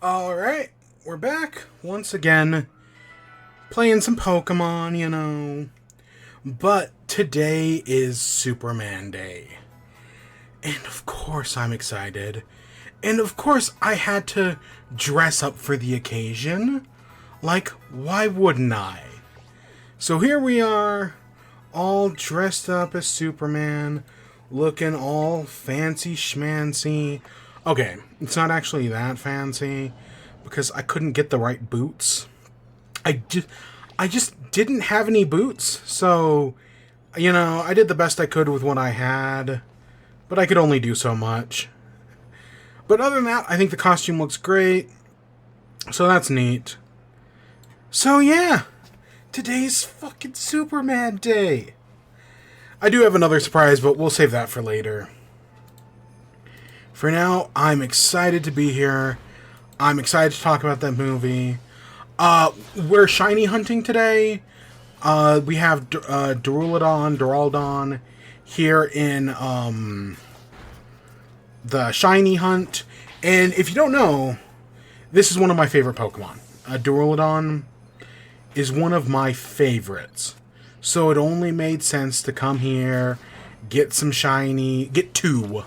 Alright, we're back once again, playing some Pokemon, But today is Superman Day. And of course I'm excited. And of course I had to dress up for the occasion. Like, why wouldn't I? So here we are, all dressed up as Superman, looking all fancy schmancy. Okay, it's not actually that fancy, because I couldn't get the right boots. I just didn't have any boots, so, I did the best I could with what I had, but I could only do so much. But other than that, I think the costume looks great, so that's neat. So yeah, today's fucking Superman Day. I do have another surprise, but we'll save that for later. For now, I'm excited to be here. I'm excited to talk about that movie. We're shiny hunting today. We have Duraludon here in the shiny hunt. And if you don't know, this is one of my favorite Pokemon. Duraludon is one of my favorites. So it only made sense to come here, get some shiny, get two.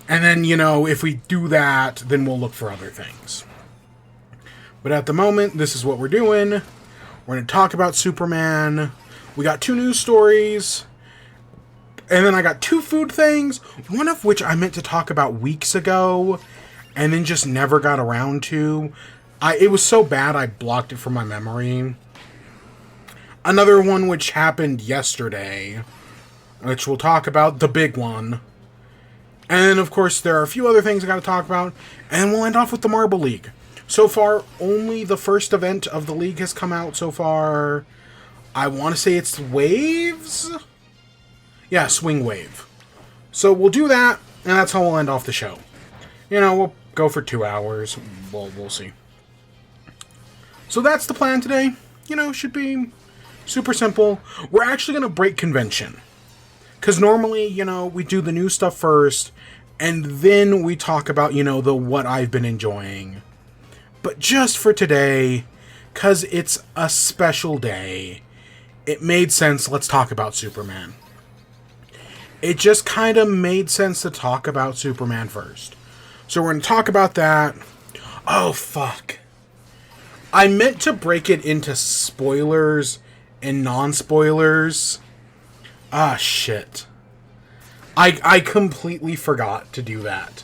And then, if we do that, then we'll look for other things. But at the moment, this is what we're doing. We're going to talk about Superman. We got 2 news stories. And then I got 2 food things. One of which I meant to talk about weeks ago. And then just never got around to. It was so bad I blocked it from my memory. Another one which happened yesterday. Which we'll talk about. The big one. And, of course, there are a few other things I gotta talk about. And we'll end off with the Marble League. So far, only the first event of the league has come out so far. I want to say it's Waves? Yeah, Swing Wave. So we'll do that, and that's how we'll end off the show. We'll go for 2 hours. We'll see. So that's the plan today. Should be super simple. We're actually gonna break convention. Because normally, we do the new stuff first, and then we talk about, the what I've been enjoying. But just for today, because it's a special day, it made sense, let's talk about Superman. It just kind of made sense to talk about Superman first. So we're going to talk about that. Oh, fuck. I meant to break it into spoilers and non-spoilers. Ah, shit. I completely forgot to do that.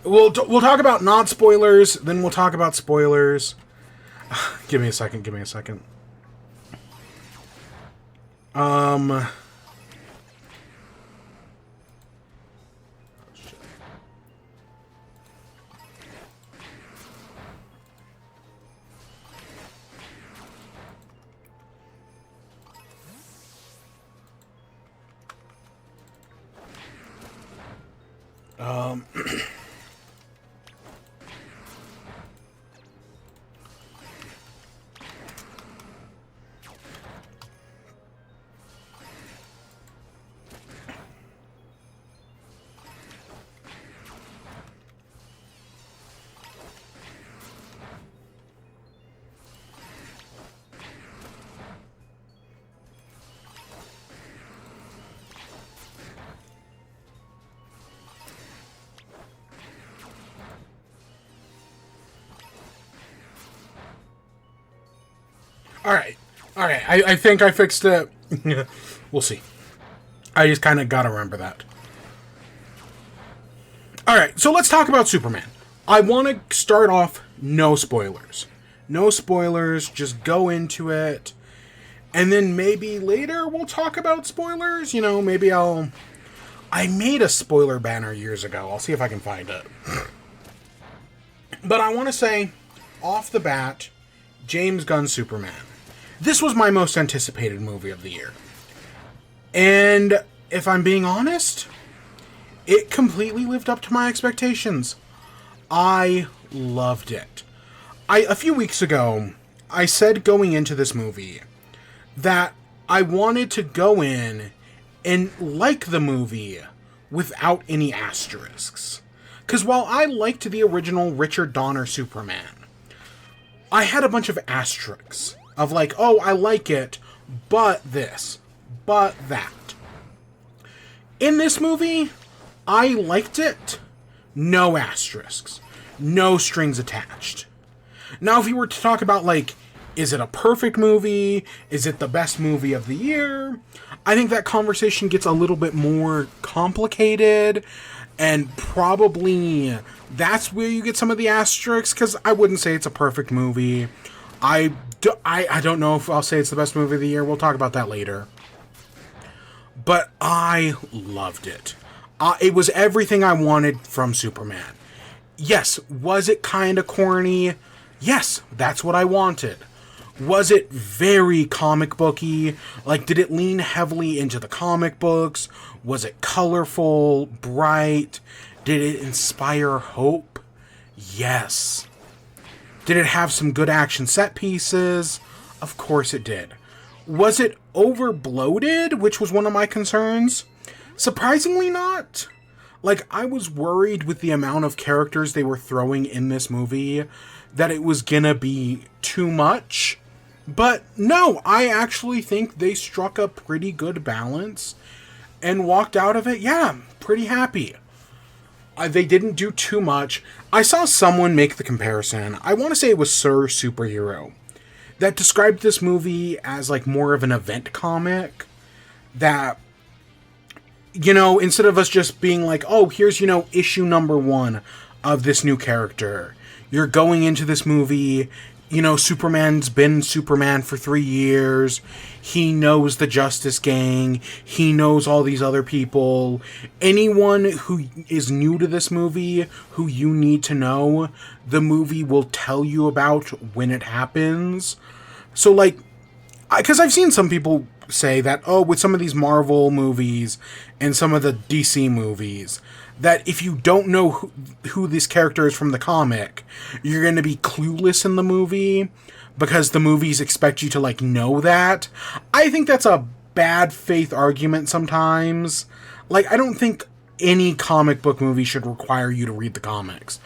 We'll talk about non-spoilers, then we'll talk about spoilers. Give me a second. Alright, I think I fixed it. We'll see. I just kind of gotta remember that. Alright, so let's talk about Superman. I want to start off no spoilers. No spoilers, just go into it. And then maybe later we'll talk about spoilers. Maybe I made a spoiler banner years ago. I'll see if I can find it. But I want to say, off the bat, James Gunn's Superman. This was my most anticipated movie of the year. And if I'm being honest, it completely lived up to my expectations. I loved it. A few weeks ago, I said going into this movie that I wanted to go in and like the movie without any asterisks. Because while I liked the original Richard Donner Superman, I had a bunch of asterisks of like, oh, I like it, but this, but that. In this movie, I liked it, no asterisks, no strings attached. Now, if you were to talk about, like, is it a perfect movie? Is it the best movie of the year? I think that conversation gets a little bit more complicated, and probably that's where you get some of the asterisks, because I wouldn't say it's a perfect movie. I don't know if I'll say it's the best movie of the year. We'll talk about that later. But I loved it. It was everything I wanted from Superman. Yes, was it kind of corny? Yes, that's what I wanted. Was it very comic booky? Like, did it lean heavily into the comic books? Was it colorful, bright? Did it inspire hope? Yes. Did it have some good action set pieces? Of course it did. Was it over-bloated, which was one of my concerns? Surprisingly not. Like, I was worried with the amount of characters they were throwing in this movie that it was gonna be too much. But no, I actually think they struck a pretty good balance and walked out of it, yeah, pretty happy. They didn't do too much. I saw someone make the comparison. I want to say it was Sir Superhero, that described this movie as like more of an event comic that, you know, instead of us just being like, oh, here's, you know, issue number 1 of this new character, you're going into this movie, you know, Superman's been Superman for 3 years, he knows the Justice Gang, he knows all these other people, anyone who is new to this movie, who you need to know, the movie will tell you about when it happens. So, like, because I've seen some people say that, oh, with some of these Marvel movies and some of the DC movies, that if you don't know who this character is from the comic, you're going to be clueless in the movie because the movies expect you to, like, know that. I think that's a bad faith argument sometimes. Like, I don't think any comic book movie should require you to read the comics.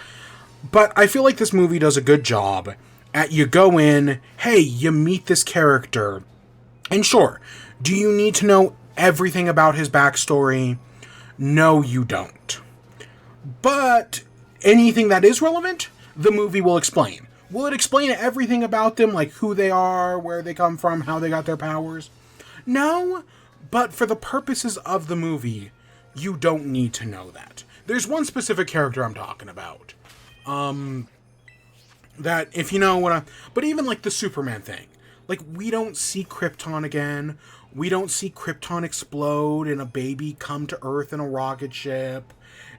But I feel like this movie does a good job at, you go in, hey, you meet this character, and sure, do you need to know everything about his backstory? No, you don't. But anything that is relevant, the movie will explain. Will it explain everything about them, like who they are, where they come from, how they got their powers? No, but for the purposes of the movie, you don't need to know that. There's one specific character I'm talking about. That, if you know what I... But even, like, the Superman thing. Like, we don't see Krypton again. We don't see Krypton explode and a baby come to Earth in a rocket ship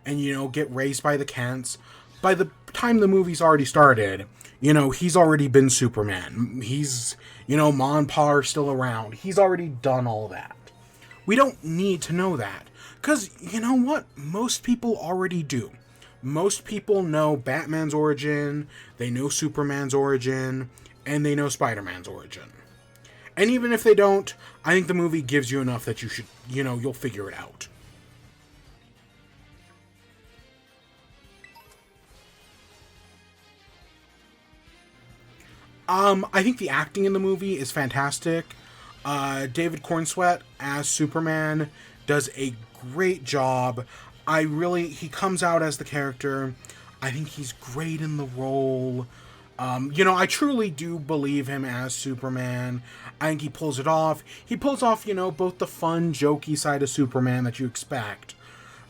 and, you know, get raised by the Kents. By the time the movie's already started, you know, he's already been Superman. He's, you know, Ma and Pa are still around. He's already done all that. We don't need to know that. Because, you know what? Most people already do. Most people know Batman's origin, they know Superman's origin, and they know Spider-Man's origin. And even if they don't, I think the movie gives you enough that you should, you know, you'll figure it out. I think the acting in the movie is fantastic. David Cornsweet as Superman does a great job. He comes out as the character. I think he's great in the role. You know, I truly do believe him as Superman. I think he pulls it off. He pulls off, you know, both the fun, jokey side of Superman that you expect.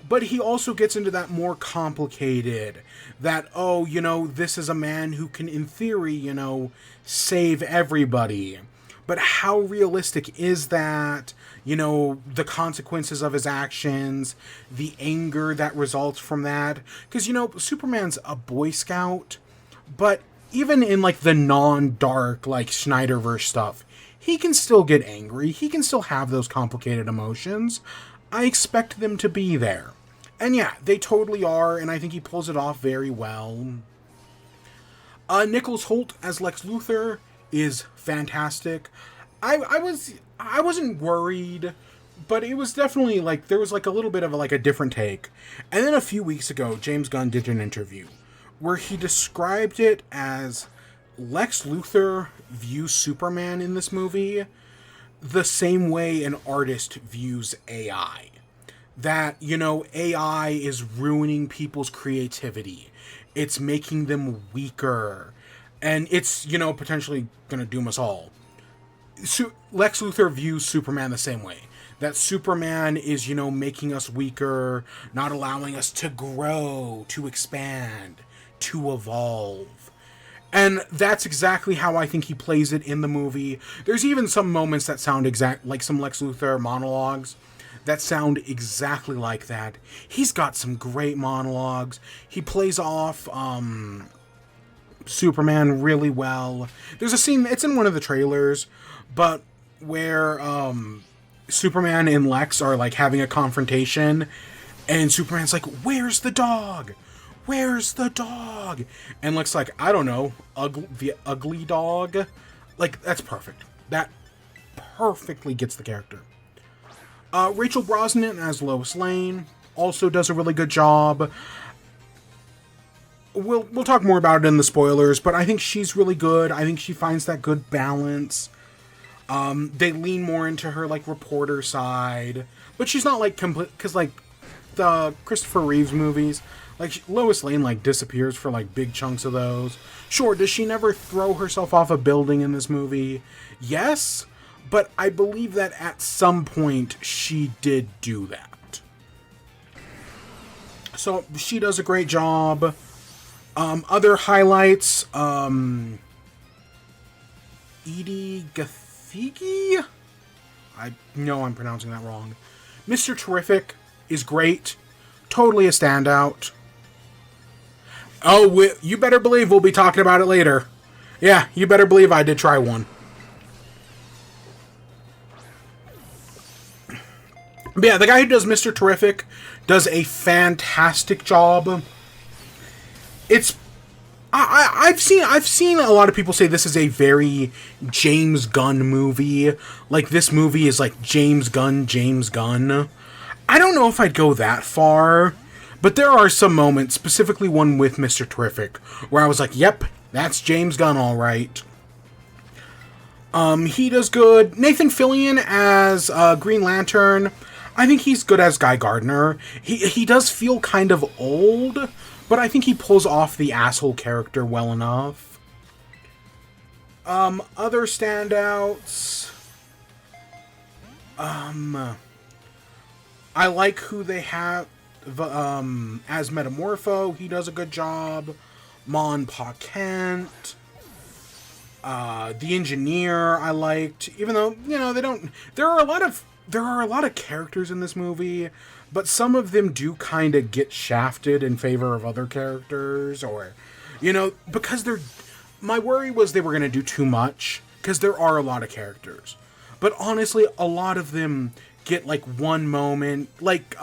But he also gets into that more complicated, that, oh, you know, this is a man who can, in theory, you know, save everybody. But how realistic is that? You know, the consequences of his actions, the anger that results from that. Because, you know, Superman's a Boy Scout, but even in, like, the non-dark, like, Snyderverse stuff, he can still get angry. He can still have those complicated emotions. I expect them to be there. And yeah, they totally are, and I think he pulls it off very well. Nicholas Hoult as Lex Luthor is fantastic. I wasn't worried, But it was definitely, like, there was, like, a little bit of, a different take. And then a few weeks ago, James Gunn did an interview where he described it as Lex Luthor views Superman in this movie the same way an artist views AI. That, AI is ruining people's creativity. It's making them weaker. And it's, potentially going to doom us all. Lex Luthor views Superman the same way. That Superman is, making us weaker, not allowing us to grow, to expand, to evolve. And that's exactly how I think he plays it in the movie. There's even some moments that sound like some Lex Luthor monologues that sound exactly like that. He's got some great monologues. He plays off Superman really well. There's a scene, it's in one of the trailers, but where Superman and Lex are like having a confrontation, and Superman's like, "Where's the dog? Where's the dog?" And Lex like, "I don't know, the ugly dog." Like, that's perfect. That perfectly gets the character. Rachel Brosnahan as Lois Lane also does a really good job. We'll talk more about it in the spoilers, but I think she's really good. I think she finds that good balance. They lean more into her, like, reporter side, but she's not, like, complete, because, like, the Christopher Reeves movies, like, Lois Lane, like, disappears for, like, big chunks of those. Sure, does she never throw herself off a building in this movie? Yes, but I believe that at some point she did do that. So, she does a great job. Other highlights, Edie Gathegi? I know I'm pronouncing that wrong. Mr. Terrific is great. Totally a standout. Oh, you better believe we'll be talking about it later. Yeah, you better believe I did try one. But yeah, the guy who does Mr. Terrific does a fantastic job. I've seen a lot of people say this is a very James Gunn movie. Like, this movie is like James Gunn. I don't know if I'd go that far, but there are some moments, specifically one with Mr. Terrific, where I was like, yep, that's James Gunn, all right. He does good. Nathan Fillion as Green Lantern. I think he's good as Guy Gardner. He does feel kind of old, but I think he pulls off the asshole character well enough. Other standouts. I like who they have as Metamorpho. He does a good job. Mon Pa Kent. The Engineer I liked, even though, they don't. There are a lot of characters in this movie, but some of them do kind of get shafted in favor of other characters, or, because my worry was they were going to do too much, because there are a lot of characters. But honestly, a lot of them get, like, one moment, like,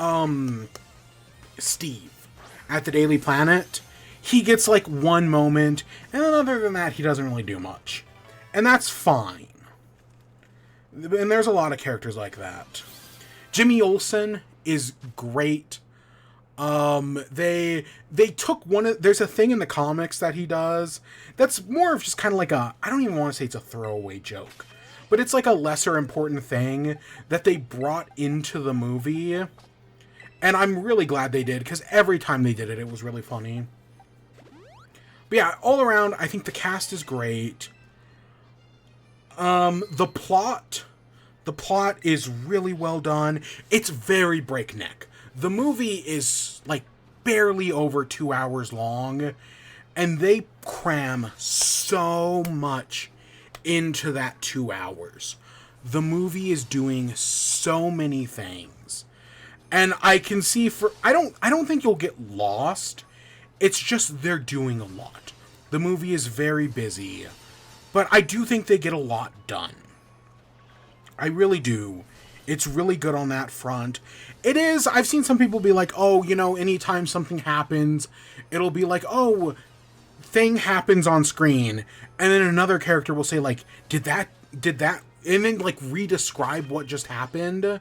Steve at the Daily Planet. He gets, like, one moment, and then other than that, he doesn't really do much. And that's fine. And there's a lot of characters like that. Jimmy Olsen is great. They took there's a thing in the comics that he does that's more of just kind of like I don't even want to say it's a throwaway joke, but it's like a lesser important thing that they brought into the movie. And I'm really glad they did, because every time they did it, it was really funny. But yeah, all around, I think the cast is great. The plot is really well done. It's very breakneck. The movie is, like, barely over 2 hours long, and they cram so much into that 2 hours. The movie is doing so many things. And I can see I don't think you'll get lost. It's just they're doing a lot. The movie is very busy, but I do think they get a lot done. I really do. It's really good on that front. It is, I've seen some people be like, oh, anytime something happens, it'll be like, oh, thing happens on screen. And then another character will say, like, did that, and then, like, re-describe what just happened.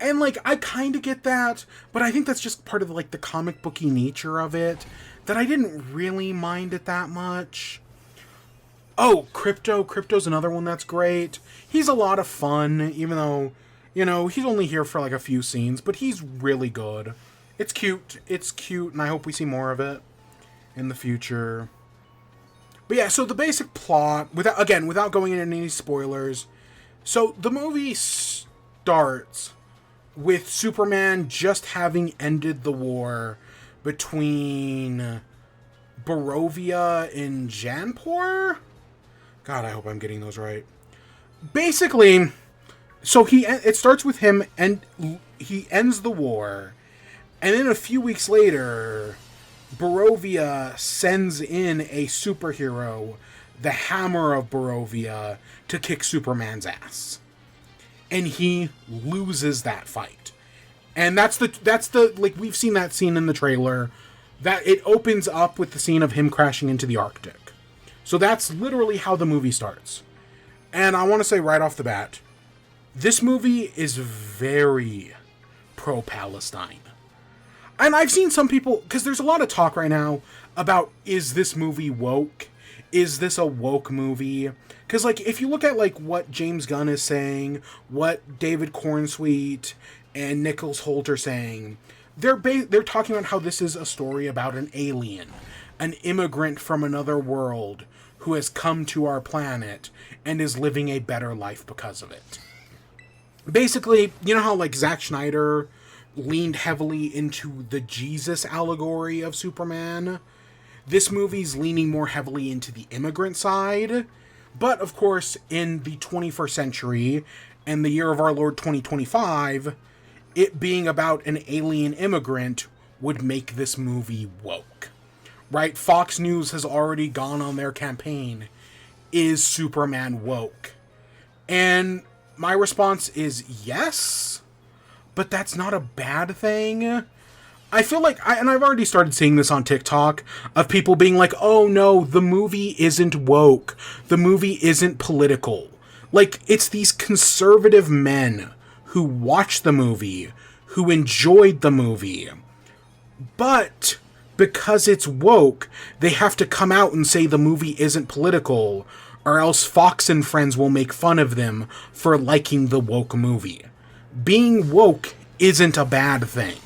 And, like, I kind of get that, but I think that's just part of, like, the comic booky nature of it, that I didn't really mind it that much. Oh, Crypto. Crypto's another one that's great. He's a lot of fun, even though, you know, he's only here for, like, a few scenes, but he's really good. It's cute. It's cute, and I hope we see more of it in the future. But yeah, so the basic plot, without going into any spoilers, so the movie starts with Superman just having ended the war between Barovia and Janpor? God, I hope I'm getting those right. Basically, so it starts with him, and he ends the war, and then a few weeks later, Barovia sends in a superhero, the Hammer of Barovia, to kick Superman's ass. And he loses that fight. And that's the like, we've seen that scene in the trailer, that it opens up with the scene of him crashing into the Arctic. So that's literally how the movie starts. And I want to say right off the bat, this movie is very pro-Palestine. And I've seen some people, because there's a lot of talk right now about, is this movie woke? Is this a woke movie? Because, like, if you look at, like, what James Gunn is saying, what David Cornsweet and Nicholas Hoult are saying, they're talking about how this is a story about an alien, an immigrant from another world who has come to our planet and is living a better life because of it. Basically, you know how, like, Zack Snyder leaned heavily into the Jesus allegory of Superman? This movie's leaning more heavily into the immigrant side. But, of course, in the 21st century, and the year of our Lord 2025, it being about an alien immigrant would make this movie woke. Right? Fox News has already gone on their campaign, is Superman woke? And my response is yes, but that's not a bad thing. I feel like, and I've already started seeing this on TikTok, of people being like, oh no, the movie isn't woke. The movie isn't political. Like, it's these conservative men who watched the movie, who enjoyed the movie, but because it's woke, they have to come out and say the movie isn't political, or else Fox and Friends will make fun of them for liking the woke movie. Being woke isn't a bad thing.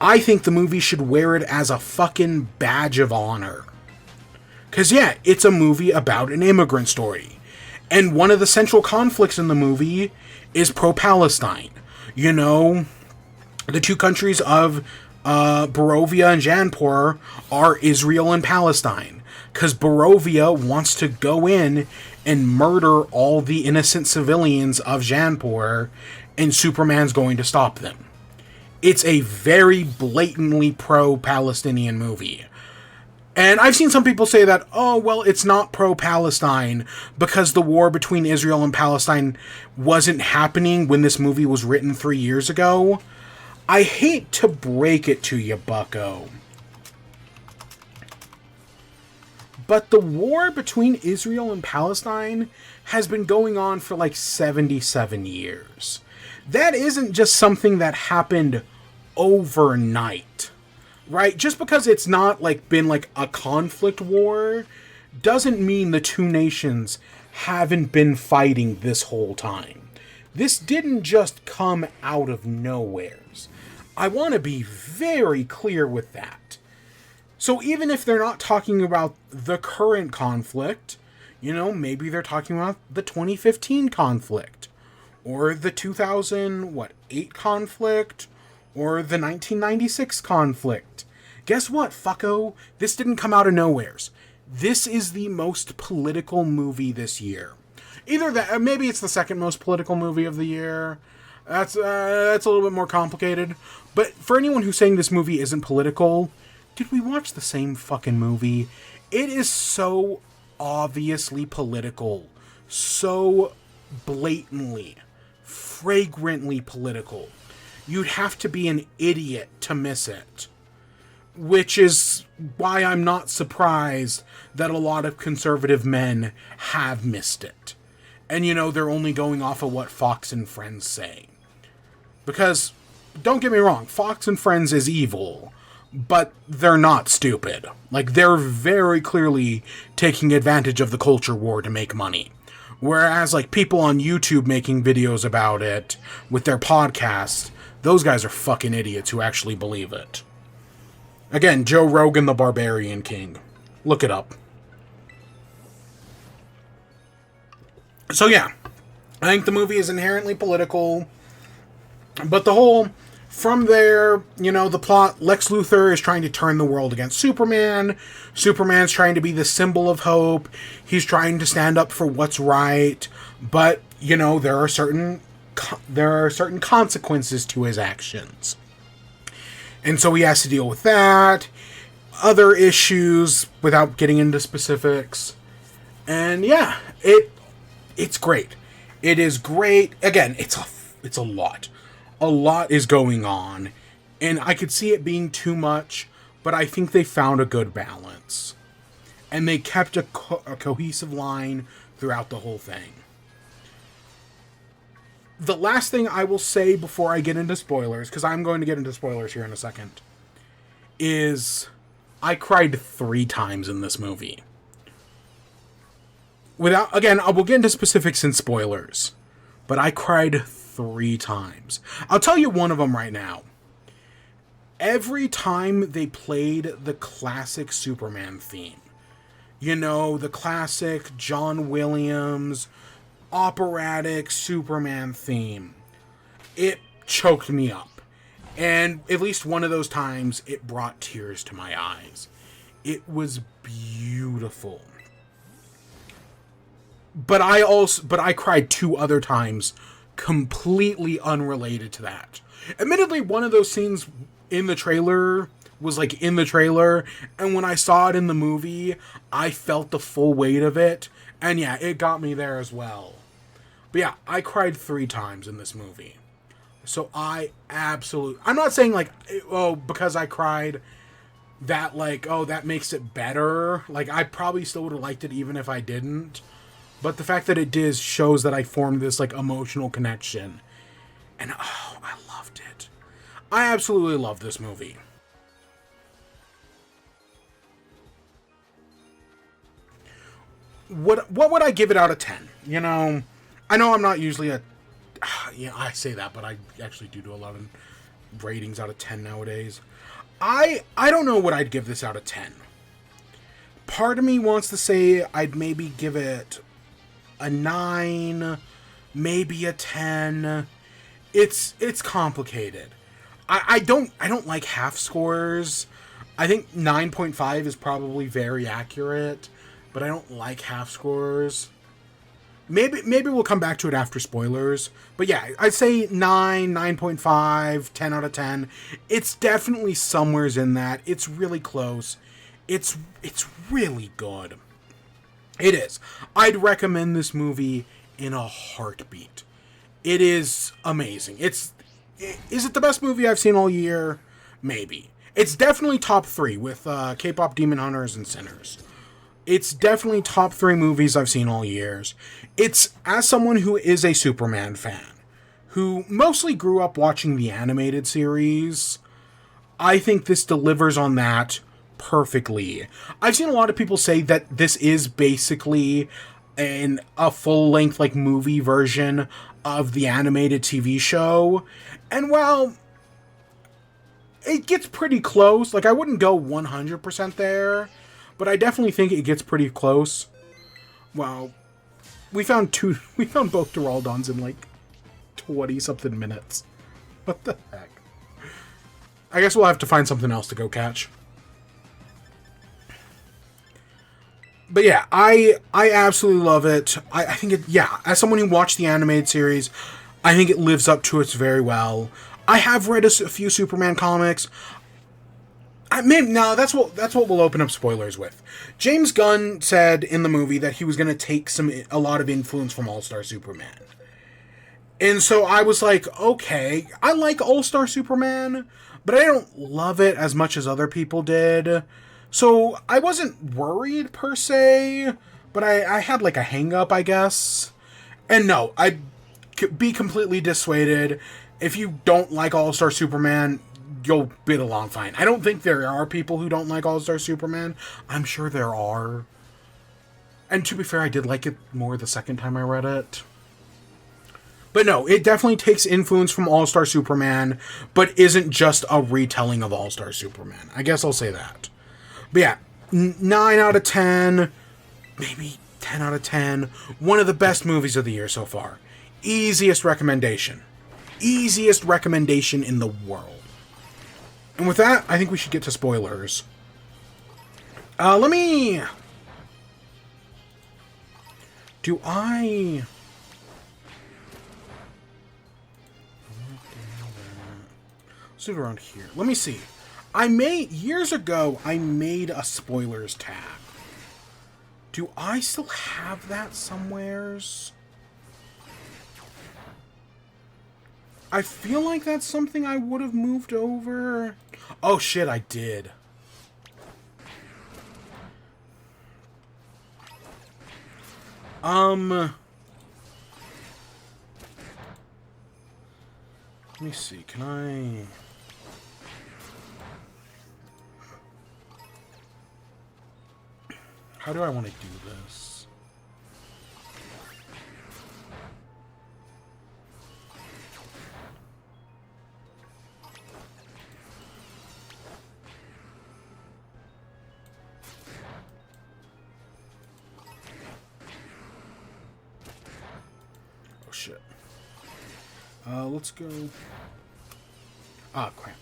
I think the movie should wear it as a fucking badge of honor. Because, yeah, it's a movie about an immigrant story. And one of the central conflicts in the movie is pro-Palestine. You know, the two countries of Barovia and Janpor are Israel and Palestine. Because Barovia wants to go in and murder all the innocent civilians of Janpor, and Superman's going to stop them. It's a very blatantly pro-Palestinian movie. And I've seen some people say that, oh, well, it's not pro-Palestine because the war between Israel and Palestine wasn't happening when this movie was written 3 years ago. I hate to break it to you, bucko, but the war between Israel and Palestine has been going on for like 77 years. That isn't just something that happened overnight, right? Just because it's not like been like a conflict war doesn't mean the two nations haven't been fighting this whole time. This didn't just come out of nowheres. I want to be very clear with that. So even if they're not talking about the current conflict, you know, maybe they're talking about the 2015 conflict, or the 2008 conflict, or the 1996 conflict. Guess what, fucko? This didn't come out of nowheres. This is the most political movie this year. Either that, maybe it's the second most political movie of the year. That's a little bit more complicated. But for anyone who's saying this movie isn't political, did we watch the same fucking movie? It is so obviously political. So blatantly, fragrantly political. You'd have to be an idiot to miss it. Which is why I'm not surprised that a lot of conservative men have missed it. And, you know, they're only going off of what Fox and Friends say. Because, don't get me wrong, Fox and Friends is evil, but they're not stupid. Like, they're very clearly taking advantage of the culture war to make money. Whereas, like, people on YouTube making videos about it with their podcasts, those guys are fucking idiots who actually believe it. Again, Joe Rogan, the Barbarian King. Look it up. So yeah, I think the movie is inherently political, but the whole, from there, you know, the plot, Lex Luthor is trying to turn the world against Superman. Superman's trying to be the symbol of hope. He's trying to stand up for what's right, but, you know, there are certain consequences to his actions. And so he has to deal with that, other issues, without getting into specifics. And yeah, it's great. It is great. Again, it's a lot. A lot is going on, and I could see it being too much, but I think they found a good balance. And they kept a cohesive line throughout the whole thing. The last thing I will say before I get into spoilers, because I'm going to get into spoilers here in a second, is I cried 3 times in this movie. Again, I will get into specifics and spoilers, but I cried 3 times. I'll tell you one of them right now. Every time they played the classic Superman theme, you know, the classic John Williams operatic Superman theme, it choked me up. And at least one of those times, it brought tears to my eyes. It was beautiful. But I cried 2 other times, completely unrelated to that. Admittedly, one of those scenes in the trailer was like in the trailer, and when I saw it in the movie, I felt the full weight of it, and yeah, it got me there as well. But yeah, I cried 3 times in this movie. So I'm not saying like, oh, because I cried, that like, oh, that makes it better. Like, I probably still would have liked it even if I didn't. But the fact that it did shows that I formed this like emotional connection. And oh, I loved it. I absolutely love this movie. What would I give it out of 10? You know I'm not usually I say that, but I actually do a lot of ratings out of 10 nowadays. I don't know what I'd give this out of 10. Part of me wants to say I'd maybe give it a 9, maybe a 10. It's complicated. I don't like half scores. I think 9.5 is probably very accurate, but I don't like half scores. Maybe we'll come back to it after spoilers. But yeah, I'd say 9, 9.5, 10 out of 10. It's definitely somewheres in that. It's really close. It's really good. It is. I'd recommend this movie in a heartbeat. It is amazing. Is it the best movie I've seen all year? Maybe. It's definitely top 3 with K-pop Demon Hunters and Sinners. It's definitely top 3 movies I've seen all years. It's, as someone who is a Superman fan, who mostly grew up watching the animated series, I think this delivers on that perfectly. I've seen a lot of people say that this is basically a full-length like movie version of the animated TV show. And well, it gets pretty close. Like, I wouldn't go 100% there, but I definitely think it gets pretty close. Well, we found both Duraldons in like 20-something minutes. What the heck? I guess we'll have to find something else to go catch. But yeah, I absolutely love it. I think as someone who watched the animated series, I think it lives up to it very well. I have read a few Superman comics. That's what we'll open up spoilers with. James Gunn said in the movie that he was going to take a lot of influence from All-Star Superman. And so I was like, okay, I like All-Star Superman, but I don't love it as much as other people did. So I wasn't worried per se, but I had like a hang up, I guess. And no, I'd be completely dissuaded. If you don't like All-Star Superman, you'll bid along fine. I don't think there are people who don't like All-Star Superman. I'm sure there are. And to be fair, I did like it more the second time I read it. But no, it definitely takes influence from All-Star Superman, but isn't just a retelling of All-Star Superman. I guess I'll say that. But yeah, 9 out of 10, maybe 10 out of 10. One of the best movies of the year so far. Easiest recommendation. Easiest recommendation in the world. And with that, I think we should get to spoilers. Let me... Do I... Let's do it around here. Let me see. Years ago, I made a spoilers tab. Do I still have that somewheres? I feel like that's something I would have moved over. Oh shit, I did. Let me see, can I... How do I want to do this? Oh shit. Let's go... Ah, crap.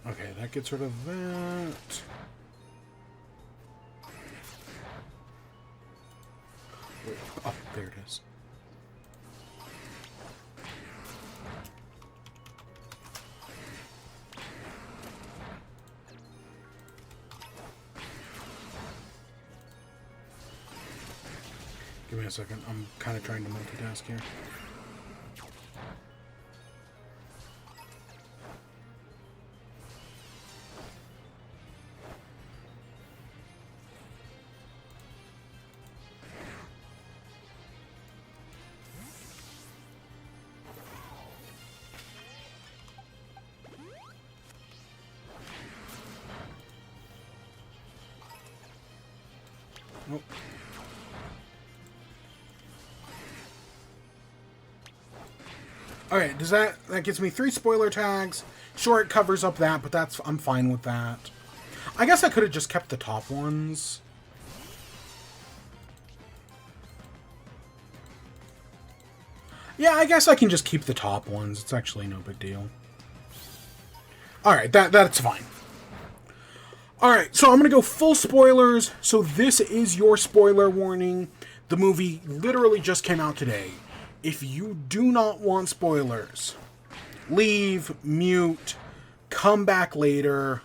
Okay, that gets rid of that. Wait, oh, there it is. Give me a second. I'm kind of trying to multitask here. Nope. Alright, that gets me 3 spoiler tags. Sure, it covers up that, but I'm fine with that. I guess I could have just kept the top ones. Yeah, I guess I can just keep the top ones. It's actually no big deal. Alright, that's fine. Alright, so I'm going to go full spoilers. So this is your spoiler warning. The movie literally just came out today. If you do not want spoilers, leave, mute, come back later,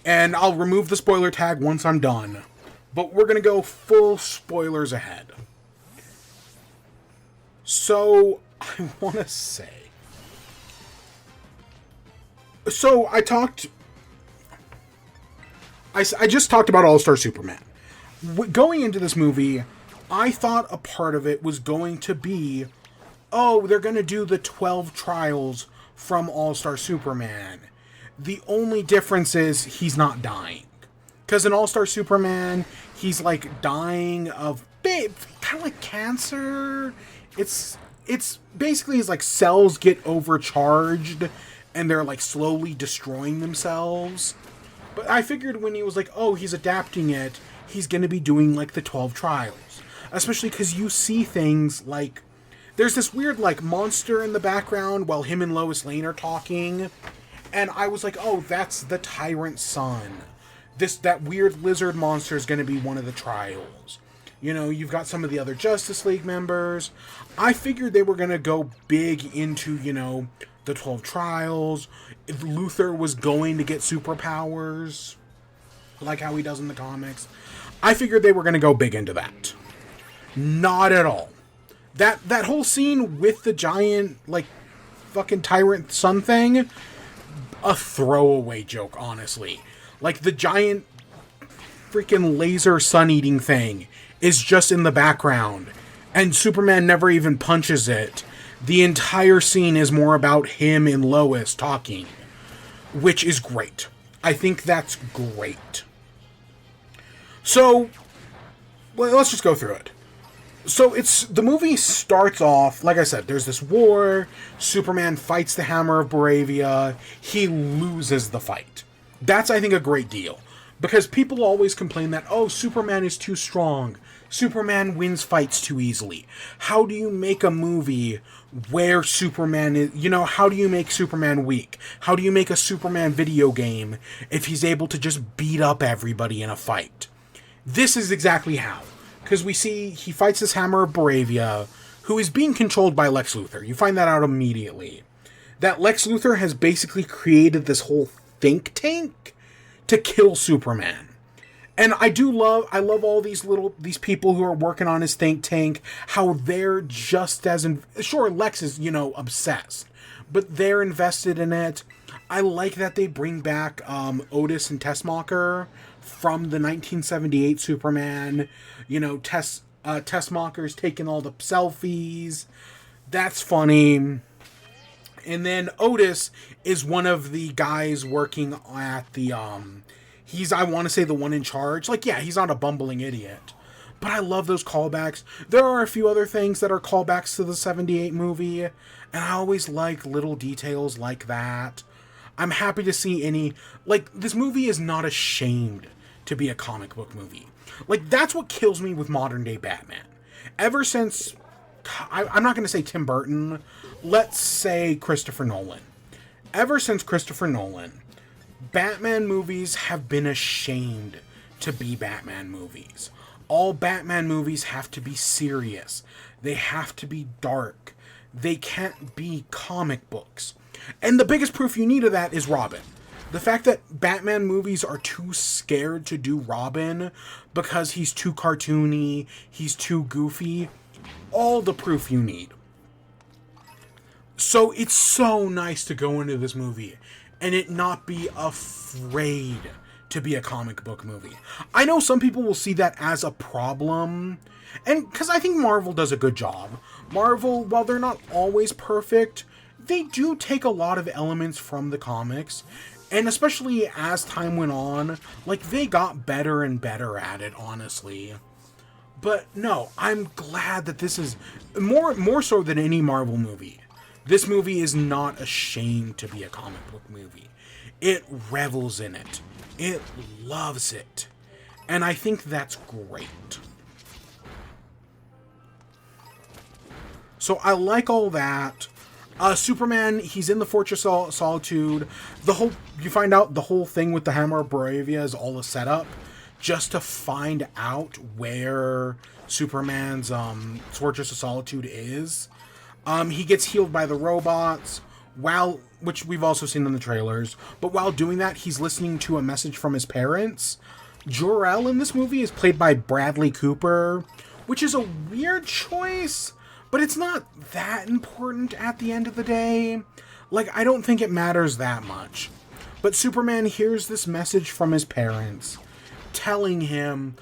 and I'll remove the spoiler tag once I'm done. But we're going to go full spoilers ahead. So, I want to say... So, I just talked about All-Star Superman. Going into this movie, I thought a part of it was going to be, oh, they're going to do the 12 trials from All-Star Superman. The only difference is he's not dying. Because in All-Star Superman, he's like dying of kind of like cancer. It's basically his like cells get overcharged and they're like slowly destroying themselves. But I figured when he was like, oh, he's adapting it, he's going to be doing like the 12 trials. Especially because you see things like, there's this weird like monster in the background while him and Lois Lane are talking. And I was like, oh, that's the Tyrant's son. That weird lizard monster is going to be one of the trials. You know, you've got some of the other Justice League members. I figured they were going to go big into, you know, the 12 trials. If Luthor was going to get superpowers, like how he does in the comics. I figured they were going to go big into that. Not at all. That whole scene with the giant, like, fucking tyrant son thing, a throwaway joke, honestly. Like, the giant freaking laser sun-eating thing is just in the background, and Superman never even punches it. The entire scene is more about him and Lois talking, which is great. I think that's great. So, well, let's just go through it. So the movie starts off, like I said, there's this war, Superman fights the Hammer of Bravia, he loses the fight. That's, I think, a great deal. Because people always complain that, oh, Superman is too strong, Superman wins fights too easily. How do you make a movie where Superman is, how do you make Superman weak? How do you make a Superman video game if he's able to just beat up everybody in a fight? This is exactly how. Because we see he fights this Hammer of Bravia, who is being controlled by Lex Luthor. You find that out immediately. That Lex Luthor has basically created this whole think tank to kill Superman. And I love all these people who are working on his think tank, how they're just as, sure, Lex is, obsessed, but they're invested in it. I like that they bring back Otis and Tessmacher from the 1978 Superman. Tessmacher's taking all the selfies. That's funny. And then Otis is one of the guys working at the, he's, I want to say, the one in charge. Like, yeah, he's not a bumbling idiot. But I love those callbacks. There are a few other things that are callbacks to the 78 movie, and I always like little details like that. I'm happy to see this movie is not ashamed to be a comic book movie. Like, that's what kills me with modern day Batman. Ever since, I'm not going to say Tim Burton, let's say Christopher Nolan. Ever since Christopher Nolan, Batman movies have been ashamed to be Batman movies. All Batman movies have to be serious. They have to be dark. They can't be comic books. And the biggest proof you need of that is Robin. The fact that Batman movies are too scared to do Robin because he's too cartoony, he's too goofy, all the proof you need. So it's so nice to go into this movie and it not be afraid to be a comic book movie. I know some people will see that as a problem, and because I think Marvel does a good job. Marvel, while they're not always perfect, they do take a lot of elements from the comics, and especially as time went on, they got better and better at it, honestly. But no, I'm glad that this is more so than any Marvel movie. This movie is not ashamed to be a comic book movie. It revels in it. It loves it. And I think that's great. So I like all that. Superman, he's in the Fortress of Solitude. You find out the whole thing with the Hammer of Bravia is all a setup just to find out where Superman's Fortress of Solitude is. He gets healed by the robots, which we've also seen in the trailers. But while doing that, he's listening to a message from his parents. Jor-El in this movie is played by Bradley Cooper, which is a weird choice, but it's not that important at the end of the day. I don't think it matters that much. But Superman hears this message from his parents, telling him,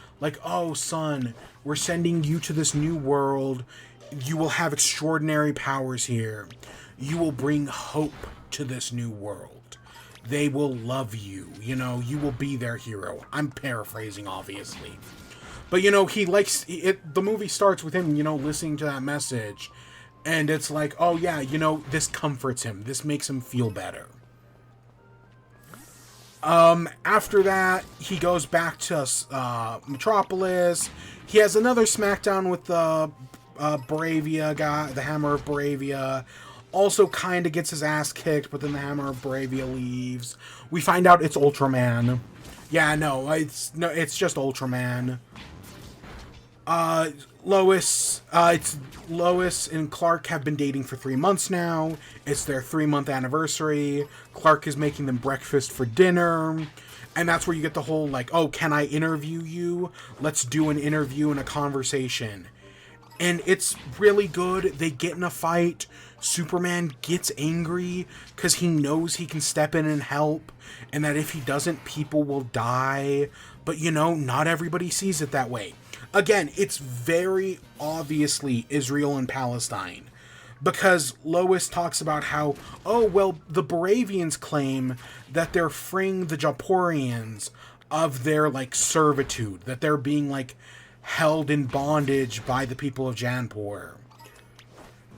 oh, son, we're sending you to this new world. You will have extraordinary powers here. You will bring hope to this new world. They will love you. You will be their hero. I'm paraphrasing, obviously. But, he likes it. The movie starts with him, listening to that message. And it's oh, yeah, this comforts him. This makes him feel better. After that, he goes back to Metropolis. He has another smackdown with the Bravia guy, the Hammer of Bravia. Also kind of gets his ass kicked, but then the Hammer of Bravia leaves. We find out it's Ultraman. Yeah, no, it's just Ultraman. Lois and Clark have been dating for 3 months now. It's their 3-month anniversary. Clark is making them breakfast for dinner. And that's where you get the whole, oh, can I interview you? Let's do an interview and a conversation. And it's really good. They get in a fight. Superman gets angry because he knows he can step in and help, and that if he doesn't, people will die. But, you know, not everybody sees it that way. Again, it's very obviously Israel and Palestine. Because Lois talks about how, oh, well, the Baravians claim that they're freeing the Japorians of their, like, servitude. That they're being, like, held in bondage by the people of Janpur.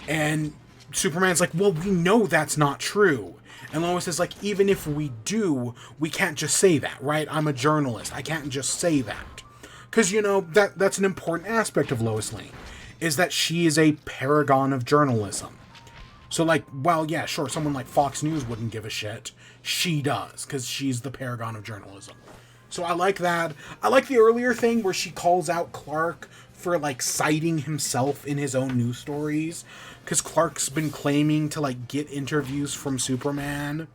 And Superman's like, well, we know that's not true. And Lois is like, even if we do, we can't just say that, right? I'm a journalist. I can't just say that. Because, you know, that's an important aspect of Lois Lane. Is that she is a paragon of journalism. So, like, well, yeah, sure, someone like Fox News wouldn't give a shit. She does, because she's the paragon of journalism. So I like that. I like the earlier thing where she calls out Clark for, like, citing himself in his own news stories. Because Clark's been claiming to, like, get interviews from Superman.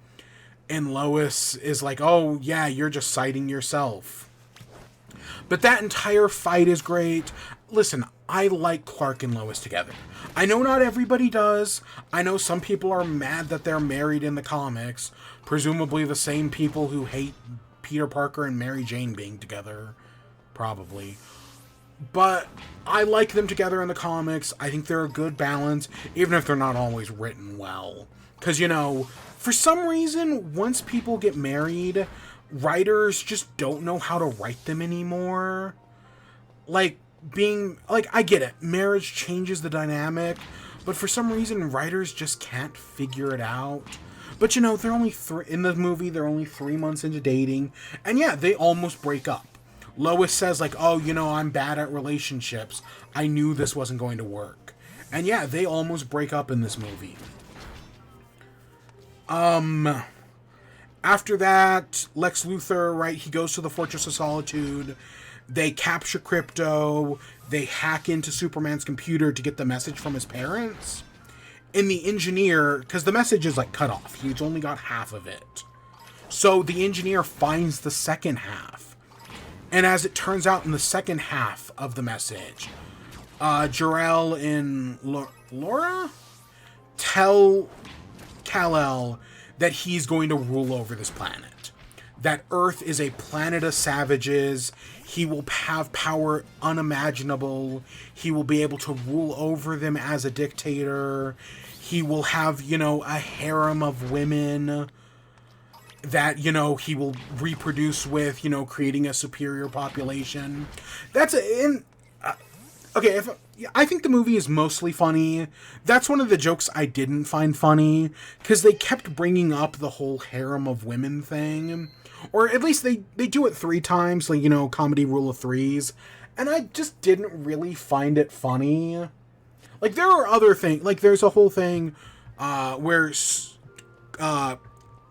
And Lois is like, oh, yeah, you're just citing yourself. But that entire fight is great. Listen, I like Clark and Lois together. I know not everybody does. I know some people are mad that they're married in the comics. Presumably the same people who hate Peter Parker and Mary Jane being together. Probably. But I like them together in the comics. I think they're a good balance, even if they're not always written well. Because, you know, for some reason, once people get married, writers just don't know how to write them anymore. Like, I get it. Marriage changes the dynamic, but for some reason, writers just can't figure it out. But, you know, they're only in the movie, they're only 3 months into dating, and yeah, they almost break up. Lois says, like, oh, you know, I'm bad at relationships. I knew this wasn't going to work. And yeah, they almost break up in this movie. After that, Lex Luthor, right, he goes to the Fortress of Solitude. They capture Crypto. They hack into Superman's computer to get the message from his parents. And the engineer, because the message is, like, cut off. He's only got half of it. So the engineer finds the second half. And as it turns out in the second half of the message, Jor-El and Laura tell Kal-El that he's going to rule over this planet. That Earth is a planet of savages. He will have power unimaginable. He will be able to rule over them as a dictator. He will have, you know, a harem of women that, you know, he will reproduce with, you know, creating a superior population. Okay, I think the movie is mostly funny. That's one of the jokes I didn't find funny, because they kept bringing up the whole harem of women thing. Or at least they do it 3 times, like, you know, comedy rule of threes. And I just didn't really find it funny. Like, there are other things, like, there's a whole thing where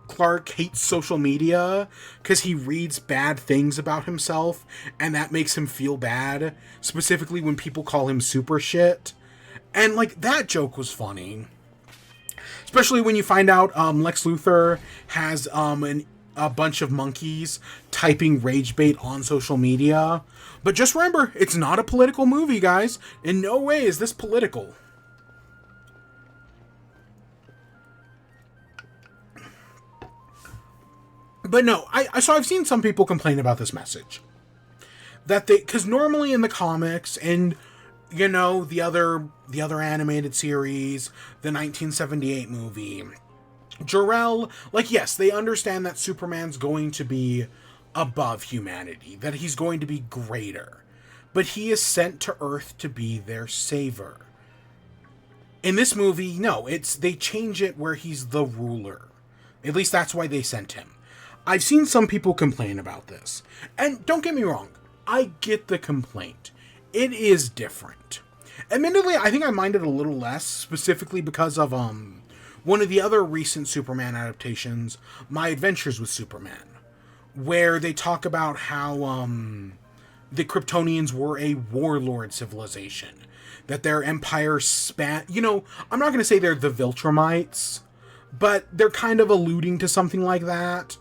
Clark hates social media because he reads bad things about himself, and that makes him feel bad, specifically when people call him super shit. And, like, that joke was funny. Especially when you find out Lex Luthor has a bunch of monkeys typing rage bait on social media. But just remember, it's not a political movie, guys. In no way is this political. But no, so I've seen some people complain about this message. Because normally in the comics and, you know, the other animated series, the 1978 movie, Jor-El, like, yes, they understand that Superman's going to be above humanity, that he's going to be greater, but he is sent to Earth to be their savior. In this movie, no, they change it where he's the ruler. At least that's why they sent him. I've seen some people complain about this. And don't get me wrong, I get the complaint. It is different. Admittedly, I think I minded a little less, specifically because of one of the other recent Superman adaptations, My Adventures with Superman, where they talk about how the Kryptonians were a warlord civilization, that their empire span... You know, I'm not going to say they're the Viltrumites, but they're kind of alluding to something like that.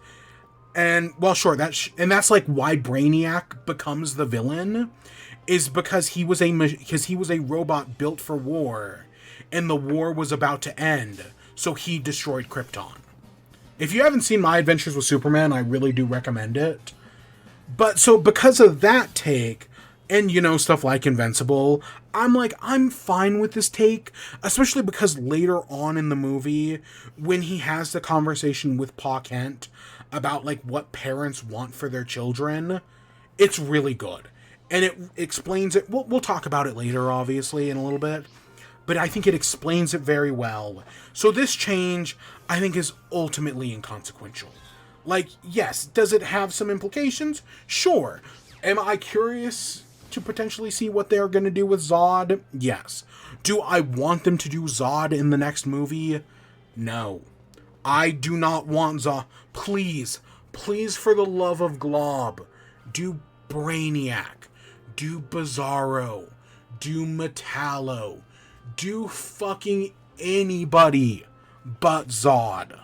And, well, sure, that's like why Brainiac becomes the villain, is because he was a robot built for war, and the war was about to end, so he destroyed Krypton. If you haven't seen My Adventures with Superman, I really do recommend it. But so because of that take, and, you know, stuff like Invincible, I'm fine with this take, especially because later on in the movie, when he has the conversation with Pa Kent about, like, what parents want for their children, it's really good. And it explains it. We'll talk about it later, obviously, in a little bit. But I think it explains it very well. So this change, I think, is ultimately inconsequential. Like, yes, does it have some implications? Sure. Am I curious to potentially see what they're going to do with Zod? Yes. Do I want them to do Zod in the next movie? No. I do not want Zod. Please, for the love of Glob, do Brainiac, do Bizarro, do Metallo, do fucking anybody but Zod.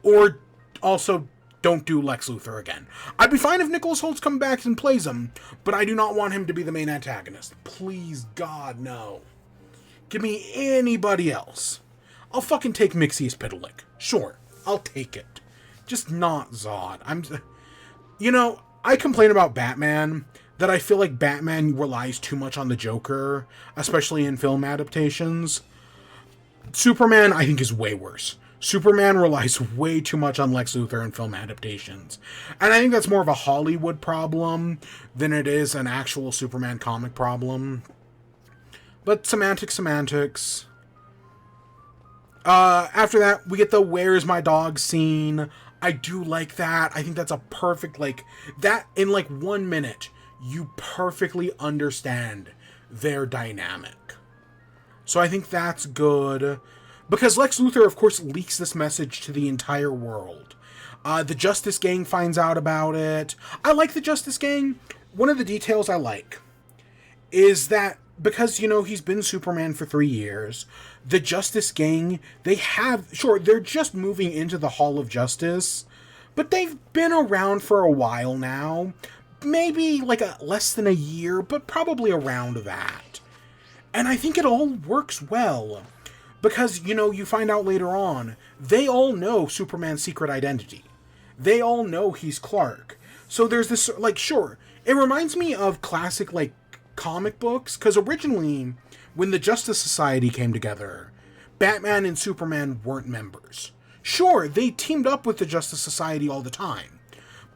Or also, don't do Lex Luthor again. I'd be fine if Nicholas Holtz comes back and plays him, but I do not want him to be the main antagonist. Please, God, no. Give me anybody else. I'll fucking take Mixius Pitalik. Sure, I'll take it. Just not Zod. You know, I complain about Batman, that I feel like Batman relies too much on the Joker, especially in film adaptations. Superman, I think, is way worse. Superman relies way too much on Lex Luthor in film adaptations. And I think that's more of a Hollywood problem than it is an actual Superman comic problem. But semantics. After that, we get the "Where's my dog" scene. I do like that. I think that's a perfect, like, that in like 1 minute, you perfectly understand their dynamic. So I think that's good. Because Lex Luthor, of course, leaks this message to the entire world. The Justice Gang finds out about it. I like the Justice Gang. One of the details I like is that because, you know, he's been Superman for 3 years, the Justice Gang, they're just moving into the Hall of Justice, but they've been around for a while now. Maybe like less than a year, but probably around that. And I think it all works well. Because, you know, you find out later on, they all know Superman's secret identity. They all know he's Clark. So there's this, like, sure, it reminds me of classic, like, comic books, because originally, when the Justice Society came together, Batman and Superman weren't members. Sure, they teamed up with the Justice Society all the time,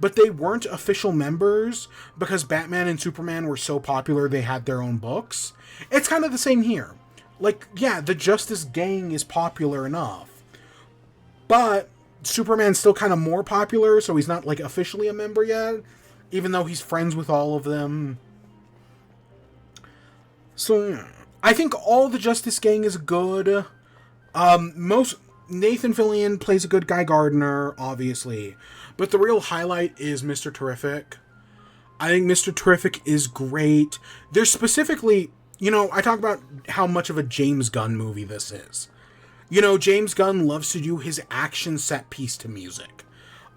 but they weren't official members because Batman and Superman were so popular they had their own books. It's kind of the same here. Like, yeah, the Justice Gang is popular enough, but Superman's still kind of more popular, so he's not, like, officially a member yet, even though he's friends with all of them. So, I think all the Justice Gang is good. Nathan Fillion plays a good Guy Gardner, obviously, but the real highlight is Mr. Terrific. I think Mr. Terrific is great. There's specifically... You know, I talk about how much of a James Gunn movie this is. You know, James Gunn loves to do his action set piece to music.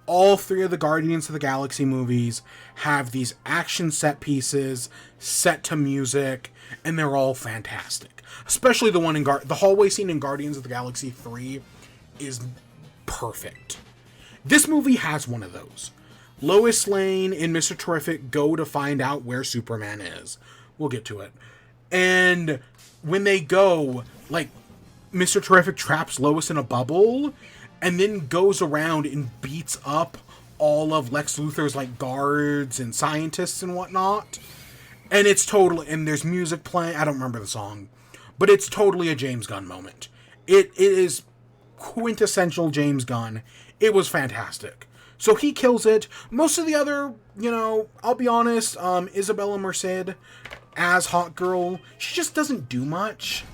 All 3 of the Guardians of the Galaxy movies have these action set pieces set to music, and they're all fantastic. Especially the one in the hallway scene in Guardians of the Galaxy 3 is perfect. This movie has one of those. Lois Lane and Mr. Terrific go to find out where Superman is. We'll get to it. And when they go, like, Mr. Terrific traps Lois in a bubble and then goes around and beats up all of Lex Luthor's, like, guards and scientists and whatnot. And it's totally... And there's music playing. I don't remember the song. But it's totally a James Gunn moment. It is quintessential James Gunn. It was fantastic. So he kills it. Most of the other, you know, I'll be honest, Isabella Merced... as Hawk Girl, she just doesn't do much.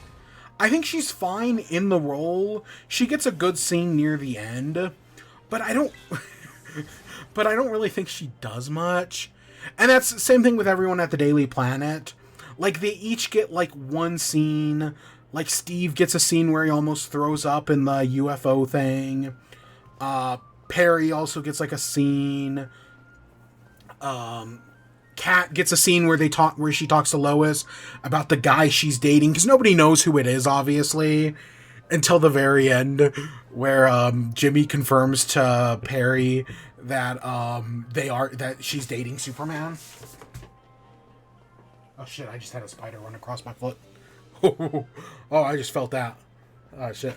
I think she's fine in the role. She gets a good scene near the end, but I don't really think she does much. And that's the same thing with everyone at the Daily Planet. Like, they each get, like, one scene. Like, Steve gets a scene where he almost throws up in the UFO thing. Perry also gets, like, a scene. Kat gets a scene where she talks to Lois about the guy she's dating, because nobody knows who it is, obviously, until the very end, where Jimmy confirms to Perry that that she's dating Superman. Oh shit! I just had a spider run across my foot. Oh, I just felt that. Oh shit.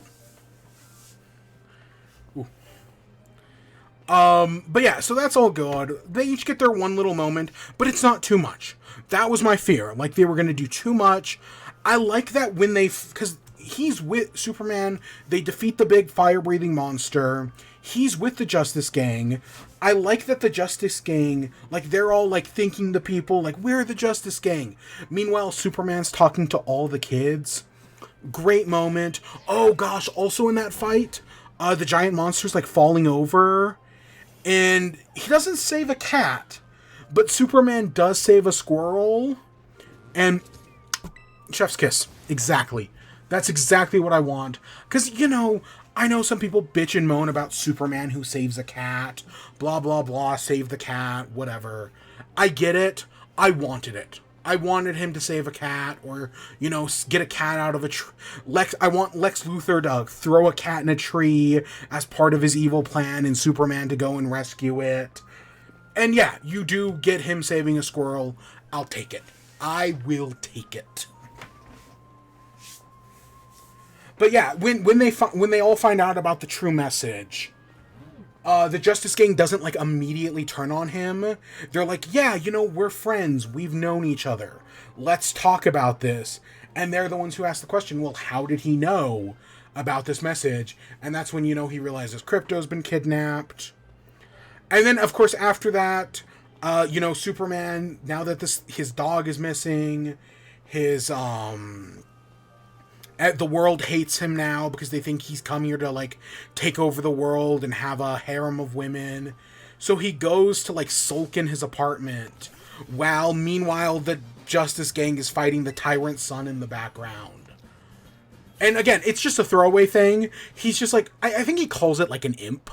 Ooh. But yeah, so that's all good. They each get their one little moment, but it's not too much. That was my fear. Like, they were going to do too much. I like that when because he's with Superman, they defeat the big fire-breathing monster. He's with the Justice Gang. I like that the Justice Gang, like, they're all, like, thinking the people, like, we're the Justice Gang. Meanwhile, Superman's talking to all the kids. Great moment. Oh, gosh, also in that fight, the giant monster's, like, falling over. And he doesn't save a cat, but Superman does save a squirrel. And chef's kiss. Exactly. That's exactly what I want. Because, you know, I know some people bitch and moan about Superman who saves a cat. Blah, blah, blah. Save the cat. Whatever. I get it. I wanted it. I wanted him to save a cat, or, you know, get a cat out of a tree. I want Lex Luthor to throw a cat in a tree as part of his evil plan, and Superman to go and rescue it. And yeah, you do get him saving a squirrel. I'll take it. I will take it. But yeah, when they all find out about the true message, the Justice Gang doesn't, like, immediately turn on him. They're like, yeah, you know, we're friends. We've known each other. Let's talk about this. And they're the ones who ask the question, well, how did he know about this message? And that's when, you know, he realizes Krypto's been kidnapped. And then, of course, after that, you know, Superman, now that his dog is missing, the world hates him now because they think he's come here to, like, take over the world and have a harem of women. So he goes to, like, sulk in his apartment, while meanwhile the Justice Gang is fighting the Tyrant's son in the background. And again, it's just a throwaway thing. He's just like, I think he calls it, like, an imp.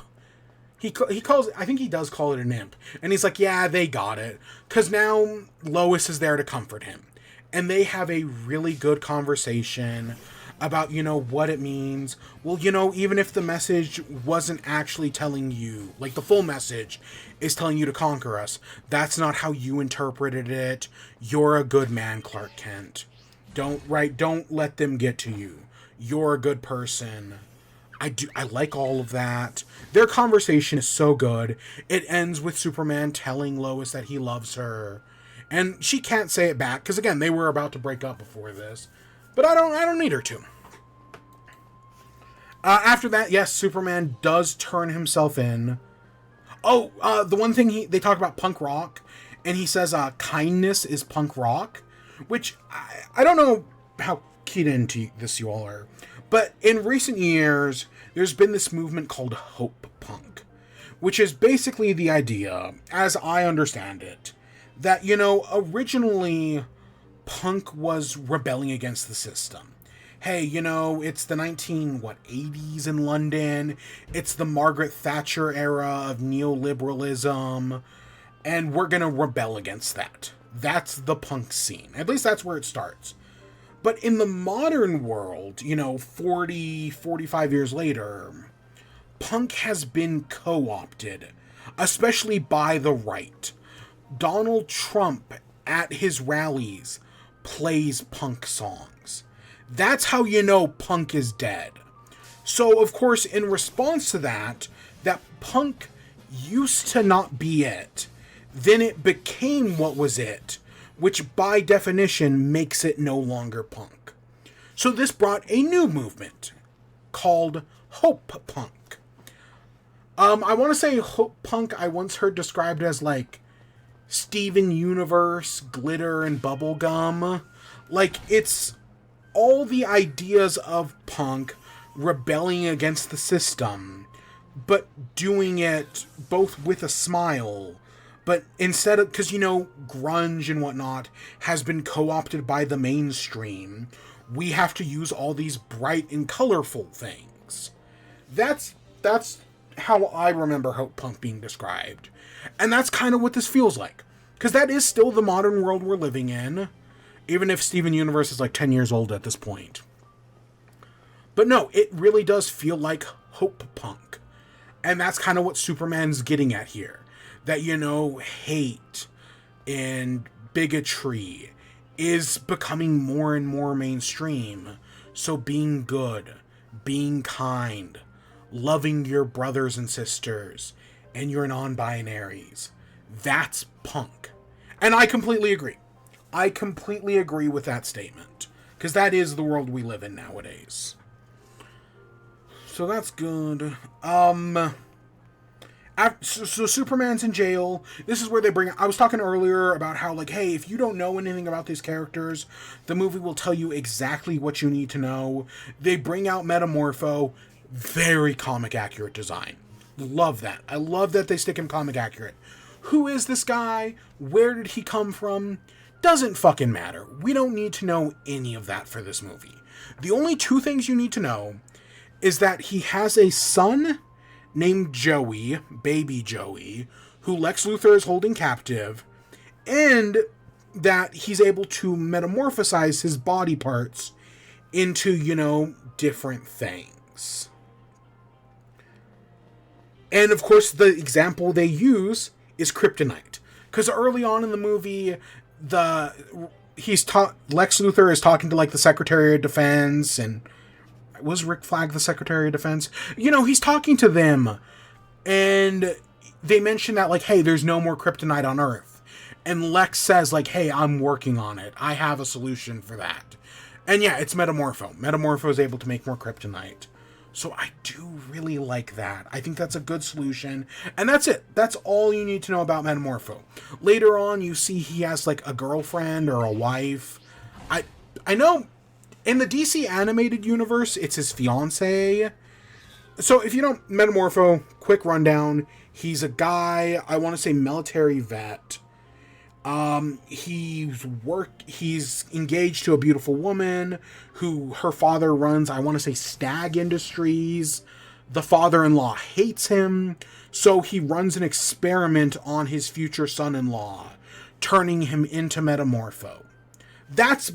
I think he does call it an imp. And he's like, yeah, they got it. Because now Lois is there to comfort him. And they have a really good conversation about, you know, what it means. Well, you know, even if the message wasn't actually telling you, like, the full message is telling you to conquer us, that's not how you interpreted it. You're a good man, Clark Kent. Don't let them get to you. You're a good person. I like all of that. Their conversation is so good. It ends with Superman telling Lois that he loves her. And she can't say it back, because again, they were about to break up before this. But I don't need her to. After that, yes, Superman does turn himself in. Oh, the one thing they talk about punk rock, and he says kindness is punk rock, which I don't know how keyed into this you all are. But in recent years, there's been this movement called hope punk, which is basically the idea, as I understand it, that, you know, originally punk was rebelling against the system. Hey, you know, it's the 80s in London. It's the Margaret Thatcher era of neoliberalism. And we're going to rebel against that. That's the punk scene. At least that's where it starts. But in the modern world, you know, 45 years later, punk has been co-opted, especially by the right. Donald Trump, at his rallies, plays punk songs. That's how you know punk is dead. So, of course, in response to that punk used to not be it. Then it became what was it, which by definition makes it no longer punk. So this brought a new movement called hope punk. I want to say hope punk I once heard described as, like, Steven Universe, glitter, and bubblegum. Like, it's all the ideas of punk rebelling against the system, but doing it both with a smile. But instead of, because, you know, grunge and whatnot has been co-opted by the mainstream, we have to use all these bright and colorful things. That's how I remember hope punk being described. And that's kind of what this feels like. Because that is still the modern world we're living in, even if Steven Universe is like 10 years old at this point. But no, it really does feel like hope punk. And that's kind of what Superman's getting at here. That, you know, hate and bigotry is becoming more and more mainstream. So being good, being kind, loving your brothers and sisters, and your non-binaries, that's punk. And I completely agree. I completely agree with that statement. Because that is the world we live in nowadays. So that's good. So Superman's in jail. This is where they bring... I was talking earlier about how, like, hey, if you don't know anything about these characters, the movie will tell you exactly what you need to know. They bring out Metamorpho. Very comic accurate design. Love that. I love that they stick him comic accurate. Who is this guy? Where did he come from? Doesn't fucking matter. We don't need to know any of that for this movie. The only two things you need to know is that he has a son named Joey, baby Joey, who Lex Luthor is holding captive, and that he's able to metamorphosize his body parts into, you know, different things. And of course, the example they use is kryptonite. Because early on in the movie, Lex Luthor is talking to, like, the Secretary of Defense, and was Rick Flag the Secretary of Defense? You know, he's talking to them, and they mention that, like, hey, there's no more kryptonite on Earth. And Lex says, like, hey, I'm working on it. I have a solution for that. And yeah, it's Metamorpho. Metamorpho is able to make more kryptonite. So I do really like that. I think that's a good solution. And that's it. That's all you need to know about Metamorpho. Later on, you see he has, like, a girlfriend or a wife. I know in the DC animated universe, it's his fiancée. So if you don't... Metamorpho, quick rundown. He's a guy, I want to say military vet. He's engaged to a beautiful woman who her father runs, I want to say, Stag Industries. The father-in-law hates him, so he runs an experiment on his future son-in-law, turning him into Metamorpho. That's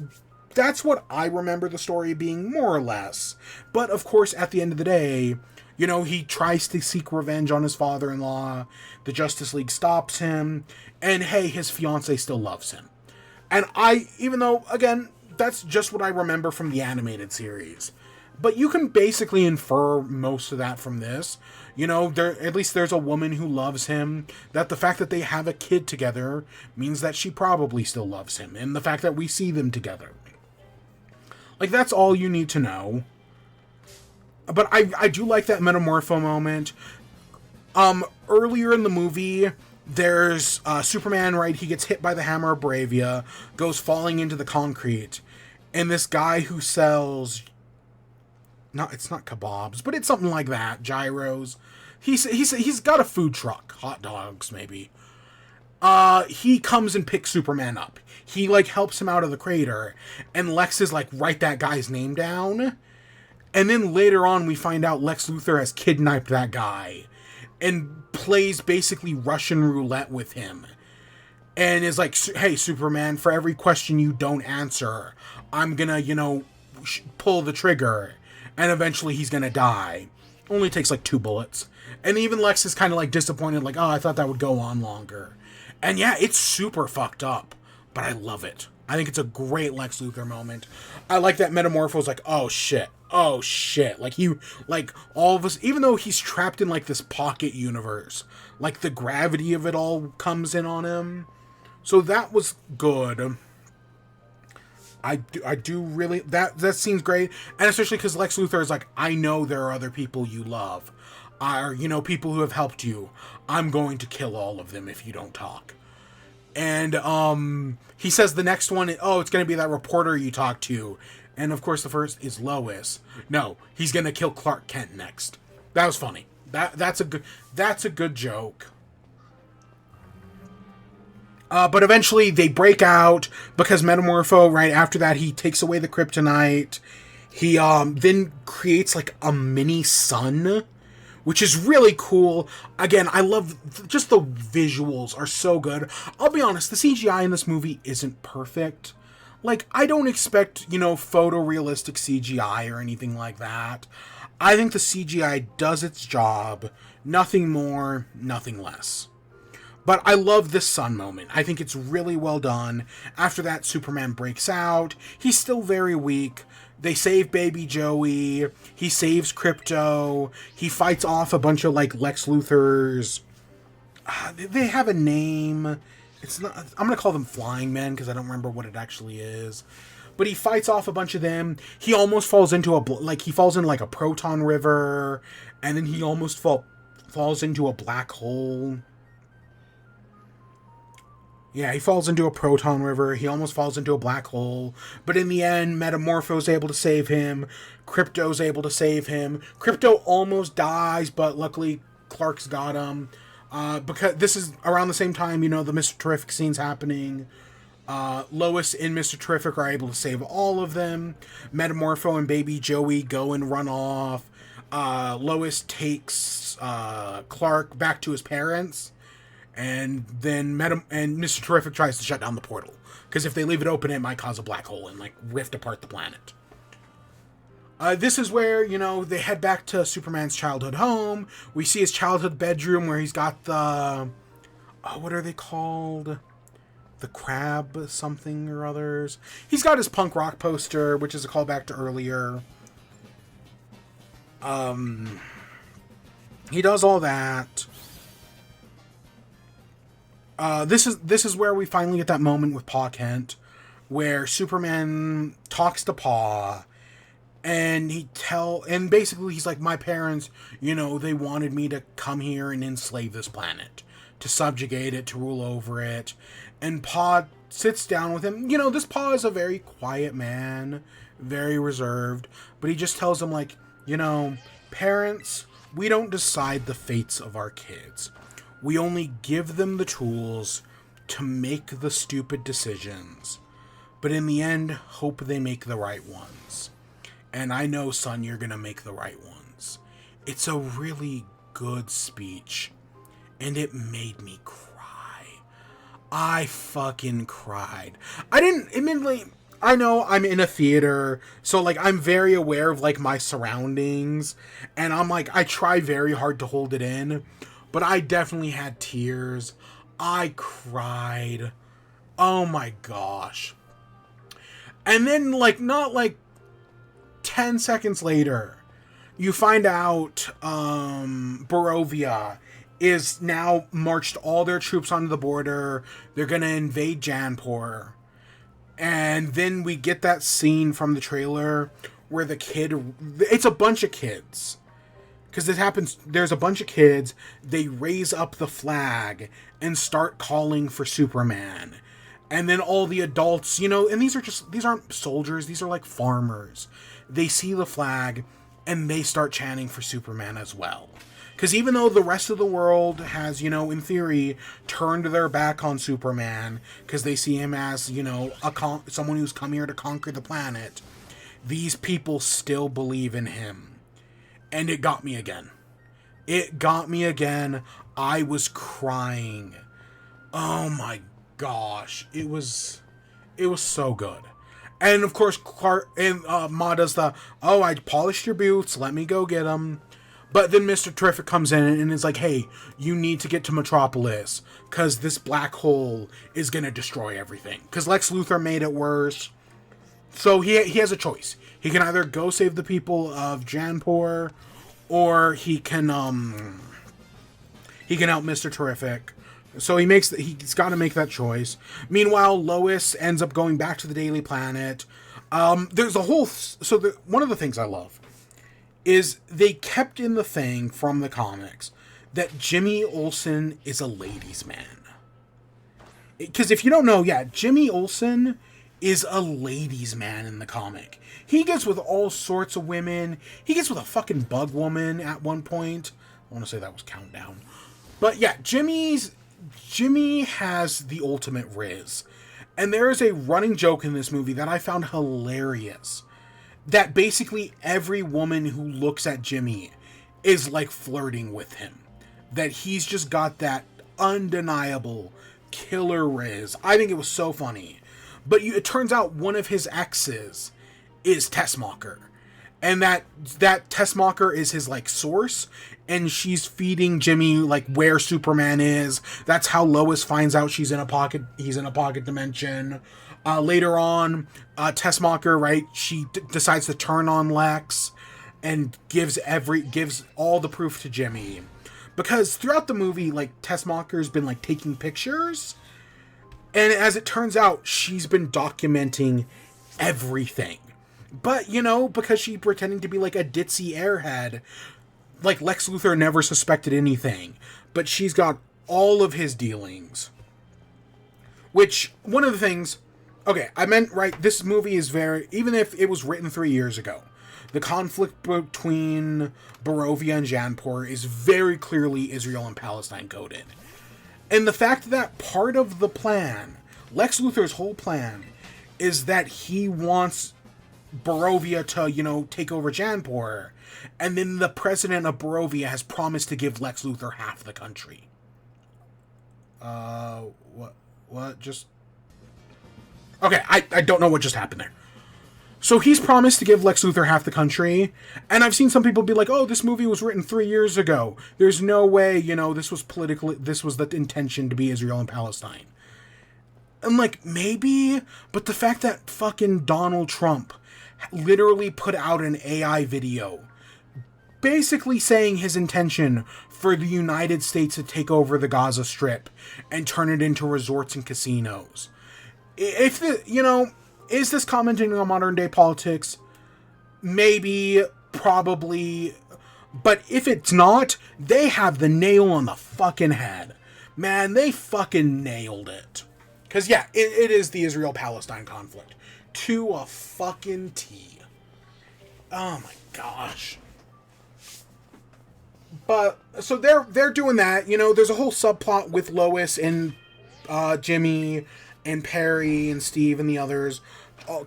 what I remember the story being, more or less. But of course, at the end of the day, you know, he tries to seek revenge on his father-in-law. The Justice League stops him. And hey, his fiancée still loves him. And even though, again, that's just what I remember from the animated series. But you can basically infer most of that from this. You know, at least there's a woman who loves him. That the fact that they have a kid together means that she probably still loves him. And the fact that we see them together. Like, that's all you need to know. But I do like that Metamorpho moment. Earlier in the movie, there's Superman, right? He gets hit by the hammer of Bravia, goes falling into the concrete. And this guy who sells... it's not kebabs, but it's something like that. Gyros. He's got a food truck. Hot dogs, maybe. He comes and picks Superman up. He, like, helps him out of the crater. And Lex is like, write that guy's name down. And then later on, we find out Lex Luthor has kidnapped that guy. And plays basically Russian roulette with him. And is like, hey, Superman, for every question you don't answer, I'm gonna, you know, pull the trigger. And eventually he's gonna die. Only takes, like, 2 bullets. And even Lex is kind of, like, disappointed, like, oh, I thought that would go on longer. And yeah, it's super fucked up. But I love it. I think it's a great Lex Luthor moment. I like that Metamorpho's like, oh shit. Oh shit. Like, all of us, even though he's trapped in, like, this pocket universe, like, the gravity of it all comes in on him. So that was good. I do really, that seems great. And especially because Lex Luthor is like, I know there are other people you love. Are, you know, people who have helped you. I'm going to kill all of them if you don't talk. And he says the next one, oh, it's going to be that reporter you talked to. And of course the first is Lois. No, he's going to kill Clark Kent next. That was funny. That's a good joke. But eventually they break out because Metamorpho, right after that, he takes away the kryptonite. He then creates, like, a mini sun which is really cool. Again, I love just the visuals are so good. I'll be honest, the CGI in this movie isn't perfect. Like, I don't expect, photorealistic CGI or anything like that. I think the CGI does its job. Nothing more, nothing less. But I love this sun moment. I think it's really well done. After that, Superman breaks out. He's still very weak. They save baby Joey. He saves Crypto. He fights off a bunch of, Lex Luthor's... they have a name. It's not... I'm going to call them Flying Men, because I don't remember what it actually is. But he fights off a bunch of them. He almost falls into he falls in, a proton river. And then he almost falls into a black hole. Yeah, he falls into a proton river. He almost falls into a black hole. But in the end, Metamorpho's able to save him. Crypto's able to save him. Crypto almost dies, but luckily Clark's got him. Because this is around the same time, the Mr. Terrific scene's happening. Lois and Mr. Terrific are able to save all of them. Metamorpho and baby Joey go and run off. Lois takes Clark back to his parents. And then Mr. Terrific tries to shut down the portal. Because if they leave it open, it might cause a black hole and, rift apart the planet. This is where, they head back to Superman's childhood home. We see his childhood bedroom where he's got the... what are they called? The crab something or others. He's got his punk rock poster, which is a callback to earlier. He does all that. This is where we finally get that moment with Pa Kent, where Superman talks to Pa, and basically he's like, my parents, they wanted me to come here and enslave this planet, to subjugate it, to rule over it, and Pa sits down with him. This Pa is a very quiet man, very reserved, but he just tells him, parents, we don't decide the fates of our kids. We only give them the tools to make the stupid decisions. But in the end, hope they make the right ones. And I know, son, you're going to make the right ones. It's a really good speech. And it made me cry. I fucking cried. I know I'm in a theater, so, I'm very aware of, my surroundings. And I try very hard to hold it in. But I definitely had tears. I cried. Oh my gosh. And then, not 10 seconds later, you find out Barovia is now marched all their troops onto the border. They're going to invade Janpur. And then we get that scene from the trailer where it's a bunch of kids. Because this happens, there's a bunch of kids, they raise up the flag and start calling for Superman. And then all the adults, and these aren't soldiers, these are farmers. They see the flag and they start chanting for Superman as well. Because even though the rest of the world has, in theory, turned their back on Superman, because they see him as, someone who's come here to conquer the planet, these people still believe in him. And it got me again. I was crying. Oh my gosh. It was so good. And of course, Clark and Ma does I polished your boots, let me go get them. But then Mr. Terrific comes in and is like, hey, you need to get to Metropolis, because this black hole is going to destroy everything. Because Lex Luthor made it worse. So he has a choice. He can either go save the people of Janpur, or he can help Mr. Terrific. So he's got to make that choice. Meanwhile, Lois ends up going back to the Daily Planet. There's a whole... one of the things I love is they kept in the thing from the comics that Jimmy Olsen is a ladies' man. Because if you don't know, Jimmy Olsen is a ladies' man in the comic. He gets with all sorts of women. He gets with a fucking bug woman at one point. I want to say that was Countdown. But yeah, Jimmy has the ultimate riz. And there is a running joke in this movie that I found hilarious. That basically every woman who looks at Jimmy is like flirting with him. That he's just got that undeniable killer riz. I think it was so funny. But it turns out one of his exes is Tessmacher. And that Tessmacher is his, like, source. And she's feeding Jimmy, like, where Superman is. That's how Lois finds out he's in a pocket dimension. Later on, Tessmacher, right, she decides to turn on Lex and gives all the proof to Jimmy. Because throughout the movie, like, Tessmacher's been, like, taking pictures. And as it turns out, she's been documenting everything. But, you know, because she's pretending to be, like, a ditzy airhead, like, Lex Luthor never suspected anything. But she's got all of his dealings. Which, one of the things... Okay, I meant, right, this movie is very... Even if it was written 3 years ago, the conflict between Barovia and Janpur is very clearly Israel and Palestine coded. And the fact that part of the plan, Lex Luthor's whole plan, is that he wants Barovia to, you know, take over Janpur, and then the president of Barovia has promised to give Lex Luthor half the country. What just... Okay, I don't know what just happened there. So he's promised to give Lex Luthor half the country, and I've seen some people be like, oh, this movie was written 3 years ago. There's no way, you know, this was the intention to be Israel and Palestine. And, like, maybe, but the fact that fucking Donald Trump literally put out an AI video basically saying his intention for the United States to take over the Gaza Strip and turn it into resorts and casinos. If the, you know... Is this commenting on modern day politics? Maybe, probably. But if it's not, they have the nail on the fucking head. Man, they fucking nailed it. Because, yeah, it is the Israel-Palestine conflict. To a fucking T. Oh my gosh. But, so they're doing that. You know, there's a whole subplot with Lois and Jimmy and Perry and Steve and the others,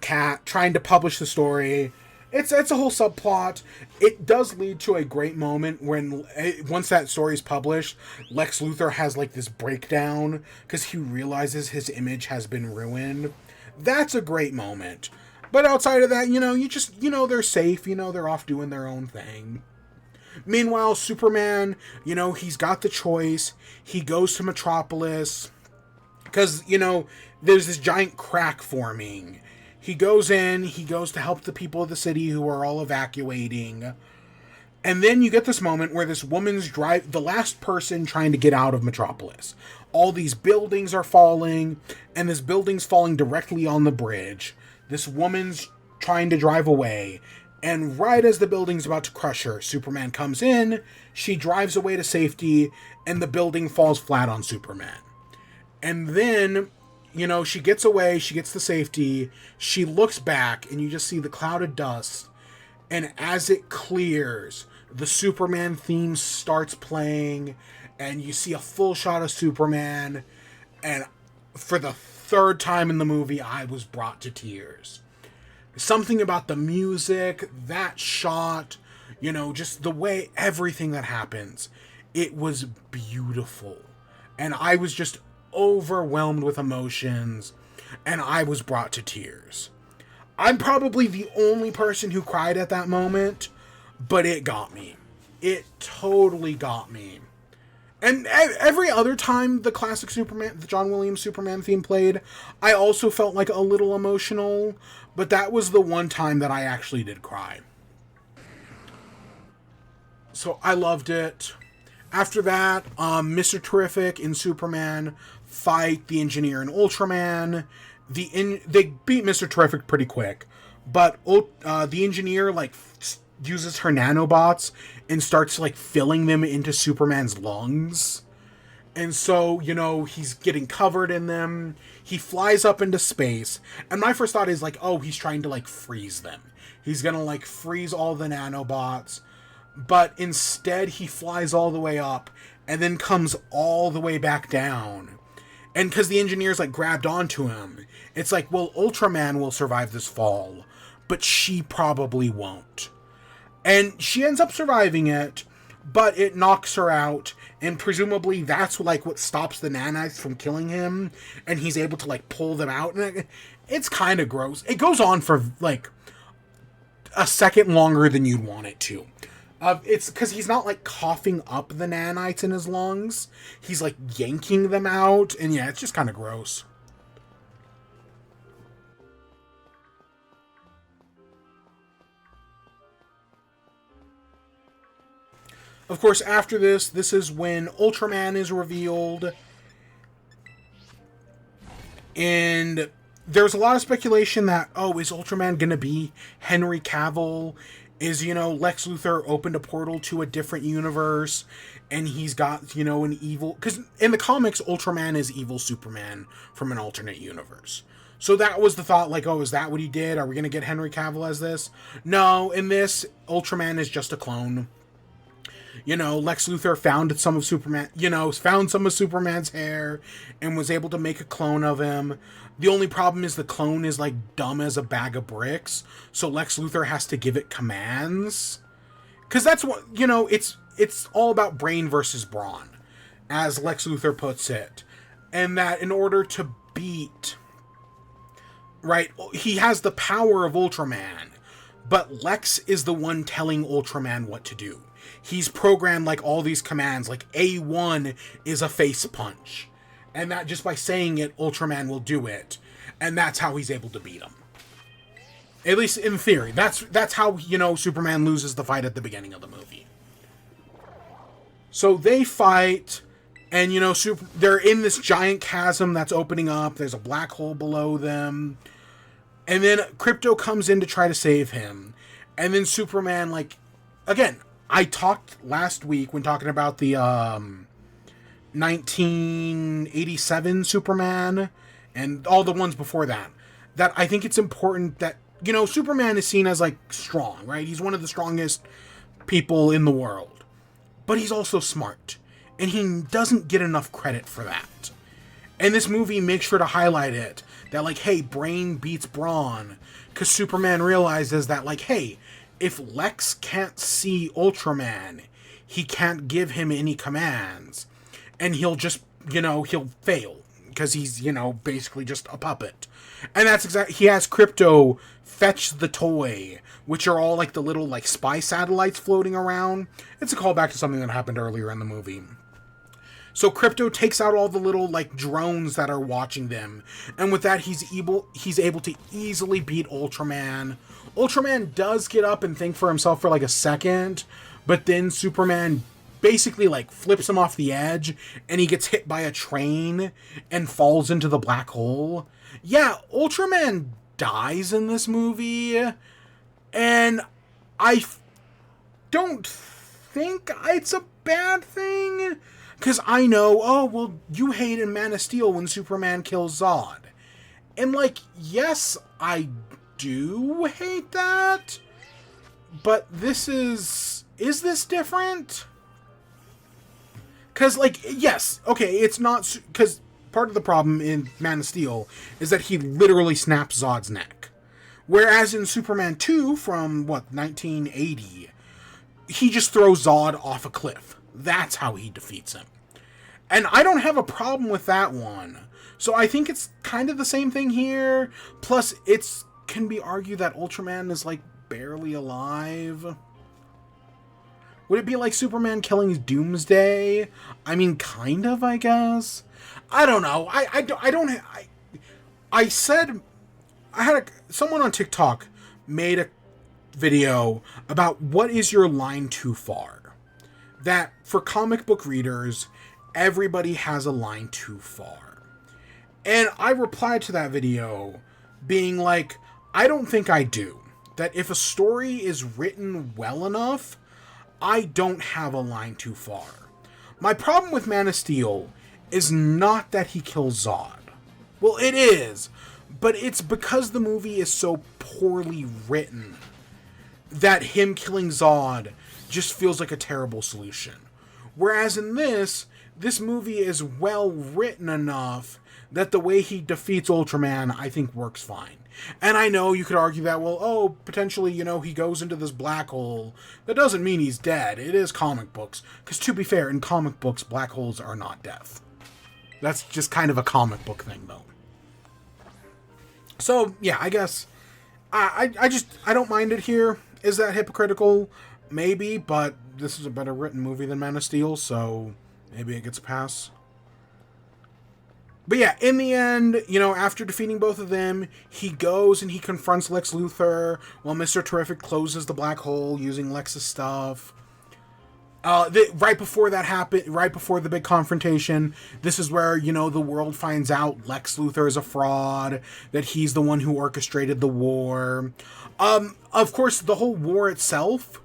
Kat, trying to publish the story. It's a whole subplot. It does lead to a great moment when, once that story is published, Lex Luthor has, like, this breakdown because he realizes his image has been ruined. That's a great moment. But outside of that, you know, they're safe. You know, they're off doing their own thing. Meanwhile, Superman, you know, he's got the choice. He goes to Metropolis because, you know, there's this giant crack forming. He goes in, he goes to help the people of the city who are all evacuating. And then you get this moment where this woman's the last person trying to get out of Metropolis. All these buildings are falling, and this building's falling directly on the bridge. This woman's trying to drive away, and right as the building's about to crush her, Superman comes in, she drives away to safety, and the building falls flat on Superman. And then, you know, she gets away, she gets to safety, she looks back, and you just see the cloud of dust, and as it clears, the Superman theme starts playing, and you see a full shot of Superman, and for the third time in the movie, I was brought to tears. Something about the music, that shot, you know, just the way everything that happens, it was beautiful. And I was just overwhelmed with emotions, and I was brought to tears. I'm probably the only person who cried at that moment, but it got me. It totally got me. And every other time the classic Superman, the John Williams Superman theme played, I also felt like a little emotional, but that was the one time that I actually did cry. So I loved it. After that, Mr. Terrific and Superman fight the Engineer and Ultraman. They beat Mr. Terrific pretty quick, but the Engineer, like, uses her nanobots and starts, like, filling them into Superman's lungs. And so, you know, he's getting covered in them. He flies up into space. And my first thought is, like, oh, he's trying to, like, freeze them. He's gonna, like, freeze all the nanobots. But instead, he flies all the way up and then comes all the way back down. And because the Engineer's, like, grabbed onto him, it's like, well, Ultraman will survive this fall, but she probably won't. And she ends up surviving it, but it knocks her out, and presumably that's like what stops the nanites from killing him, and he's able to like pull them out, and it's kind of gross. It goes on for like a second longer than you'd want it to. It's because he's not like coughing up the nanites in his lungs, he's like yanking them out, and yeah, it's just kind of gross. Of course, after this is when Ultraman is revealed. And there's a lot of speculation that, oh, is Ultraman going to be Henry Cavill? Is, Lex Luthor opened a portal to a different universe, and he's got, an evil... Because in the comics, Ultraman is evil Superman from an alternate universe. So that was the thought, like, oh, is that what he did? Are we going to get Henry Cavill as this? No, in this, Ultraman is just a clone. Lex Luthor found some of Superman's hair and was able to make a clone of him. The only problem is the clone is like dumb as a bag of bricks, so Lex Luthor has to give it commands. Because that's what, it's all about brain versus brawn, as Lex Luthor puts it. And that in order to beat, right, he has the power of Ultraman, but Lex is the one telling Ultraman what to do. He's programmed like all these commands, like A1 is a face punch. And that just by saying it, Ultraman will do it. And that's how he's able to beat him. At least in theory. That's how, Superman loses the fight at the beginning of the movie. So they fight, and, they're in this giant chasm that's opening up. There's a black hole below them. And then Krypto comes in to try to save him. And then Superman, like, again, I talked last week when talking about the 1987 Superman and all the ones before that I think it's important that, Superman is seen as, like, strong, right? He's one of the strongest people in the world. But he's also smart. And he doesn't get enough credit for that. And this movie makes sure to highlight it. That, like, hey, brain beats brawn. Because Superman realizes that, like, hey, if Lex can't see Ultraman, he can't give him any commands. And he'll just, he'll fail. Because he's, basically just a puppet. And that's exactly... He has Krypto fetch the toy, which are all, like, the little, like, spy satellites floating around. It's a callback to something that happened earlier in the movie. So Krypto takes out all the little, like, drones that are watching them. And with that, he's able to easily beat Ultraman. Ultraman does get up and think for himself for, like, a second. But then Superman basically, like, flips him off the edge. And he gets hit by a train and falls into the black hole. Yeah, Ultraman dies in this movie. And I don't think it's a bad thing. Because I know, oh, well, you hate in Man of Steel when Superman kills Zod. And, like, yes, I do hate that. But this is this different? Because, like, yes, okay, it's not... Because part of the problem in Man of Steel is that he literally snaps Zod's neck. Whereas in Superman 2 from, 1980, he just throws Zod off a cliff. That's how he defeats him. And I don't have a problem with that one. So I think it's kind of the same thing here. Plus, it can be argued that Ultraman is, like, barely alive. Would it be like Superman killing Doomsday? I mean, kind of, I guess. I don't know. Someone on TikTok made a video about what is your line too far. That for comic book readers, everybody has a line too far. And I replied to that video being like, I don't think I do. That if a story is written well enough, I don't have a line too far. My problem with Man of Steel is not that he kills Zod. Well, it is, but it's because the movie is so poorly written that him killing Zod just feels like a terrible solution. Whereas in this, this movie is well written enough that the way he defeats Ultraman, I think, works fine. And I know you could argue that, well, oh, potentially, you know, he goes into this black hole. That doesn't mean he's dead. It is comic books. Because to be fair, in comic books, black holes are not death. That's just kind of a comic book thing, though. So, yeah, I guess I don't mind it here. Is that hypocritical? Maybe, but this is a better written movie than Man of Steel, so maybe it gets a pass. But yeah, in the end, you know, after defeating both of them, he goes and he confronts Lex Luthor while Mr. Terrific closes the black hole using Lex's stuff. Right before that happened, right before the big confrontation, this is where, you know, the world finds out Lex Luthor is a fraud, that he's the one who orchestrated the war. Of course, the whole war itself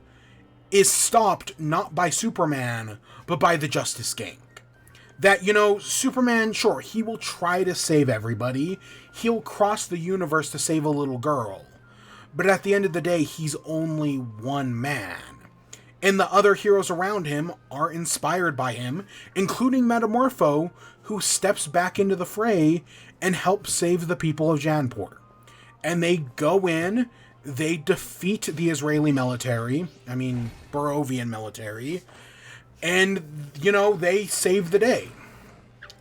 is stopped not by Superman, but by the Justice Gang. That, you know, Superman, sure, he will try to save everybody. He'll cross the universe to save a little girl. But at the end of the day, he's only one man. And the other heroes around him are inspired by him, including Metamorpho, who steps back into the fray and helps save the people of Janpur. And they go in, they defeat the Israeli military, Barovian military, and, you know, they save the day.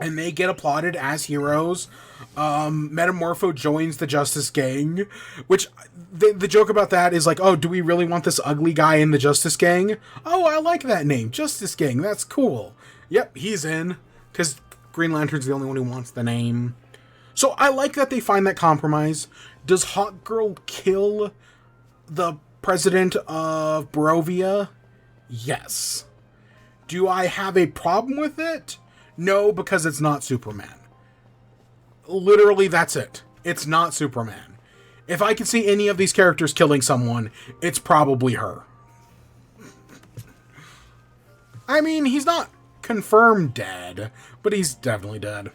And they get applauded as heroes. Metamorpho joins the Justice Gang, which the joke about that is like, oh, do we really want this ugly guy in the Justice Gang? Oh, I like that name, Justice Gang, that's cool. Yep, he's in, because Green Lantern's the only one who wants the name. So I like that they find that compromise. Does Hawkgirl kill the president of Barovia? Yes. Do I have a problem with it? No, because it's not Superman. Literally, that's it. It's not Superman. If I can see any of these characters killing someone, it's probably her. I mean, he's not confirmed dead, but he's definitely dead.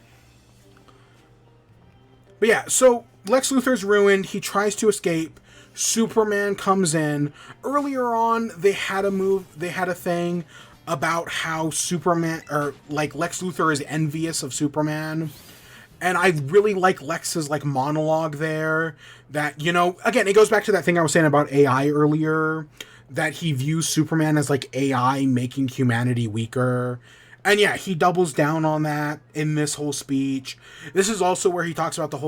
But yeah, so Lex Luthor's ruined. He tries to escape. Superman comes in. Earlier on, they had a thing about how Superman, or like Lex Luthor is envious of Superman. And I really like Lex's like monologue there, that, you know, again, it goes back to that thing I was saying about AI earlier, that he views Superman as like AI making humanity weaker. And yeah, he doubles down on that in this whole speech. This is also where he talks about the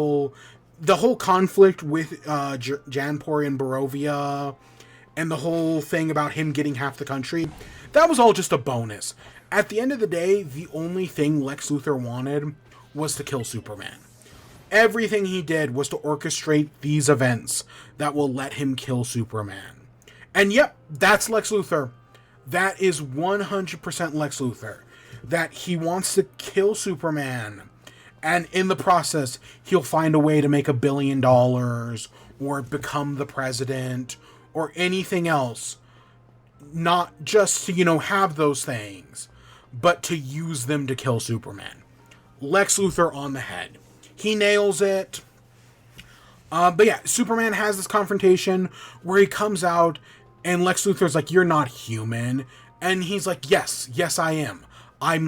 whole conflict with Janpur and Barovia, and the whole thing about him getting half the country. That was all just a bonus. At the end of the day, the only thing Lex Luthor wanted was to kill Superman. Everything he did was to orchestrate these events that will let him kill Superman. And yep, that's Lex Luthor. That is 100% Lex Luthor. That he wants to kill Superman. And in the process, he'll find a way to make $1 billion, or become the president, or anything else. Not just to, you know, have those things, but to use them to kill Superman. Lex Luthor on the head. He nails it. But yeah, Superman has this confrontation where he comes out and Lex Luthor's like, you're not human. And he's like, yes, I am. I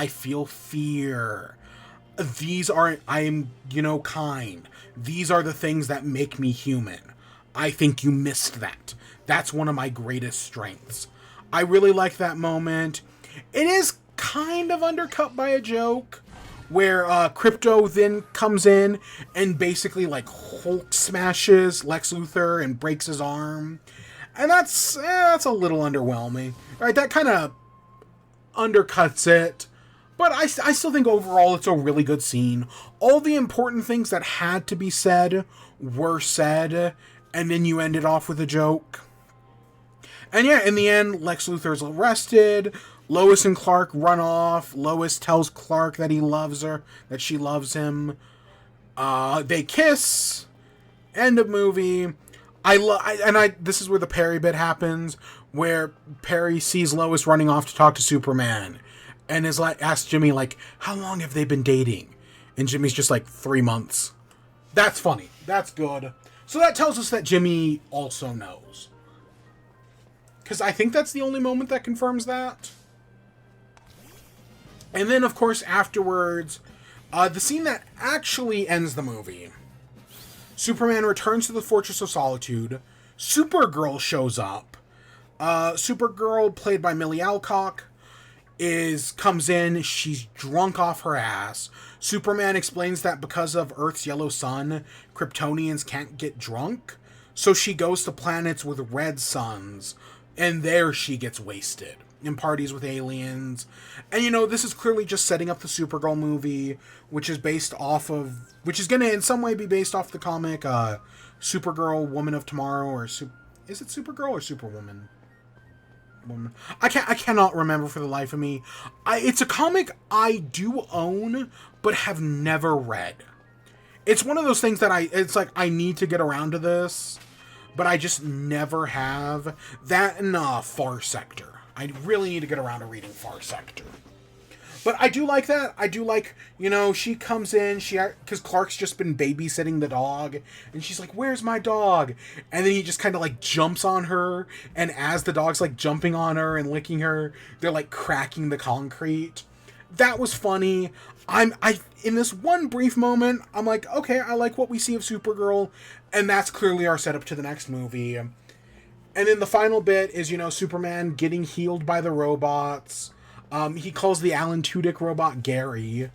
feel fear. I am, you know, kind. These are the things that make me human. I think you missed that. That's one of my greatest strengths. I really like that moment. It is kind of undercut by a joke where Crypto then comes in and basically like Hulk smashes Lex Luthor and breaks his arm. And that's a little underwhelming. Right, that kind of undercuts it. But I still think overall it's a really good scene. All the important things that had to be said were said, and then you end it off with a joke. And yeah, in the end, Lex Luthor's arrested. Lois and Clark run off. Lois tells Clark that he loves her, that she loves him. They kiss. End of movie. This is where the Perry bit happens, where Perry sees Lois running off to talk to Superman, and is like, asks Jimmy, like, how long have they been dating? And Jimmy's just like, 3 months. That's funny. That's good. So that tells us that Jimmy also knows. Because I think that's the only moment that confirms that. And then, of course, afterwards, the scene that actually ends the movie. Superman returns to the Fortress of Solitude. Supergirl shows up. Supergirl, played by Millie Alcock, comes in. She's drunk off her ass. Superman explains that because of Earth's yellow sun, Kryptonians can't get drunk. So she goes to planets with red suns, and there she gets wasted and parties with aliens. And, you know, this is clearly just setting up the Supergirl movie, which is going to in some way be based off the comic Supergirl, Woman of Tomorrow, or is it Supergirl or Superwoman? I cannot remember for the life of me. It's a comic I do own, but have never read. It's one of those things that it's like, I need to get around to this, but I just never have. That and Far Sector. I really need to get around to reading Far Sector. But I do like that. I do like, you know, she comes in, because Clark's just been babysitting the dog, and she's like, where's my dog? And then he just kind of, like, jumps on her, and as the dog's, like, jumping on her and licking her, they're, like, cracking the concrete. That was funny. In this one brief moment, I'm like, okay, I like what we see of Supergirl, and that's clearly our setup to the next movie. And then the final bit is, you know, Superman getting healed by the robots. He calls the Alan Tudyk robot Gary.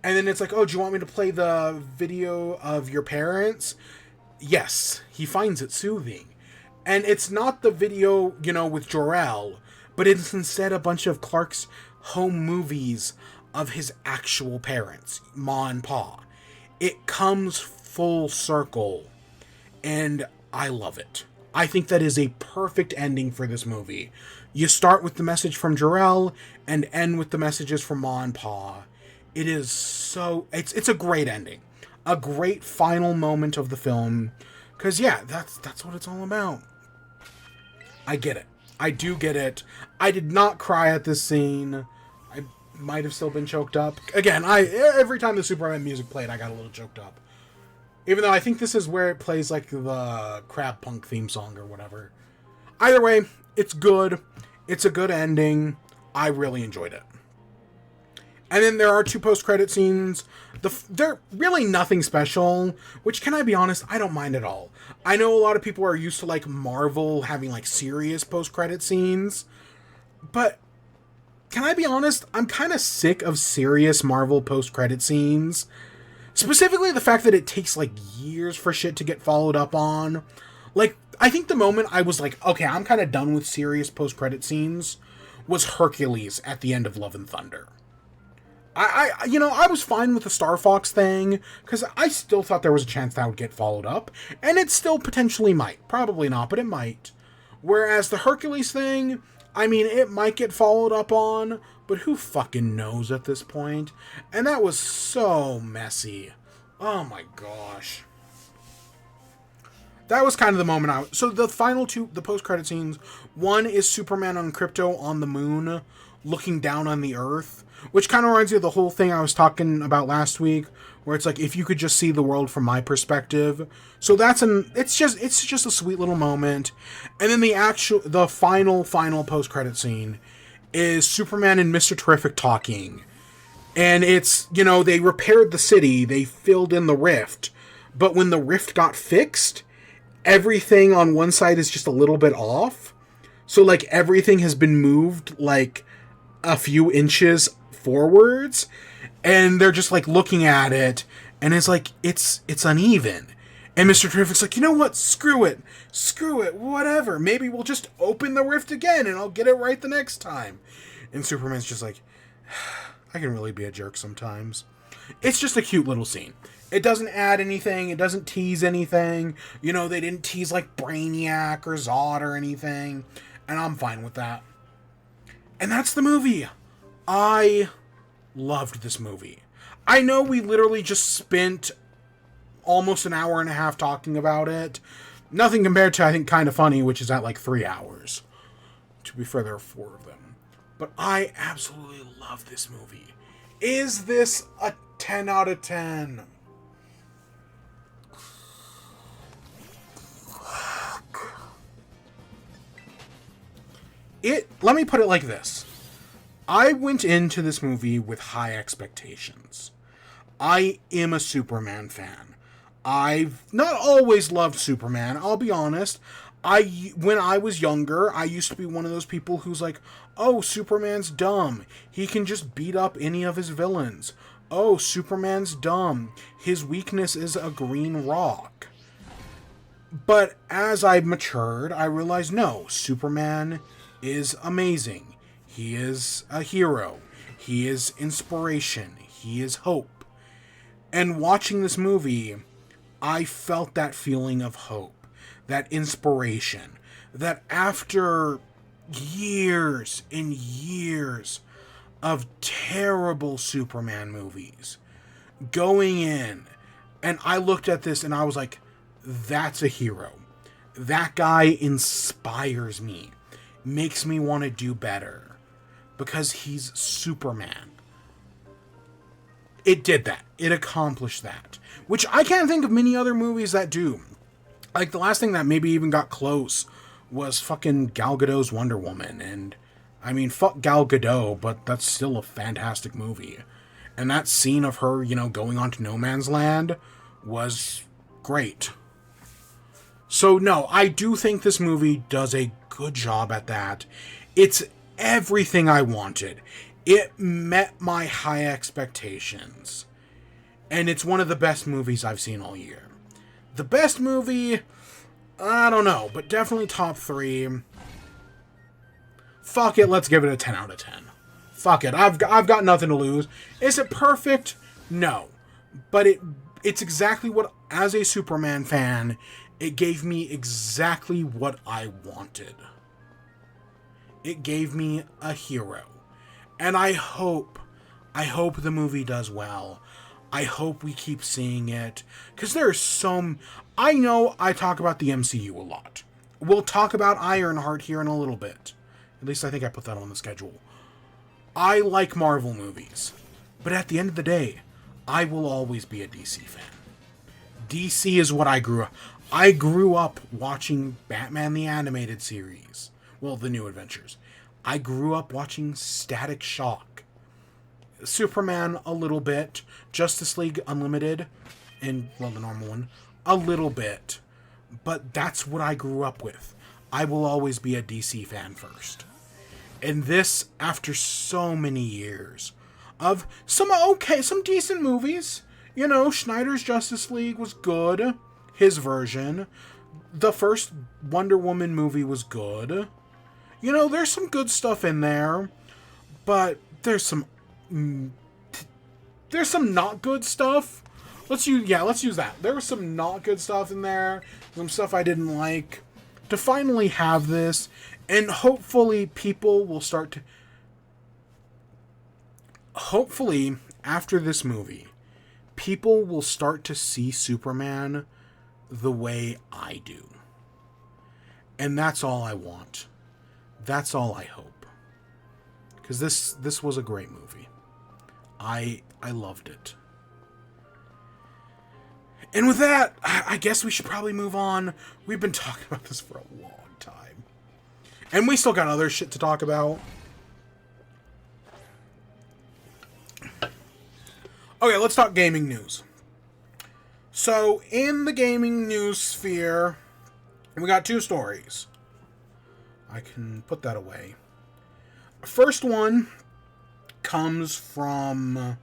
And then it's like, oh, do you want me to play the video of your parents? Yes. He finds it soothing. And it's not the video, you know, with Jor-El, but it's instead a bunch of Clark's home movies of his actual parents, Ma and Pa. It comes full circle, and I love it. I think that is a perfect ending for this movie. You start with the message from Jor-El and end with the messages from Ma and Pa. It is so... It's a great ending. A great final moment of the film. Because, yeah, that's what it's all about. I get it. I do get it. I did not cry at this scene. I might have still been choked up. Again, every time the Superman music played, I got a little choked up. Even though I think this is where it plays, like, the Crab Punk theme song or whatever. Either way, it's good. It's a good ending. I really enjoyed it. And then there are 2 post-credit scenes. They're really nothing special, which, can I be honest, I don't mind at all. I know a lot of people are used to, like, Marvel having, like, serious post-credit scenes. But, can I be honest, I'm kind of sick of serious Marvel post-credit scenes. Specifically the fact that it takes, like, years for shit to get followed up on. Like, I think the moment I was like, okay, I'm kind of done with serious post-credit scenes, was Hercules at the end of Love and Thunder. I was fine with the Star Fox thing, because I still thought there was a chance that would get followed up, and it still potentially might. Probably not, but it might. Whereas the Hercules thing, I mean, it might get followed up on, but who fucking knows at this point? And that was so messy. Oh my gosh. That was kind of the moment So the final 2, the post-credit scenes, one is Superman on Krypto on the moon, looking down on the Earth, which kind of reminds me of the whole thing I was talking about last week, where it's like, if you could just see the world from my perspective. So it's just a sweet little moment. And then the final post-credit scene is Superman and Mr. Terrific talking. And it's, you know, they repaired the city, they filled in the rift, but when the rift got fixed, everything on one side is just a little bit off. So, like, everything has been moved, like, a few inches forwards, and they're just, like, looking at it, and it's like, it's uneven. And Mr. Terrific's like, you know what, screw it, whatever, maybe we'll just open the rift again, and I'll get it right the next time. And Superman's just like, I can really be a jerk sometimes. It's just a cute little scene. It doesn't add anything, it doesn't tease anything, you know, they didn't tease, like, Brainiac or Zod or anything, and I'm fine with that. And that's the movie. I loved this movie. I know we literally just spent almost an hour and a half talking about it. Nothing compared to, I think, Kinda Funny, which is at like 3 hours. To be fair, there are 4 of them. But I absolutely love this movie. Is this a 10 out of 10? Let me put it like this. I went into this movie with high expectations. I am a Superman fan. I've not always loved Superman, I'll be honest. When I was younger, I used to be one of those people who's like, oh, Superman's dumb. He can just beat up any of his villains. Oh, Superman's dumb. His weakness is a green rock. But as I matured, I realized, no, Superman is amazing. He is a hero. He is inspiration. He is hope. And watching this movie, I felt that feeling of hope, that inspiration, that after years and years of terrible Superman movies, going in, and I looked at this and I was like, that's a hero. That guy inspires me, makes me want to do better, because he's Superman. It did that. It accomplished that. Which I can't think of many other movies that do. Like, the last thing that maybe even got close was fucking Gal Gadot's Wonder Woman. And, I mean, fuck Gal Gadot, but that's still a fantastic movie. And that scene of her, going on to No Man's Land was great. So, no, I do think this movie does a good job at that. It's everything I wanted. It met my high expectations. And it's one of the best movies I've seen all year. The best movie, I don't know, but definitely top 3. Fuck it, let's give it a 10 out of 10. Fuck it, I've got nothing to lose. Is it perfect? No. But it's exactly what, as a Superman fan, it gave me exactly what I wanted. It gave me a hero. And I hope the movie does well. I hope we keep seeing it. Because there's some... I know I talk about the MCU a lot. We'll talk about Ironheart here in a little bit. At least I think I put that on the schedule. I like Marvel movies. But at the end of the day, I will always be a DC fan. DC is what I grew up... I grew up watching Batman the Animated Series. Well, the New Adventures. I grew up watching Static Shock. Superman, a little bit. Justice League Unlimited, and, well, the normal one, a little bit. But that's what I grew up with. I will always be a DC fan first. And this, after so many years of some decent movies. Snyder's Justice League was good. His version. The first Wonder Woman movie was good. There's some good stuff in there, but there's some not good stuff. Let's use that. There was some not good stuff in there, some stuff I didn't like. To finally have this, and hopefully people will start to... Hopefully, after this movie, people will start to see Superman the way I do. And that's all I want. That's all I hope. Because this was a great movie. I loved it. And with that, I guess we should probably move on. We've been talking about this for a long time. And we still got other shit to talk about. Okay, let's talk gaming news. So, in the gaming news sphere, we got 2 stories. I can put that away. First one comes from...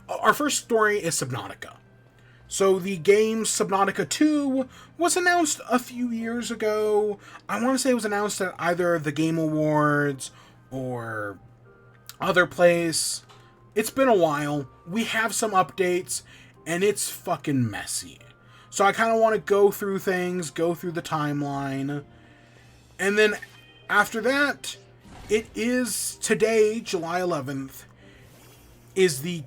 Our first story is Subnautica. So the game Subnautica 2 was announced a few years ago. I want to say it was announced at either the Game Awards or other place. It's been a while. We have some updates, and it's fucking messy. So I kind of want to go through things, go through the timeline. And then after that, it is today, July 11th, is the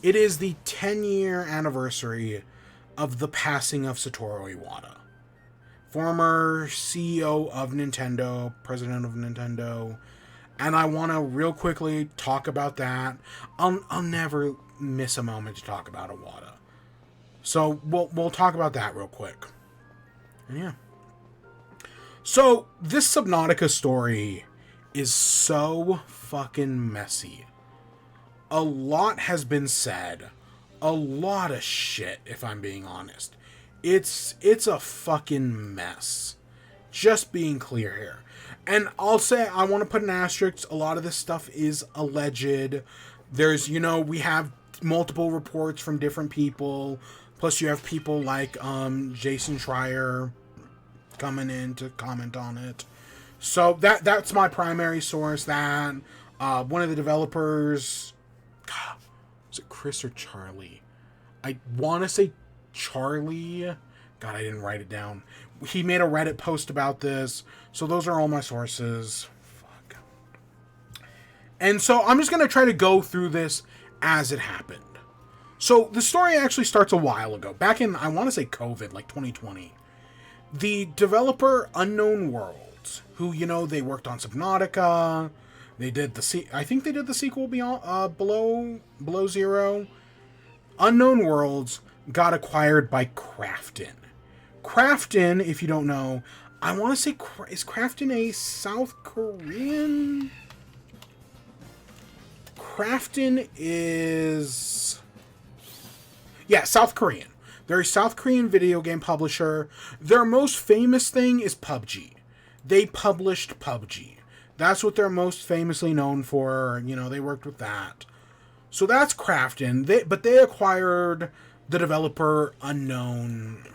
10-year anniversary of the passing of Satoru Iwata. Former CEO of Nintendo, president of Nintendo. And I want to real quickly talk about that. I'll never miss a moment to talk about Iwata. So we'll talk about that real quick. Yeah. So, this Subnautica story is so fucking messy. A lot has been said. A lot of shit, if I'm being honest. It's a fucking mess. Just being clear here. And I'll say, I want to put an asterisk. A lot of this stuff is alleged. There's, we have multiple reports from different people. Plus, you have people like Jason Schreier coming in to comment on it. So that's my primary source. That one of the developers, God, was it Chris or Charlie? I want to say Charlie. God, I didn't write it down. He made a Reddit post about this. So those are all my sources. Fuck. And so I'm just going to try to go through this as it happened. So the story actually starts a while ago. Back in, I want to say COVID, like 2020. The developer Unknown Worlds, who, they worked on Subnautica. They did I think they did the sequel Beyond, Below Zero. Unknown Worlds got acquired by Krafton. Krafton, if you don't know, I want to say, is Krafton a South Korean? Krafton is... Yeah, South Korean. They're a South Korean video game publisher. Their most famous thing is PUBG. They published PUBG. That's what they're most famously known for. They worked with that. So that's Krafton. But they acquired the developer Unknown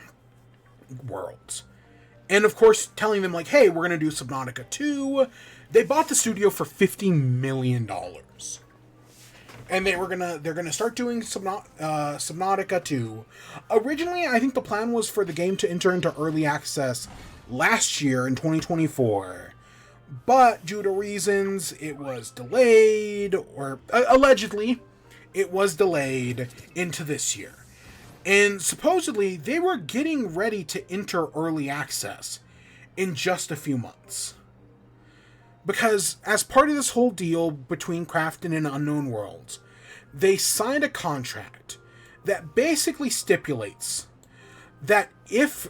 Worlds. And of course, telling them like, hey, we're going to do Subnautica 2. They bought the studio for $50 million. And they're gonna start doing Subnautica 2. Originally, I think the plan was for the game to enter into early access last year in 2024. But due to reasons, it was delayed, or allegedly, it was delayed into this year. And supposedly, they were getting ready to enter early access in just a few months. Because as part of this whole deal between Krafton and Unknown Worlds, they signed a contract that basically stipulates that if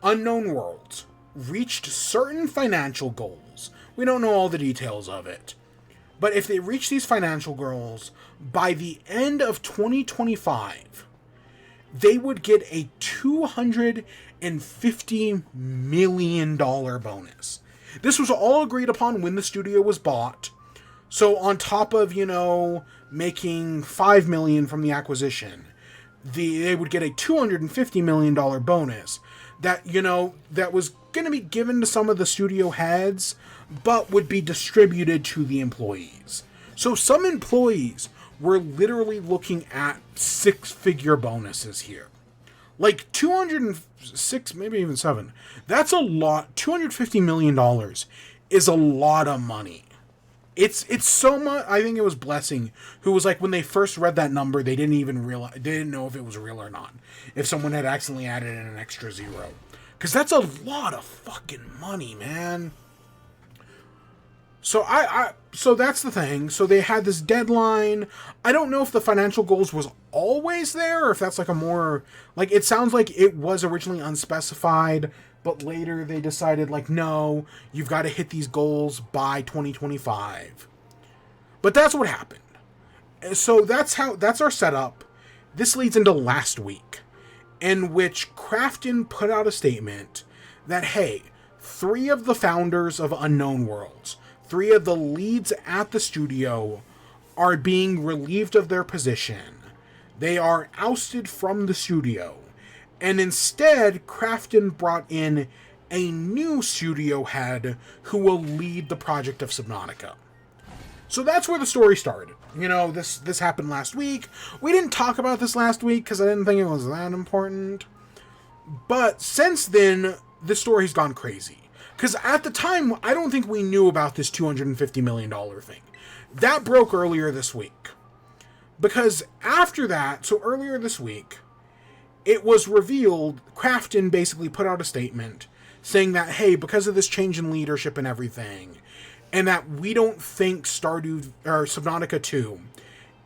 Unknown Worlds reached certain financial goals, we don't know all the details of it, but if they reach these financial goals by the end of 2025, they would get a $250 million bonus. This was all agreed upon when the studio was bought. So on top of, making $5 million from the acquisition, they would get a $250 million bonus that, that was going to be given to some of the studio heads, but would be distributed to the employees. So some employees were literally looking at 6-figure bonuses here. Like 206, maybe even 7. That's a lot. $250 million is a lot of money. It's so much. I think it was Blessing who was like, when they first read that number, they didn't even realize, they didn't know if it was real or not. If someone had accidentally added in an extra zero. Because that's a lot of fucking money, man. So so that's the thing. So they had this deadline. I don't know if the financial goals was always there, or if that's like a more, like, it sounds like it was originally unspecified, but later they decided like, no, you've got to hit these goals by 2025. But that's what happened. So that's our setup. This leads into last week, in which Krafton put out a statement that, hey, 3 of the founders of Unknown Worlds, 3 of the leads at the studio, are being relieved of their position. They are ousted from the studio. And instead, Krafton brought in a new studio head who will lead the project of Subnautica. So that's where the story started. This happened last week. We didn't talk about this last week because I didn't think it was that important. But since then, the story's gone crazy. Because at the time, I don't think we knew about this $250 million thing. That broke earlier this week. Because after that, so earlier this week, it was revealed, Krafton basically put out a statement saying that, hey, because of this change in leadership and everything, and that we don't think Subnautica 2